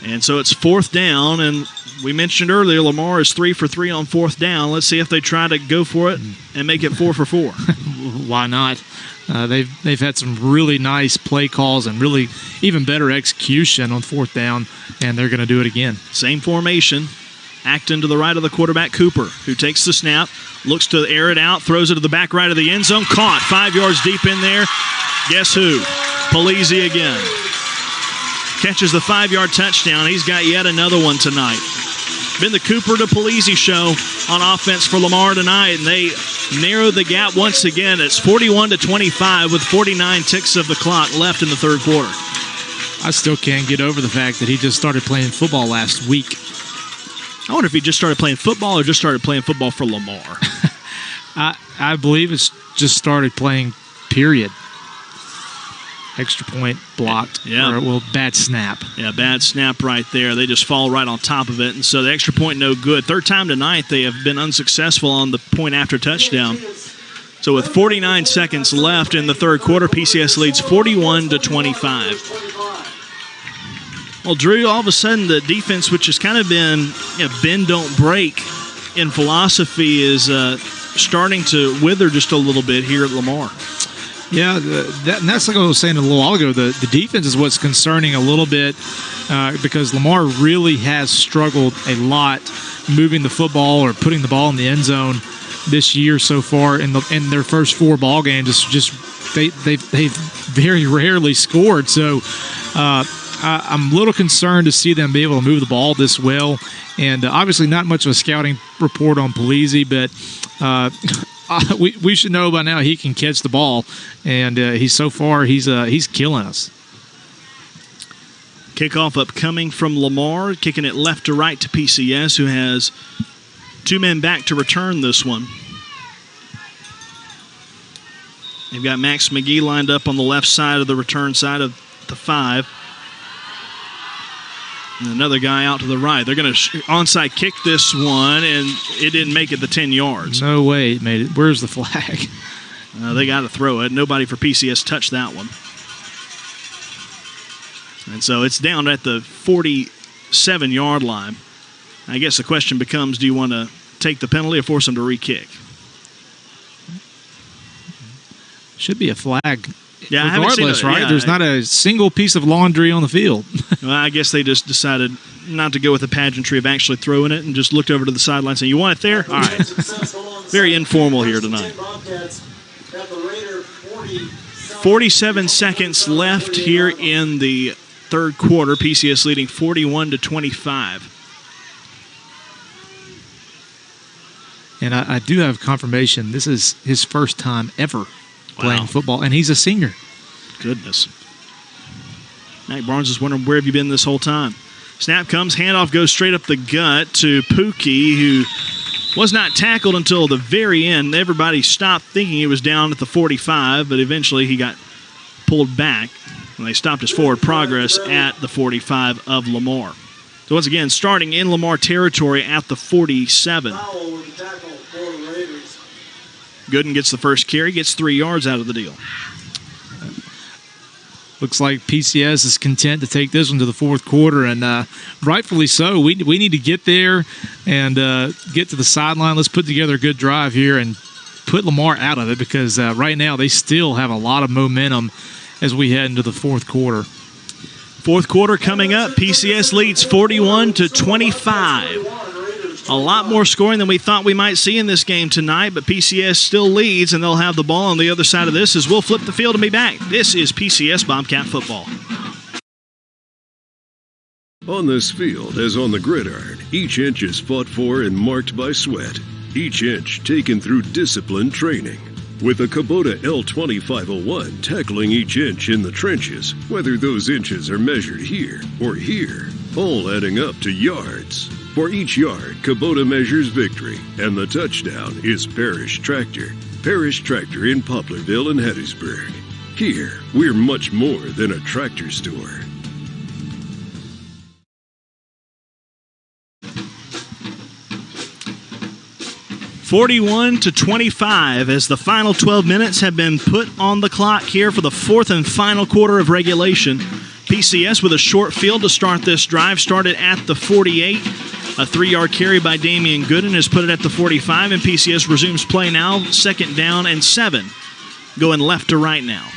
And so it's fourth down. And we mentioned earlier, Lamar is 3 for 3 on fourth down. Let's see if they try to go for it and make it 4 for 4. Why not? They've had some really nice play calls and really even better execution on fourth down, and they're going to do it again. Same formation. Acton to the right of the quarterback, Cooper, who takes the snap, looks to air it out, throws it to the back right of the end zone. Caught 5 yards deep in there. Guess who? Polizzi again. Catches the 5-yard touchdown. He's got yet another one tonight. Been the Cooper to Polizzi show on offense for Lamar tonight, and they narrowed the gap once again. It's 41-25 with 49 ticks of the clock left in the third quarter. I still can't get over the fact that he just started playing football last week. I wonder if he just started playing football or just started playing football for Lamar. I believe it's just started playing, period. Extra point blocked. Yeah. Or, bad snap. Yeah, bad snap right there. They just fall right on top of it. And so the extra point, no good. Third time tonight, they have been unsuccessful on the point after touchdown. So with 49 seconds left in the third quarter, PCS leads 41-25. Well, Drew, all of a sudden the defense, which has kind of been bend, don't break in philosophy, is starting to wither just a little bit here at Lamar. Yeah, and that's like I was saying a little while ago. The defense is what's concerning a little bit because Lamar really has struggled a lot moving the football or putting the ball in the end zone this year so far. In their first 4 ball games, it's just they've very rarely scored. So I'm a little concerned to see them be able to move the ball this well. And obviously not much of a scouting report on Polizzi, but we should know by now he can catch the ball, and he's killing us. Kickoff upcoming from Lamar, kicking it left to right to PCS, who has 2 men back to return this one. They've got Max McGee lined up on the left side of the return side of the 5. And another guy out to the right. They're going to onside kick this one, and it didn't make it the 10 yards. No way it made it. Where's the flag? They got to throw it. Nobody for PCS touched that one. And so it's down at the 47-yard line. I guess the question becomes, do you want to take the penalty or force them to re-kick? Should be a flag. Yeah, regardless, right? There's not a single piece of laundry on the field. Well, I guess they just decided not to go with the pageantry of actually throwing it and just looked over to the sideline saying, you want it there? All right. Very informal here tonight. 47 seconds left here in the third quarter. PCS leading 41-25. And I do have confirmation this is his first time ever playing football, and he's a senior. Goodness. Mac Barnes is wondering, where have you been this whole time? Snap comes, handoff goes straight up the gut to Pookie, who was not tackled until the very end. Everybody stopped thinking he was down at the 45, but eventually he got pulled back, and they stopped his forward progress at the 45 of Lamar. So once again, starting in Lamar territory at the 47. Gooden gets the first carry, gets 3 yards out of the deal. Looks like PCS is content to take this one to the fourth quarter, and rightfully so. We need to get there and get to the sideline. Let's put together a good drive here and put Lamar out of it, because right now they still have a lot of momentum as we head into the fourth quarter. Fourth quarter coming up. PCS leads 41-25. A lot more scoring than we thought we might see in this game tonight, but PCS still leads, and they'll have the ball on the other side of this as we'll flip the field and be back. This is PCS Bobcat Football. On this field, as on the gridiron, each inch is fought for and marked by sweat. Each inch taken through disciplined training. With a Kubota L2501 tackling each inch in the trenches, whether those inches are measured here or here, all adding up to yards. For each yard, Kubota measures victory, and the touchdown is Parrish Tractor. Parrish Tractor in Poplarville and Hattiesburg. Here, we're much more than a tractor store. (41-25) as the final 12 minutes have been put on the clock here for the fourth and final quarter of regulation. PCS with a short field to start this drive. Started at the 48. A 3-yard carry by Damian Gooden has put it at the 45, and PCS resumes play now. 2nd down and 7. Going left to right now.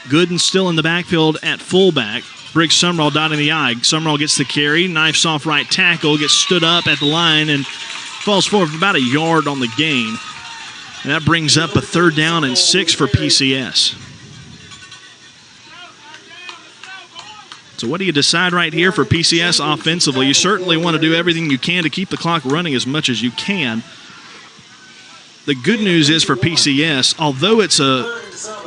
Gooden still in the backfield at fullback. Briggs Summerall dotting the I. Summerall gets the carry. Knifes off right tackle. Gets stood up at the line and falls forward for about a yard on the gain. And that brings up a 3rd down and 6 for PCS. So what do you decide right here for PCS offensively? You certainly want to do everything you can to keep the clock running as much as you can. The good news is for PCS, although it's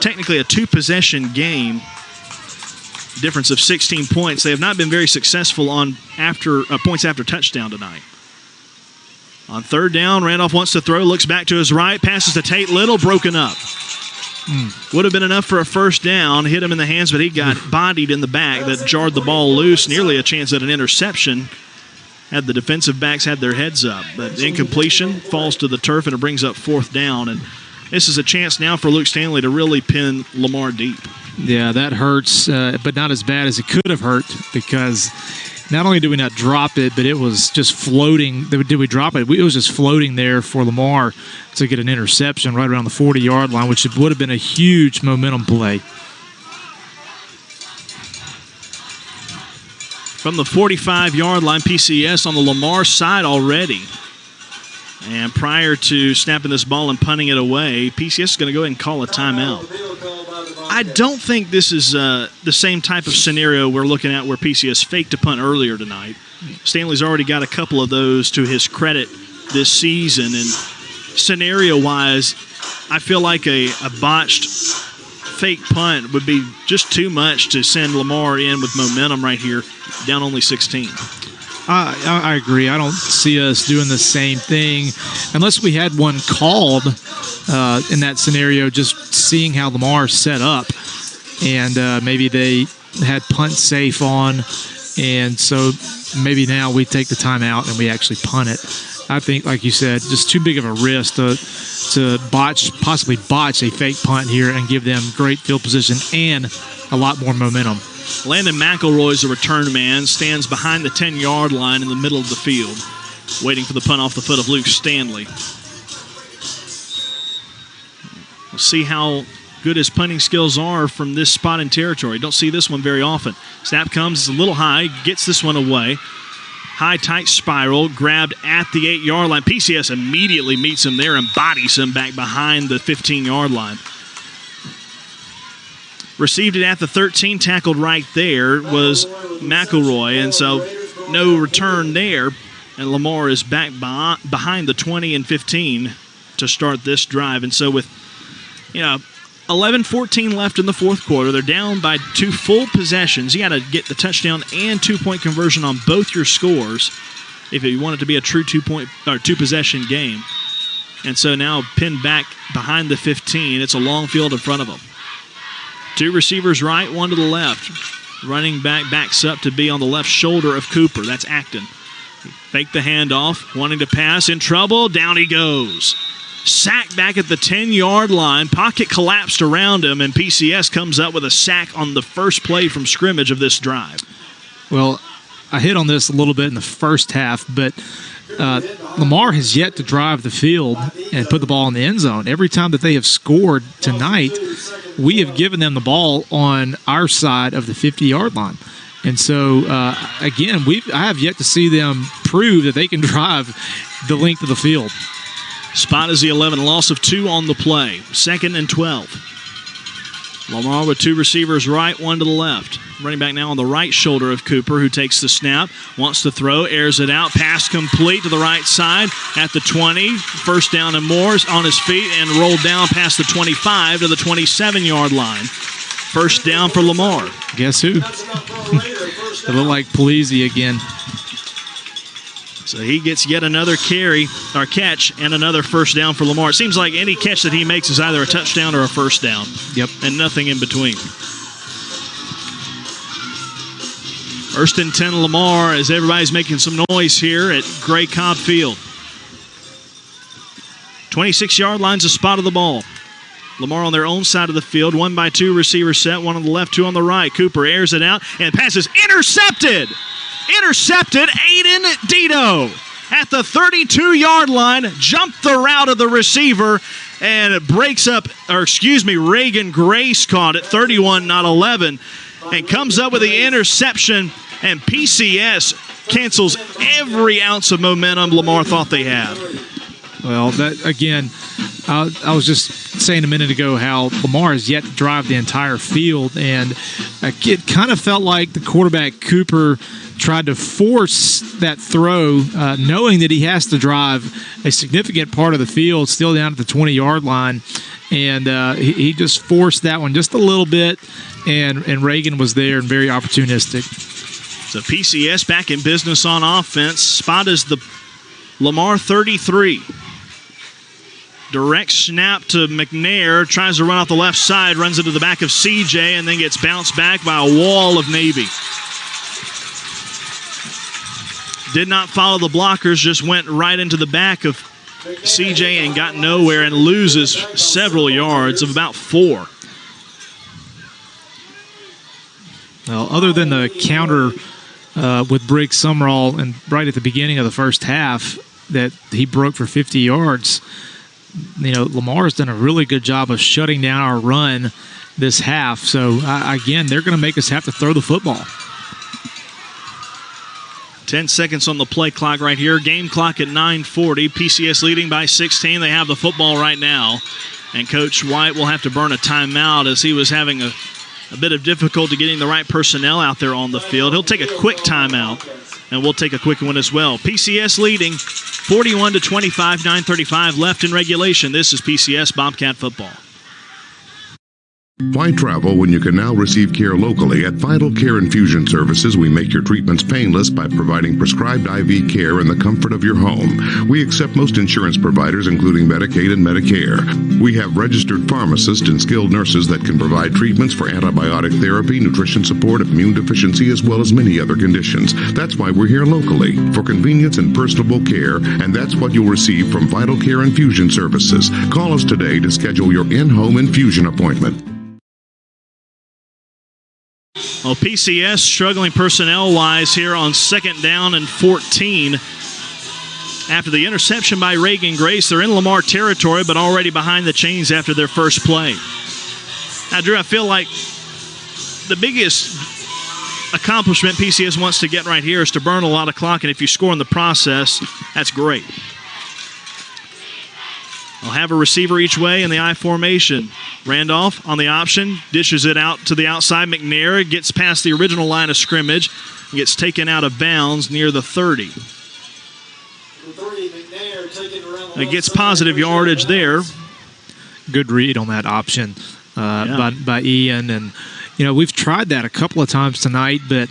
technically a 2-possession game, difference of 16 points, they have not been very successful on points after touchdown tonight. On 3rd down, Randolph wants to throw, looks back to his right, passes to Tate Little, broken up. Would have been enough for a 1st down, hit him in the hands, but he got bodied in the back. That jarred the ball loose, nearly a chance at an interception had the defensive backs had their heads up. But incompletion, falls to the turf, and it brings up 4th down. And this is a chance now for Luke Stanley to really pin Lamar deep. Yeah, that hurts, but not as bad as it could have hurt, because not only did we not drop it, but it was just floating. Did we drop it? It was just floating there for Lamar to get an interception right around the 40-yard line, which would have been a huge momentum play. From the 45-yard line, PCS on the Lamar side already. And prior to snapping this ball and punting it away, PCS is going to go ahead and call a timeout. I don't think this is the same type of scenario we're looking at where PCS faked a punt earlier tonight. Stanley's already got a couple of those to his credit this season. And scenario-wise, I feel like a botched fake punt would be just too much to send Lamar in with momentum right here, down only 16. I agree. I don't see us doing the same thing unless we had one called in that scenario, just seeing how Lamar set up. And maybe they had punt safe on, and so maybe now we take the timeout and we actually punt it. I think, like you said, just too big of a risk to possibly botch a fake punt here and give them great field position and a lot more momentum. Landon McElroy's a return man, stands behind the 10-yard line in the middle of the field, waiting for the punt off the foot of Luke Stanley. We'll see how good his punting skills are from this spot in territory. Don't see this one very often. Snap comes, it's a little high, gets this one away. High, tight spiral, grabbed at the 8-yard line. PCS immediately meets him there and bodies him back behind the 15-yard line. Received it at the 13, tackled right there was McElroy, and so no return there. And Lamar is back behind the 20 and 15 to start this drive. And so with 11-14 left in the fourth quarter, they're down by 2 full possessions. You got to get the touchdown and 2-point conversion on both your scores if you want it to be a true 2-possession game. And so now pinned back behind the 15. It's a long field in front of them. 2 receivers right, 1 to the left. Running back backs up to be on the left shoulder of Cooper. That's Acton. Fake the handoff, wanting to pass, in trouble, down he goes. Sack back at the 10-yard line, pocket collapsed around him, and PCS comes up with a sack on the first play from scrimmage of this drive. Well, I hit on this a little bit in the first half, but Lamar has yet to drive the field and put the ball in the end zone. Every time that they have scored tonight, we have given them the ball on our side of the 50-yard line. And so, again, I have yet to see them prove that they can drive the length of the field. Spot is the 11, loss of 2 on the play. 2nd and 12. Lamar with 2 receivers right, 1 to the left. Running back now on the right shoulder of Cooper, who takes the snap, wants to throw, airs it out, pass complete to the right side at the 20. First down and more, on his feet and rolled down past the 25 to the 27-yard line. First down for Lamar. Guess who? It looked like Polizzi again. So he gets yet another catch, and another first down for Lamar. It seems like any catch that he makes is either a touchdown or a first down. Yep. And nothing in between. First and 10 Lamar as everybody's making some noise here at Gray Cobb Field. 26-yard line's the spot of the ball. Lamar on their own side of the field, 1 by 2 receiver set, 1 on the left, 2 on the right. Cooper airs it out and passes intercepted. Intercepted, Aiden Dito at the 32-yard line, jumped the route of the receiver and breaks up, Reagan Grace caught it, 31, not 11, and comes up with the interception, and PCS cancels every ounce of momentum Lamar thought they had. Well, that again, I was just saying a minute ago how Lamar has yet to drive the entire field, and it kind of felt like the quarterback Cooper tried to force that throw, knowing that he has to drive a significant part of the field, still down at the 20-yard line, and he just forced that one just a little bit, and Reagan was there and very opportunistic. So PCS back in business on offense. Spot is the Lamar 33. Direct snap to McNair, tries to run off the left side, runs into the back of CJ, and then gets bounced back by a wall of Navy. Did not follow the blockers, just went right into the back of CJ and got nowhere and loses several yards of about 4. Well, other than the counter with Briggs Summerall and right at the beginning of the first half that he broke for 50 yards, Lamar's done a really good job of shutting down our run this half. So, again, they're going to make us have to throw the football. 10 seconds on the play clock right here. Game clock at 9:40. PCS leading by 16. They have the football right now. And Coach White will have to burn a timeout as he was having a bit of difficulty getting the right personnel out there on the field. He'll take a quick timeout, and we'll take a quick one as well. PCS leading 41-25, 9:35 left in regulation. This is PCS Bobcat Football. Why travel when you can now receive care locally? At Vital Care Infusion Services, we make your treatments painless by providing prescribed IV care in the comfort of your home. We accept most insurance providers, including Medicaid and Medicare. We have registered pharmacists and skilled nurses that can provide treatments for antibiotic therapy, nutrition support, immune deficiency, as well as many other conditions. That's why we're here locally, for convenience and personable care, and that's what you'll receive from Vital Care Infusion Services. Call us today to schedule your in-home infusion appointment. Well, PCS struggling personnel-wise here on 2nd down and 14. After the interception by Reagan Grace, they're in Lamar territory, but already behind the chains after their first play. Now, Drew, I feel like the biggest accomplishment PCS wants to get right here is to burn a lot of clock, and if you score in the process, that's great. They'll have a receiver each way in the I formation. Randolph on the option, dishes it out to the outside. McNair gets past the original line of scrimmage, gets taken out of bounds near the 30. It gets positive yardage there. Good read on that option by Ian. And, we've tried that a couple of times tonight, but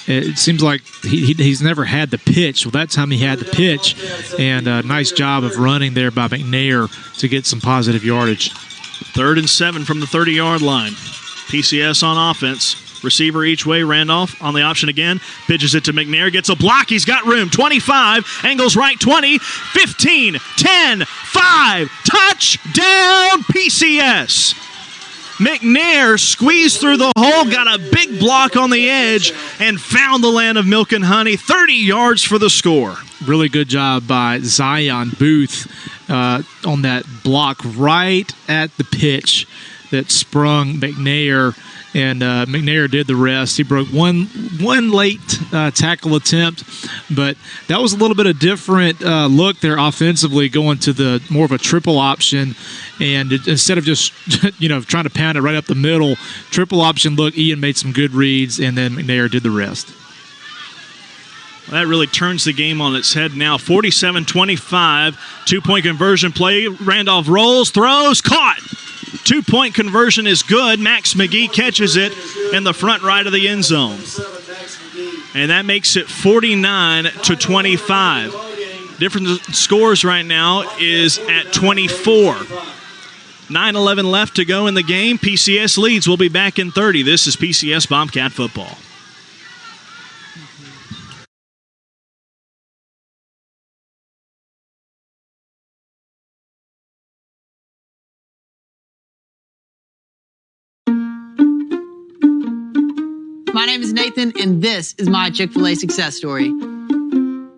it seems like he's never had the pitch. Well, that time he had the pitch, and a nice job of running there by McNair to get some positive yardage. 3rd and 7 from the 30-yard line. PCS on offense. Receiver each way. Randolph on the option again. Pitches it to McNair. Gets a block. He's got room. 25. Angles right. 20. 15. 10. 5. Touchdown PCS. McNair squeezed through the hole, got a big block on the edge, and found the land of milk and honey. 30 yards for the score. Really good job by Zion Booth on that block right at the pitch that sprung McNair, and McNair did the rest. He broke one late tackle attempt, but that was a little bit of different look there offensively, going to the more of a triple option, and instead of just trying to pound it right up the middle, triple option look. Ian made some good reads, and then McNair did the rest. That really turns the game on its head now. 47-25, 2-point conversion play. Randolph rolls, throws, caught. 2-point conversion is good. Max McGee catches it in the front right of the end zone. And that makes it 49-25. Different scores right now is at 24. 9:11 left to go in the game. PCS leads. We'll be back in 30. This is PCS Bobcat Football. My name is Nathan, and this is my Chick-fil-A success story.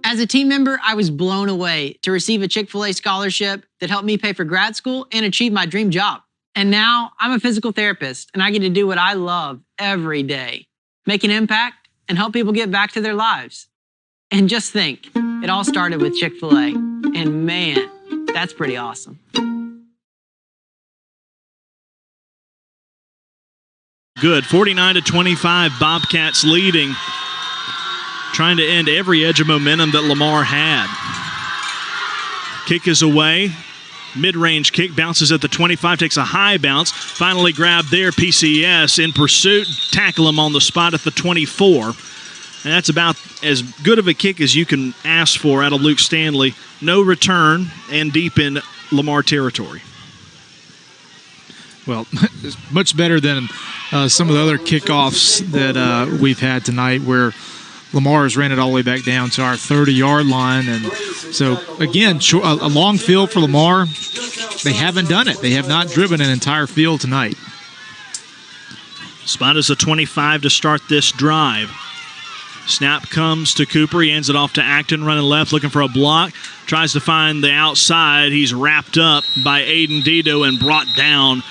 As a team member, I was blown away to receive a Chick-fil-A scholarship that helped me pay for grad school and achieve my dream job. And now I'm a physical therapist, and I get to do what I love every day, make an impact and help people get back to their lives. And just think, it all started with Chick-fil-A. And man, that's pretty awesome. Good. 49-25, Bobcats leading. Trying to end every edge of momentum that Lamar had. Kick is away. Mid-range kick, bounces at the 25, takes a high bounce. Finally grabbed there, PCS in pursuit. Tackle him on the spot at the 24. And that's about as good of a kick as you can ask for out of Luke Stanley. No return and deep in Lamar territory. Well, it's much better than some of the other kickoffs that we've had tonight, where Lamar has ran it all the way back down to our 30-yard line. And so, again, a long field for Lamar. They haven't done it. They have not driven an entire field tonight. Spot is a 25 to start this drive. Snap comes to Cooper. He hands it off to Acton, running left, looking for a block. Tries to find the outside. He's wrapped up by Aiden Dido and brought down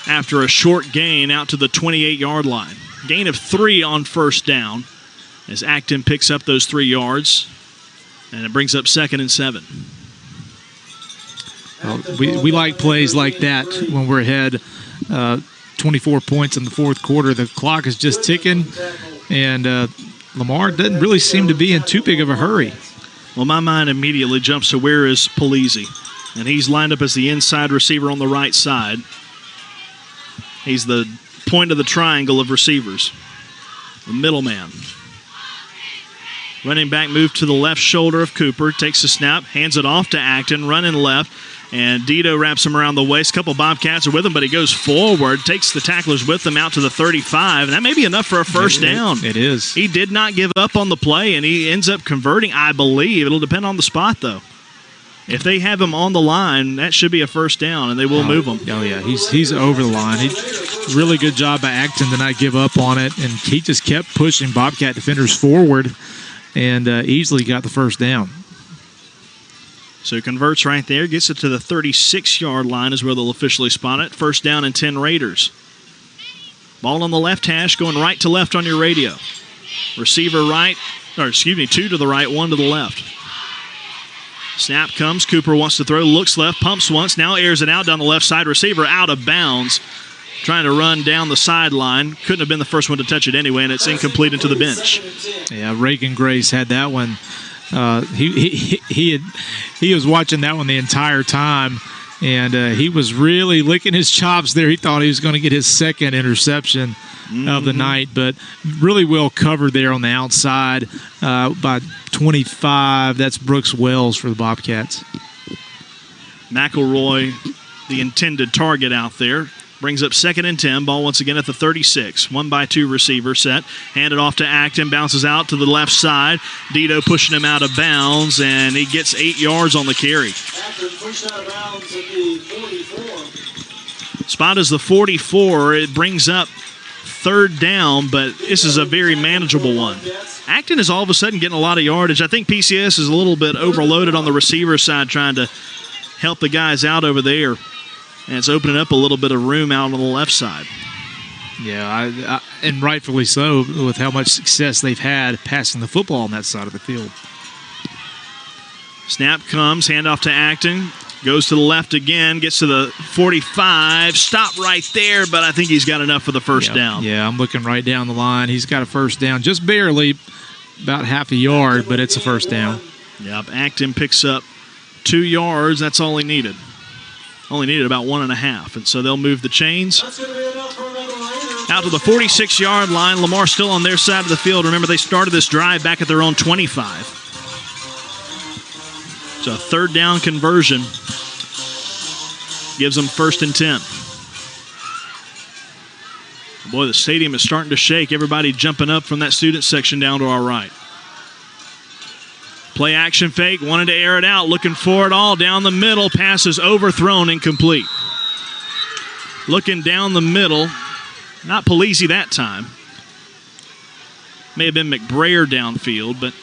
after a short gain out to the 28-yard line. Gain of 3 on first down as Acton picks up those 3 yards, and it brings up 2nd and 7. Well, we like plays like that when we're ahead 24 points in the fourth quarter. The clock is just ticking, and Lamar doesn't really seem to be in too big of a hurry. Well, my mind immediately jumps to where is Polizzi, and he's lined up as the inside receiver on the right side. He's the point of the triangle of receivers, the middleman. Running back move to the left shoulder of Cooper, takes a snap, hands it off to Acton, running left, and Dido wraps him around the waist. A couple Bobcats are with him, but he goes forward, takes the tacklers with him out to the 35, and that may be enough for a first down. It is. He did not give up on the play, and he ends up converting, I believe. It'll depend on the spot, though. If they have him on the line, that should be a first down, and they will move him. Oh, yeah, he's over the line. Really good job by Acton to not give up on it, and he just kept pushing Bobcat defenders forward and easily got the first down. So converts right there, gets it to the 36-yard line is where they'll officially spot it. First down and 10 Raiders. Ball on the left hash, going right to left on your radio. Receiver right, 2 to the right, 1 to the left. Snap comes, Cooper wants to throw, looks left, pumps once, now airs it out down the left side. Receiver out of bounds, trying to run down the sideline. Couldn't have been the first one to touch it anyway, and it's incomplete into the bench. Yeah, Reagan Grace had that one he was watching that one the entire time, and he was really licking his chops there. He thought he was going to get his second interception of the night, but really well covered there on the outside by 25. That's Brooks Wells for the Bobcats. McElroy, the intended target out there. Brings up 2nd and 10. Ball once again at the 36. 1-by-2 receiver set. Handed off to Acton. Bounces out to the left side. Dito pushing him out of bounds, and he gets 8 yards on the carry. Acton pushed out of bounds at the 44. Spot is the 44. It brings up 3rd down, but this is a very manageable one. Acton is all of a sudden getting a lot of yardage. I think PCS is a little bit overloaded on the receiver side trying to help the guys out over there. And it's opening up a little bit of room out on the left side. Yeah, and rightfully so with how much success they've had passing the football on that side of the field. Snap comes, handoff to Acton. Goes to the left again, gets to the 45. Stop right there, but I think he's got enough for the first down. Yeah, I'm looking right down the line. He's got a first down, just barely, about half a yard, but it's a first down. Yep, Acton picks up 2 yards. That's all he needed. Only needed about 1.5, and so they'll move the chains out to the 46-yard line. Lamar still on their side of the field. Remember, they started this drive back at their own 25. So a 3rd down conversion gives them 1st and 10. Boy, the stadium is starting to shake. Everybody jumping up from that student section down to our right. Play action fake, wanted to air it out, looking for it all down the middle. Pass is overthrown, incomplete. Looking down the middle, not Polisi that time. May have been McBrayer downfield, but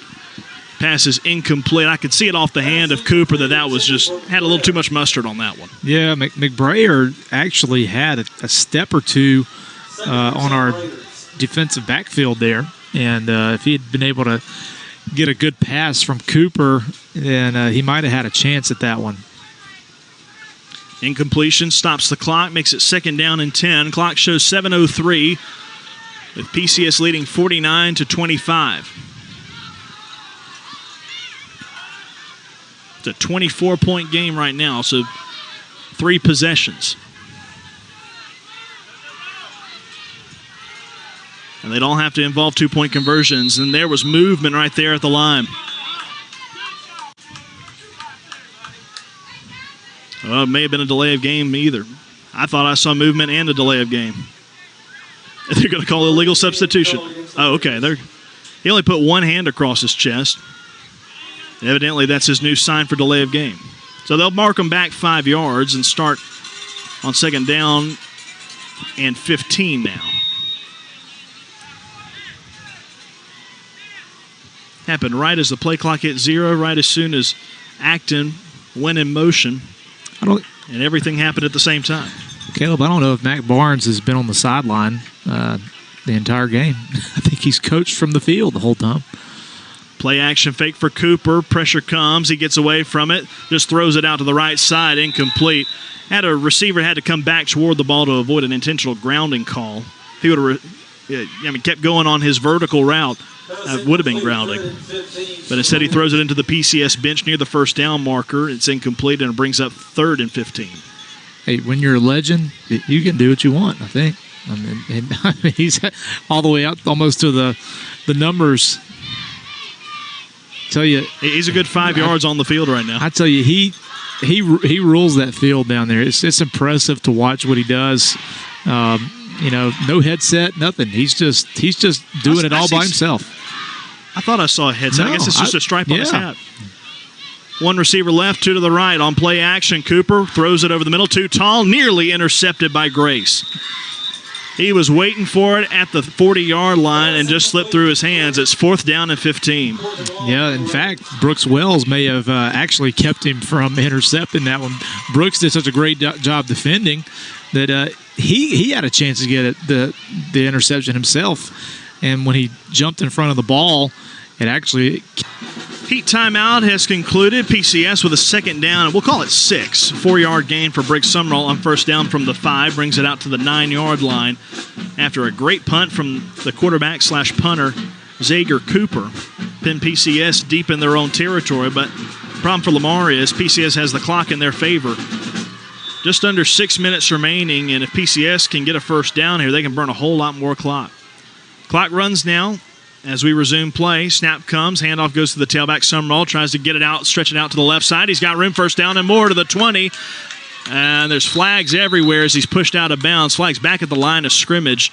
pass is incomplete. I could see it off the hand of Cooper that was just had a little too much mustard on that one. Yeah, McBrayer actually had a step or two on our defensive backfield there, and if he had been able to get a good pass from Cooper, then he might have had a chance at that one. Incompletion stops the clock, makes it 2nd down and 10. Clock shows 7:03 with PCS leading 49-25. It's a 24-point game right now, so 3 possessions. And they don't have to involve 2-point conversions. And there was movement right there at the line. Well, it may have been a delay of game either. I thought I saw movement and a delay of game. They're going to call it illegal substitution. Oh, okay. He only put one hand across his chest. Evidently, that's his new sign for delay of game. So they'll mark him back 5 yards and start on 2nd down and 15 now. Happened right as the play clock hit 0, right as soon as Acton went in motion. And everything happened at the same time. Caleb, I don't know if Mac Barnes has been on the sideline the entire game. I think he's coached from the field the whole time. Play action fake for Cooper. Pressure comes. He gets away from it. Just throws it out to the right side. Incomplete. Had a receiver had to come back toward the ball to avoid an intentional grounding call. If he would have kept going on his vertical route, would have been grounding. But instead he throws it into the PCS bench near the 1st down marker. It's incomplete, and it brings up 3rd and 15. Hey, when you're a legend, you can do what you want, I think. I mean, he's all the way out almost to the numbers. Tell you, he's a good 5 yards on the field right now. I tell you, he rules that field down there. It's impressive to watch what he does. No headset, nothing. He's just doing it all by himself. I thought I saw a headset. No, I guess it's just a stripe on his hat. One receiver left, 2 to the right. On play action, Cooper throws it over the middle. Too tall, nearly intercepted by Grace. He was waiting for it at the 40-yard line and just slipped through his hands. It's 4th down and 15. Yeah, in fact, Brooks Wells may have actually kept him from intercepting that one. Brooks did such a great job defending that he had a chance to get the interception himself. And when he jumped in front of the ball, it actually... Heat timeout has concluded. PCS with a 2nd down. We'll call it 6. 4-yard gain for Briggs Summerall on 1st down from the 5. Brings it out to the 9-yard line after a great punt from the quarterback/punter, Zager Cooper. pin PCS deep in their own territory, but the problem for Lamar is PCS has the clock in their favor. Just under 6 minutes remaining, and if PCS can get a first down here, they can burn a whole lot more clock. Clock runs now as we resume play. Snap comes, handoff goes to the tailback. Summerall tries to get it out, stretch it out to the left side. He's got room, first down and more to the 20. And there's flags everywhere as he's pushed out of bounds. Flags back at the line of scrimmage.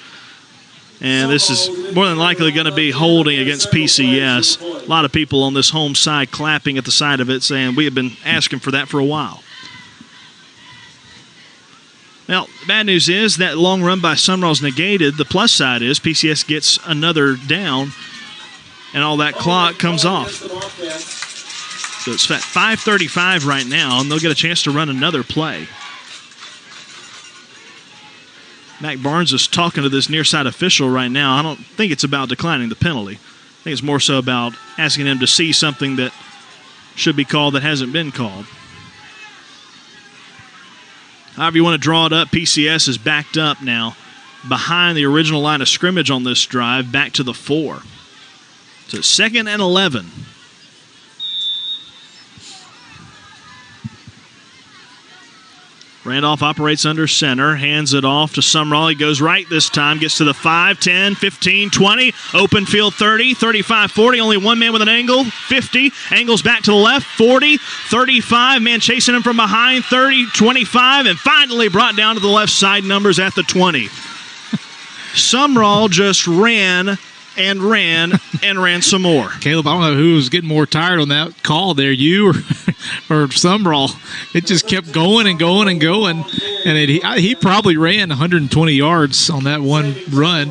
And this is more than likely going to be holding against PCS. A lot of people on this home side clapping at the side of it, saying we have been asking for that for a while. Well, the bad news is that long run by Summerall is negated. The plus side is PCS gets another down, and all that clock comes off. So it's at 5:35 right now, and they'll get a chance to run another play. Mac Barnes is talking to this near side official right now. I don't think it's about declining the penalty. I think it's more so about asking him to see something that should be called that hasn't been called. However you want to draw it up, PCS is backed up now behind the original line of scrimmage on this drive, back to the 4. So 2nd and 11. Randolph operates under center, hands it off to Summerall. He goes right this time, gets to the 5, 10, 15, 20. Open field 30, 35, 40. Only one man with an angle, 50. Angles back to the left, 40, 35. Man chasing him from behind, 30, 25. And finally brought down to the left side, numbers at the 20. Summerall just ran and ran and ran some more. Caleb, I don't know who was getting more tired on that call there, you or Summerall. It just kept going and going and going. And he probably ran 120 yards on that one run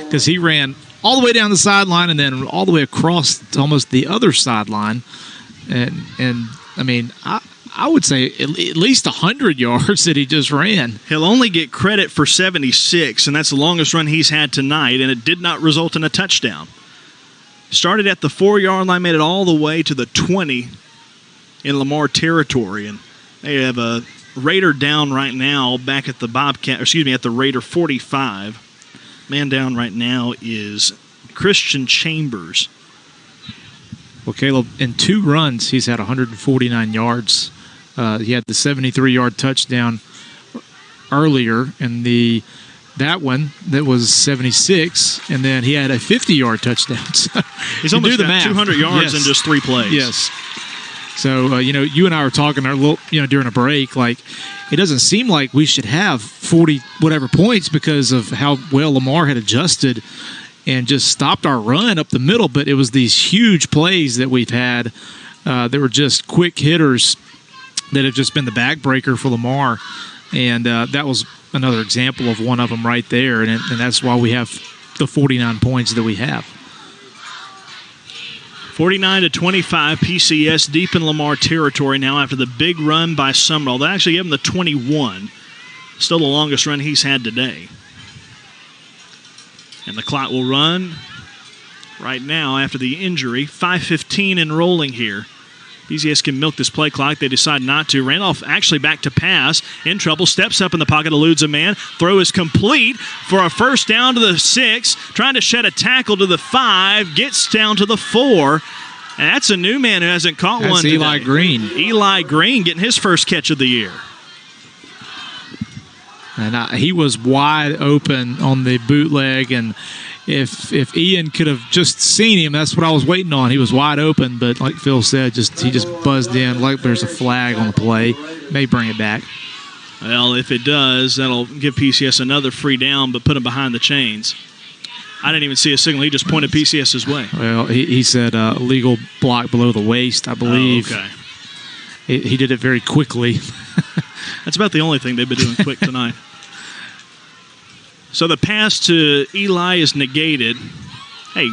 because he ran all the way down the sideline and then all the way across to almost the other sideline. And I mean, I would say at least 100 yards that he just ran. He'll only get credit for 76, and that's the longest run he's had tonight, and it did not result in a touchdown. Started at the 4-yard line, made it all the way to the 20 in Lamar territory, and they have a Raider down right now back at the at the Raider 45. Man down right now is Christian Chambers. Well, Caleb, in 2 runs, he's had 149 yards. He had the 73-yard touchdown earlier, and that one that was 76, and then he had a 50-yard touchdown. So he's almost got 200 yards in just 3 plays. Yes. So you and I were talking during a break. Like, it doesn't seem like we should have 40 whatever points because of how well Lamar had adjusted and just stopped our run up the middle. But it was these huge plays that we've had. They were just quick hitters that have just been the backbreaker for Lamar. And that was another example of one of them right there. And that's why we have the 49 points that we have. 49-25, PCS deep in Lamar territory now after the big run by Summerall. They actually gave him the 21. Still the longest run he's had today. And the clock will run right now after the injury. 5:15 and rolling here. PCS can milk this play clock. They decide not to. Randolph actually back to pass. In trouble. Steps up in the pocket. Eludes a man. Throw is complete for a first down to the 6. Trying to shed a tackle to the 5. Gets down to the 4. And that's a new man who hasn't caught one today. Eli Green. Eli Green getting his first catch of the year. And he was wide open on the bootleg, and if Ian could have just seen him, that's what I was waiting on. He was wide open, but like Phil said, he just buzzed in like there's a flag on the play. May bring it back. Well, if it does, that'll give PCS another free down, but put him behind the chains. I didn't even see a signal. He just pointed PCS's way. Well, he said illegal block below the waist, I believe. Oh, okay. He did it very quickly. That's about the only thing they've been doing quick tonight. So the pass to Eli is negated. Hey,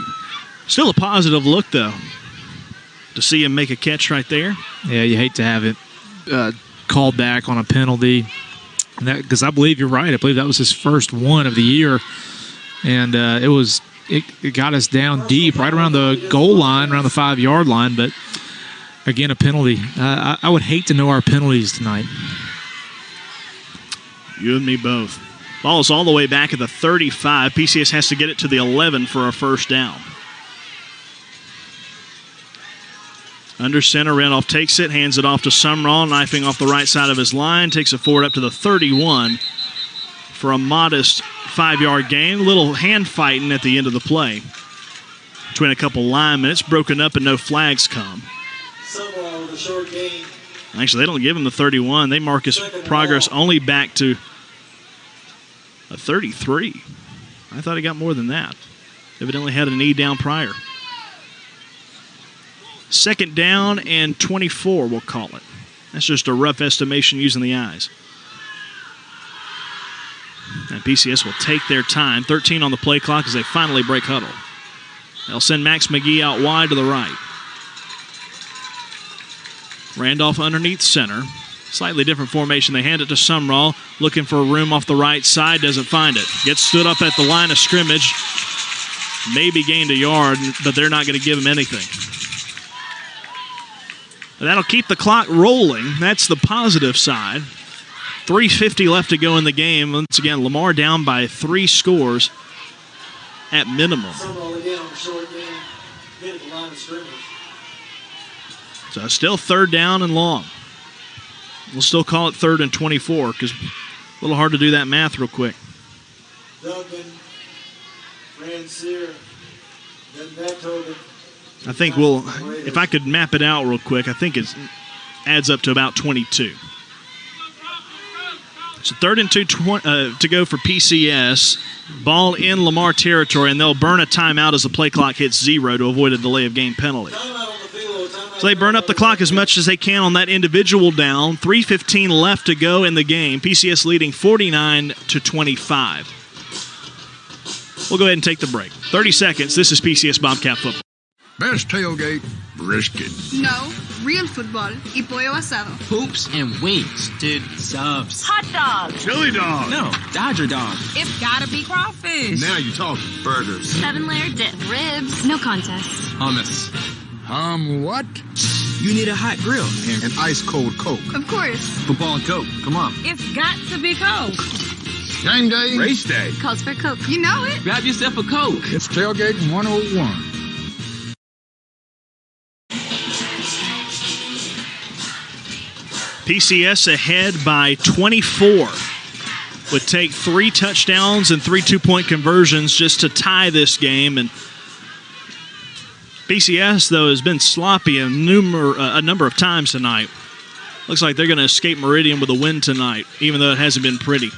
still a positive look, though, to see him make a catch right there. Yeah, you hate to have it called back on a penalty. Because I believe you're right. I believe that was his first one of the year. And it got us down deep, right around the goal line, around the 5-yard line. But, again, a penalty. I would hate to know our penalties tonight. You and me both. Ball is all the way back at the 35. PCS has to get it to the 11 for a first down. Under center, Randolph takes it, hands it off to Sumrall, knifing off the right side of his line, takes it forward up to the 31 for a modest 5-yard gain. A little hand fighting at the end of the play between a couple linemen. It's broken up and no flags come. Sumrall with a short gain. Actually, they don't give him the 31. They mark his progress only back to a 33. I thought he got more than that. Evidently had a knee down prior. 2nd down and 24, we'll call it. That's just a rough estimation using the eyes. And PCS will take their time. 13 on the play clock as they finally break huddle. They'll send Max McGee out wide to the right. Randolph underneath center. Slightly different formation. They hand it to Sumrall, looking for room off the right side, doesn't find it. Gets stood up at the line of scrimmage. Maybe gained a yard, but they're not going to give him anything. That'll keep the clock rolling. That's the positive side. 3:50 left to go in the game. Once again, Lamar down by 3 scores at minimum. Sumrall again on the short gain. Hit at the line of scrimmage. So still 3rd down and long. We'll still call it 3rd and 24 because a little hard to do that math real quick. Duncan, Rancier, then Beethoven. I think if I could map it out real quick, I think it adds up to about 22. So 3rd and 2 to go for PCS. Ball in Lamar territory, and they'll burn a timeout as the play clock hits 0 to avoid a delay of game penalty. So they burn up the clock as much as they can on that individual down. 3:15 left to go in the game. PCS leading 49-25. We'll go ahead and take the break. 30 seconds. This is PCS Bobcat Football. Best tailgate, brisket. No, real football y pollo asado. Hoops and wings. Dude, subs. Hot dog. Chili dog. No, Dodger dog. It's gotta be crawfish. Now you're talking. Burgers. 7-layer dip. Ribs. No contest. Hummus. What? You need a hot grill. And ice cold Coke. Of course. Football and Coke. Come on. It's got to be Coke. Game day. Race day. Calls for Coke. You know it. Grab yourself a Coke. It's tailgate 101. PCS ahead by 24. Would take 3 touchdowns and 3 2-point conversions just to tie this game. And PCS, though, has been sloppy a number of times tonight. Looks like they're going to escape Meridian with a win tonight, even though it hasn't been pretty.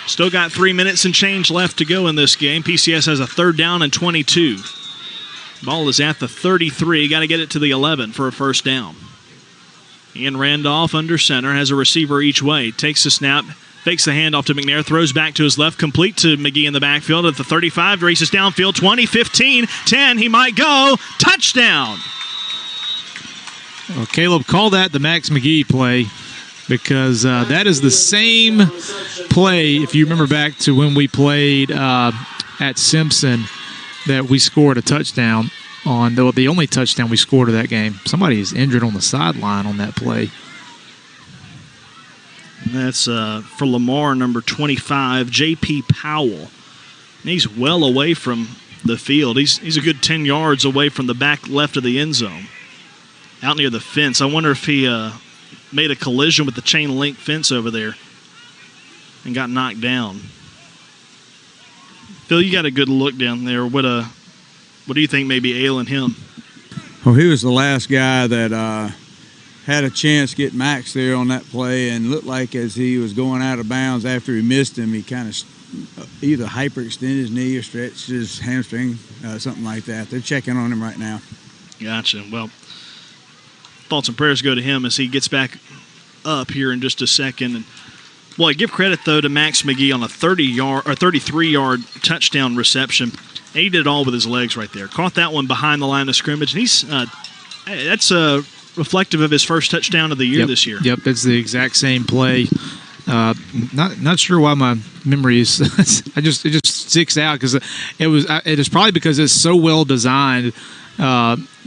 Still got 3 minutes and change left to go in this game. PCS has a 3rd down and 22. Ball is at the 33. Got to get it to the 11 for a 1st down. Ian Randolph under center, has a receiver each way. Takes the snap, fakes the handoff to McNair, throws back to his left, complete to McGee in the backfield at the 35, races downfield, 20, 15, 10, he might go. Touchdown! Well, Caleb, call that the Max McGee play because that is the same play, if you remember back to when we played at Simpson, that we scored a touchdown on, the only touchdown we scored of that game. Somebody is injured on the sideline on that play. That's for Lamar, number 25, J.P. Powell. And he's well away from the field. He's a good 10 yards away from the back left of the end zone, out near the fence. I wonder if he made a collision with the chain link fence over there and got knocked down. Phil, you got a good look down there. What do you think may be ailing him? Well, he was the last guy that had a chance to get Max there on that play, and looked like as he was going out of bounds after he missed him, he kind of either hyperextended his knee or stretched his hamstring, something like that. They're checking on him right now. Gotcha. Well, thoughts and prayers go to him as he gets back up here in just a second. And boy, give credit though to Max McGee on a 33-yard touchdown reception. And he did it all with his legs right there. Caught that one behind the line of scrimmage, and he's that's reflective of his first touchdown of the year this year. Yep, that's the exact same play. Not sure why my memory is. it just sticks out because it is probably because it's so well designed.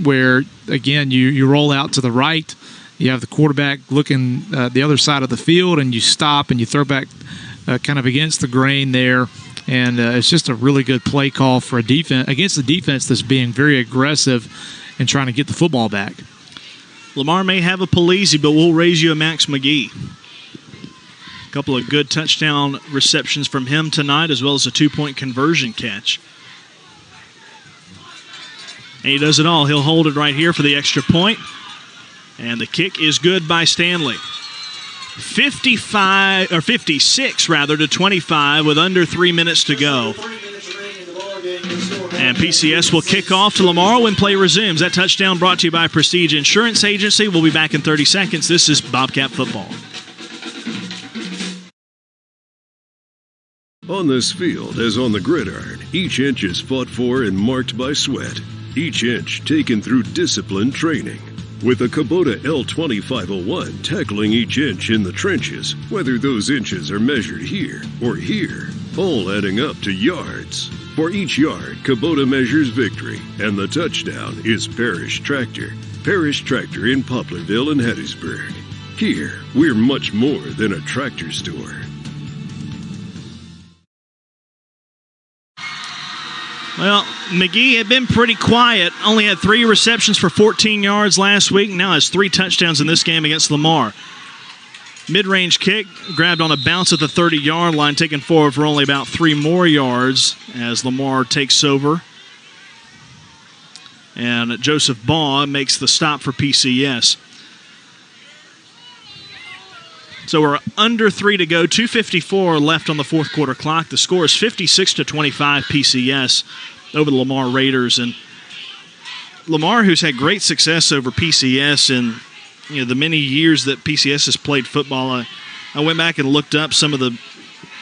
Where again you roll out to the right, you have the quarterback looking the other side of the field, and you stop and you throw back kind of against the grain there. And it's just a really good play call for a defense against the defense that's being very aggressive and trying to get the football back. Lamar may have a Polizzi, but we'll raise you a Max McGee. A couple of good touchdown receptions from him tonight, as well as a 2-point conversion catch. And he does it all. He'll hold it right here for the extra point. And the kick is good by Stanley. 56 to 25 with under 3 minutes to go. And PCS will kick off to Lamar when play resumes. That touchdown brought to you by Prestige Insurance Agency. We'll be back in 30 seconds. This is Bobcat Football. On this field, as on the gridiron, each inch is fought for and marked by sweat. Each inch taken through disciplined training. With a Kubota L2501 tackling each inch in the trenches, whether those inches are measured here or here, all adding up to yards. For each yard, Kubota measures victory, and the touchdown is Parrish Tractor. Parrish Tractor in Poplarville and Hattiesburg. Here, we're much more than a tractor store. Well, McGee had been pretty quiet. Only had 3 receptions for 14 yards last week. Now has 3 touchdowns in this game against Lamar. Mid-range kick, grabbed on a bounce at the 30-yard line, taken forward for only about 3 more yards as Lamar takes over. And Joseph Baugh makes the stop for PCS. So we're under 3 to go, 2:54 left on the fourth quarter clock. The score is 56 to 25 PCS over the Lamar Raiders. And Lamar, who's had great success over PCS in the many years that PCS has played football, I went back and looked up some of the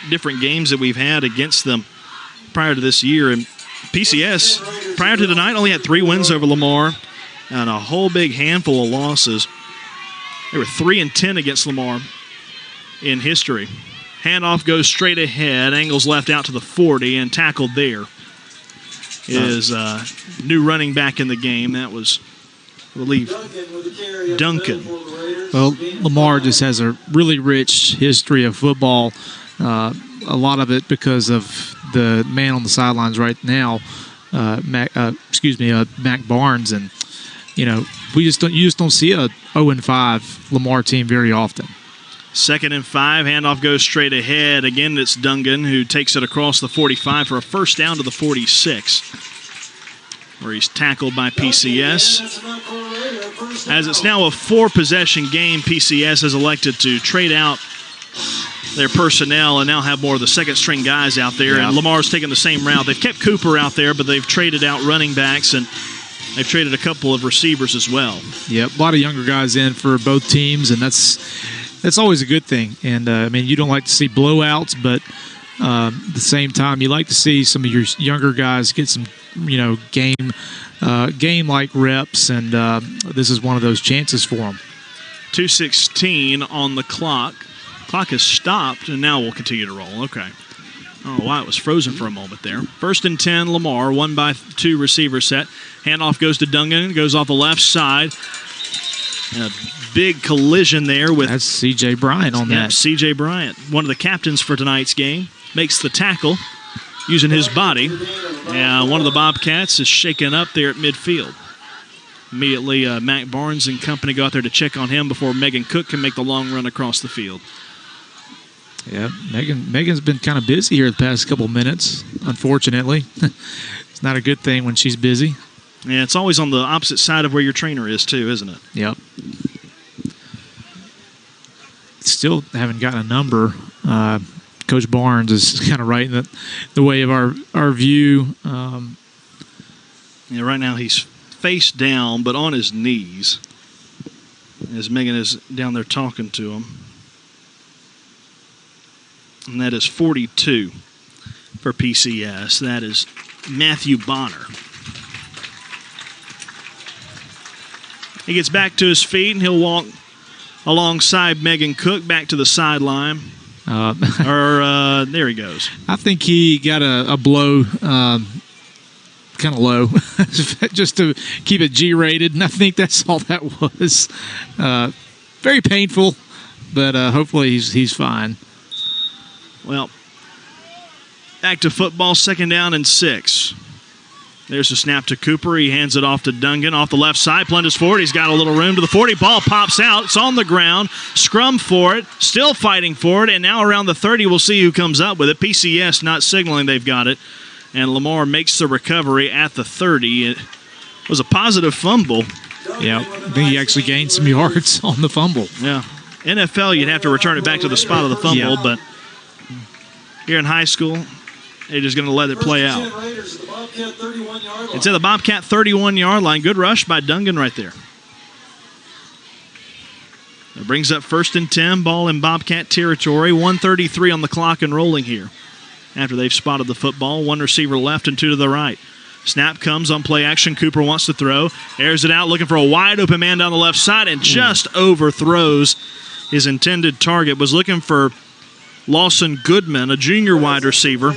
different games that we've had against them prior to this year. And PCS, prior to tonight, only had 3 wins over Lamar and a whole big handful of losses. They were 3-10 against Lamar in history. Handoff goes straight ahead, angles left out to the 40, and tackled there is new running back in the game. That was, I believe, Duncan. Well, Lamar just has a really rich history of football. A lot of it because of the man on the sidelines right now, Mac Barnes, and you just don't see a 0-5 Lamar team very often. 2nd and 5, handoff goes straight ahead. Again, it's Dungan who takes it across the 45 for a first down to the 46, where he's tackled by PCS. As it's now a 4-possession game, PCS has elected to trade out their personnel and now have more of the second-string guys out there. Yeah. And Lamar's taking the same route. They've kept Cooper out there, but they've traded out running backs, and they've traded a couple of receivers as well. Yep, a lot of younger guys in for both teams, and that's always a good thing. And, you don't like to see blowouts, but at the same time, you like to see some of your younger guys get some, game-like reps, and this is one of those chances for them. 2:16 on the clock. Clock has stopped, and now we'll continue to roll. Okay. I don't know why it was frozen for a moment there. 1st and 10, Lamar, 1-by-2 receiver set. Handoff goes to Dungan, goes off the left side. And a big collision there with... That's C.J. Bryant on that. C.J. Bryant, one of the captains for tonight's game, makes the tackle using his body. And one of the Bobcats is shaken up there at midfield. Immediately, Mac Barnes and company go out there to check on him before Megan Cook can make the long run across the field. Yeah, Megan's been kind of busy here the past couple minutes, unfortunately. It's not a good thing when she's busy. Yeah, it's always on the opposite side of where your trainer is, too, isn't it? Yep. Still haven't gotten a number. Coach Barnes is kind of right in the way of our view. Yeah, right now he's face down, but on his knees, as Megan is down there talking to him. And that is 42 for PCS. That is Matthew Bonner. He gets back to his feet, and he'll walk alongside Megan Cook back to the sideline. There he goes. I think he got a blow kind of low just to keep it G-rated, and I think that's all that was. Very painful, but hopefully he's fine. Well, back to football, 2nd down and 6. There's a snap to Cooper. He hands it off to Dungan. Off the left side, plunges forward. He's got a little room to the 40. Ball pops out. It's on the ground. Scrum for it. Still fighting for it. And now around the 30, we'll see who comes up with it. PCS not signaling they've got it. And Lamar makes the recovery at the 30. It was a positive fumble. Yeah, I think he actually gained some yards on the fumble. Yeah. NFL, you'd have to return it back to the spot of the fumble, but here in high school, they're just going to let it play out. It's at the Bobcat 31-yard line. Good rush by Dungan right there. It brings up 1st and 10, ball in Bobcat territory. 1:33 on the clock and rolling here. After they've spotted the football, one receiver left and two to the right. Snap comes on play action. Cooper wants to throw. Airs it out, looking for a wide open man down the left side, and just overthrows his intended target. Was looking for Lawson Goodman, a junior wide receiver.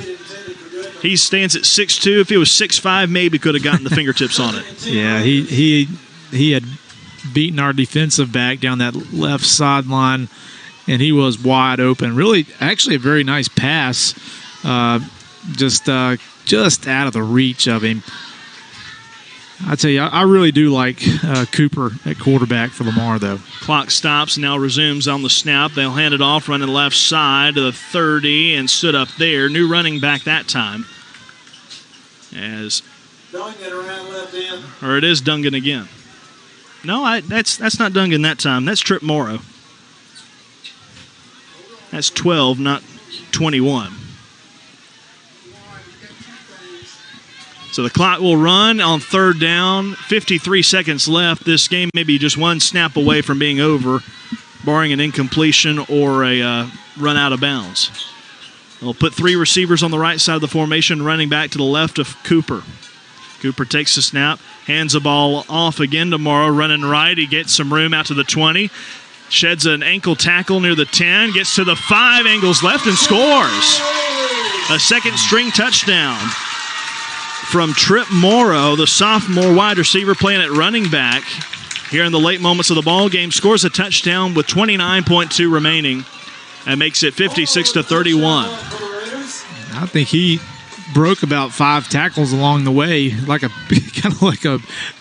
He stands at 6'2". If he was 6'5", maybe could have gotten the fingertips on it. Yeah, he had beaten our defensive back down that left sideline, and he was wide open. Really, actually a very nice pass, just out of the reach of him. I tell you, I really do like Cooper at quarterback for Lamar, though. Clock stops, now resumes on the snap. They'll hand it off, running left side to the 30, and stood up there. New running back that time. As or it is Dungan again. No, that's not Dungan that time. That's Trip Morrow. That's 12, not 21. So the clock will run on 3rd down. 53 seconds left. This game may be just one snap away from being over, barring an incompletion or a run out of bounds. They'll put 3 receivers on the right side of the formation, running back to the left of Cooper. Cooper takes the snap, hands the ball off again to Morrow, running right. He gets some room out to the 20. Sheds an ankle tackle near the 10, gets to the 5, angles left, and scores. A second-string touchdown from Trip Morrow, the sophomore wide receiver playing at running back. Here in the late moments of the ball game, scores a touchdown with 29.2 remaining and makes it 56-31. I think he broke about 5 tackles along the way, like kind of like a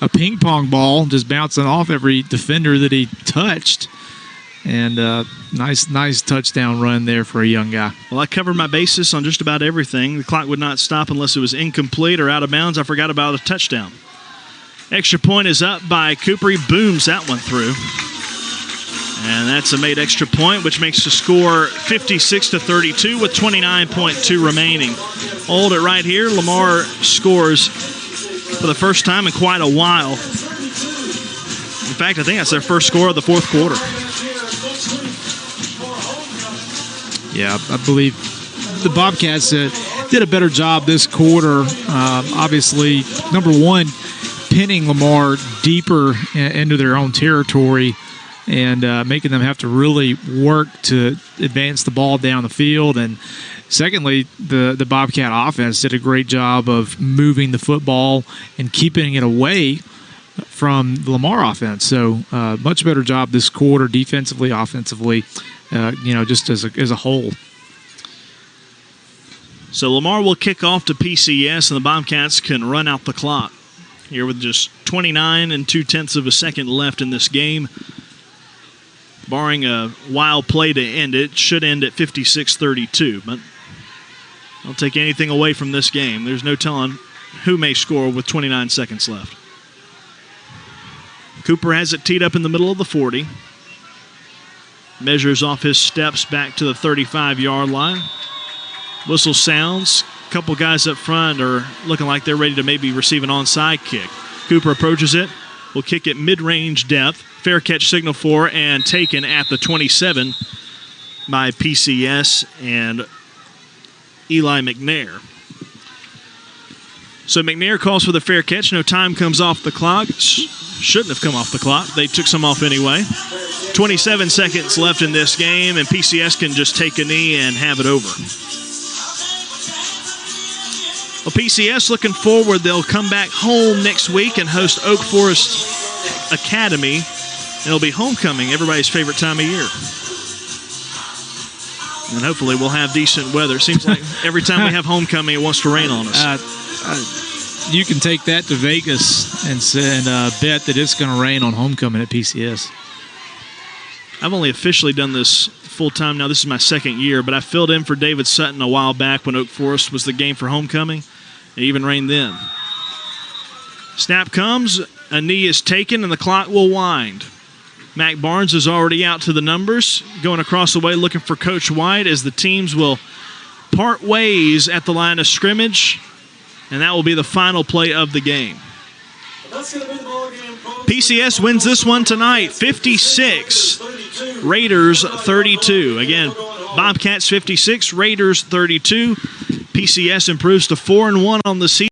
ping pong ball, just bouncing off every defender that he touched. And nice touchdown run there for a young guy. Well, I covered my bases on just about everything. The clock would not stop unless it was incomplete or out of bounds. I forgot about a touchdown. Extra point is up by Cooper. He booms that one through. And that's a made extra point, which makes the score 56-32 with 29.2 remaining. Hold it right here. Lamar scores for the first time in quite a while. In fact, I think that's their first score of the 4th quarter. Yeah, I believe the Bobcats did a better job this quarter. Obviously, number one, pinning Lamar deeper into their own territory and making them have to really work to advance the ball down the field. And secondly, the Bobcat offense did a great job of moving the football and keeping it away from the Lamar offense. So much better job this quarter, defensively, offensively, just as a whole. So Lamar will kick off to PCS, and the Bobcats can run out the clock here with just 29 2/10 of a second left in this game. Barring a wild play to end it, should end at 56-32. But I'll take anything away from this game. There's no telling who may score with 29 seconds left. Cooper has it teed up in the middle of the 40. Measures off his steps back to the 35-yard line. Whistle sounds. A couple guys up front are looking like they're ready to maybe receive an onside kick. Cooper approaches it. Will kick it mid-range depth. Fair catch signal for and taken at the 27 by PCS and Eli McNair. So McNair calls for the fair catch. No time comes off the clock. Shouldn't have come off the clock. They took some off anyway. 27 seconds left in this game, and PCS can just take a knee and have it over. Well, PCS looking forward. They'll come back home next week and host Oak Forest Academy. It'll be homecoming, everybody's favorite time of year. And hopefully we'll have decent weather. It seems like every time we have homecoming, it wants to rain on us. you can take that to Vegas and bet that it's going to rain on homecoming at PCS. I've only officially done this full-time now. This is my second year, but I filled in for David Sutton a while back when Oak Forest was the game for homecoming. It even rained then. Snap comes, a knee is taken, and the clock will wind. Mac Barnes is already out to the numbers, going across the way looking for Coach White as the teams will part ways at the line of scrimmage, and that will be the final play of the game. PCS wins this one tonight, 56, Raiders 32. Again, Bobcats 56, Raiders 32. PCS improves to 4-1 on the season.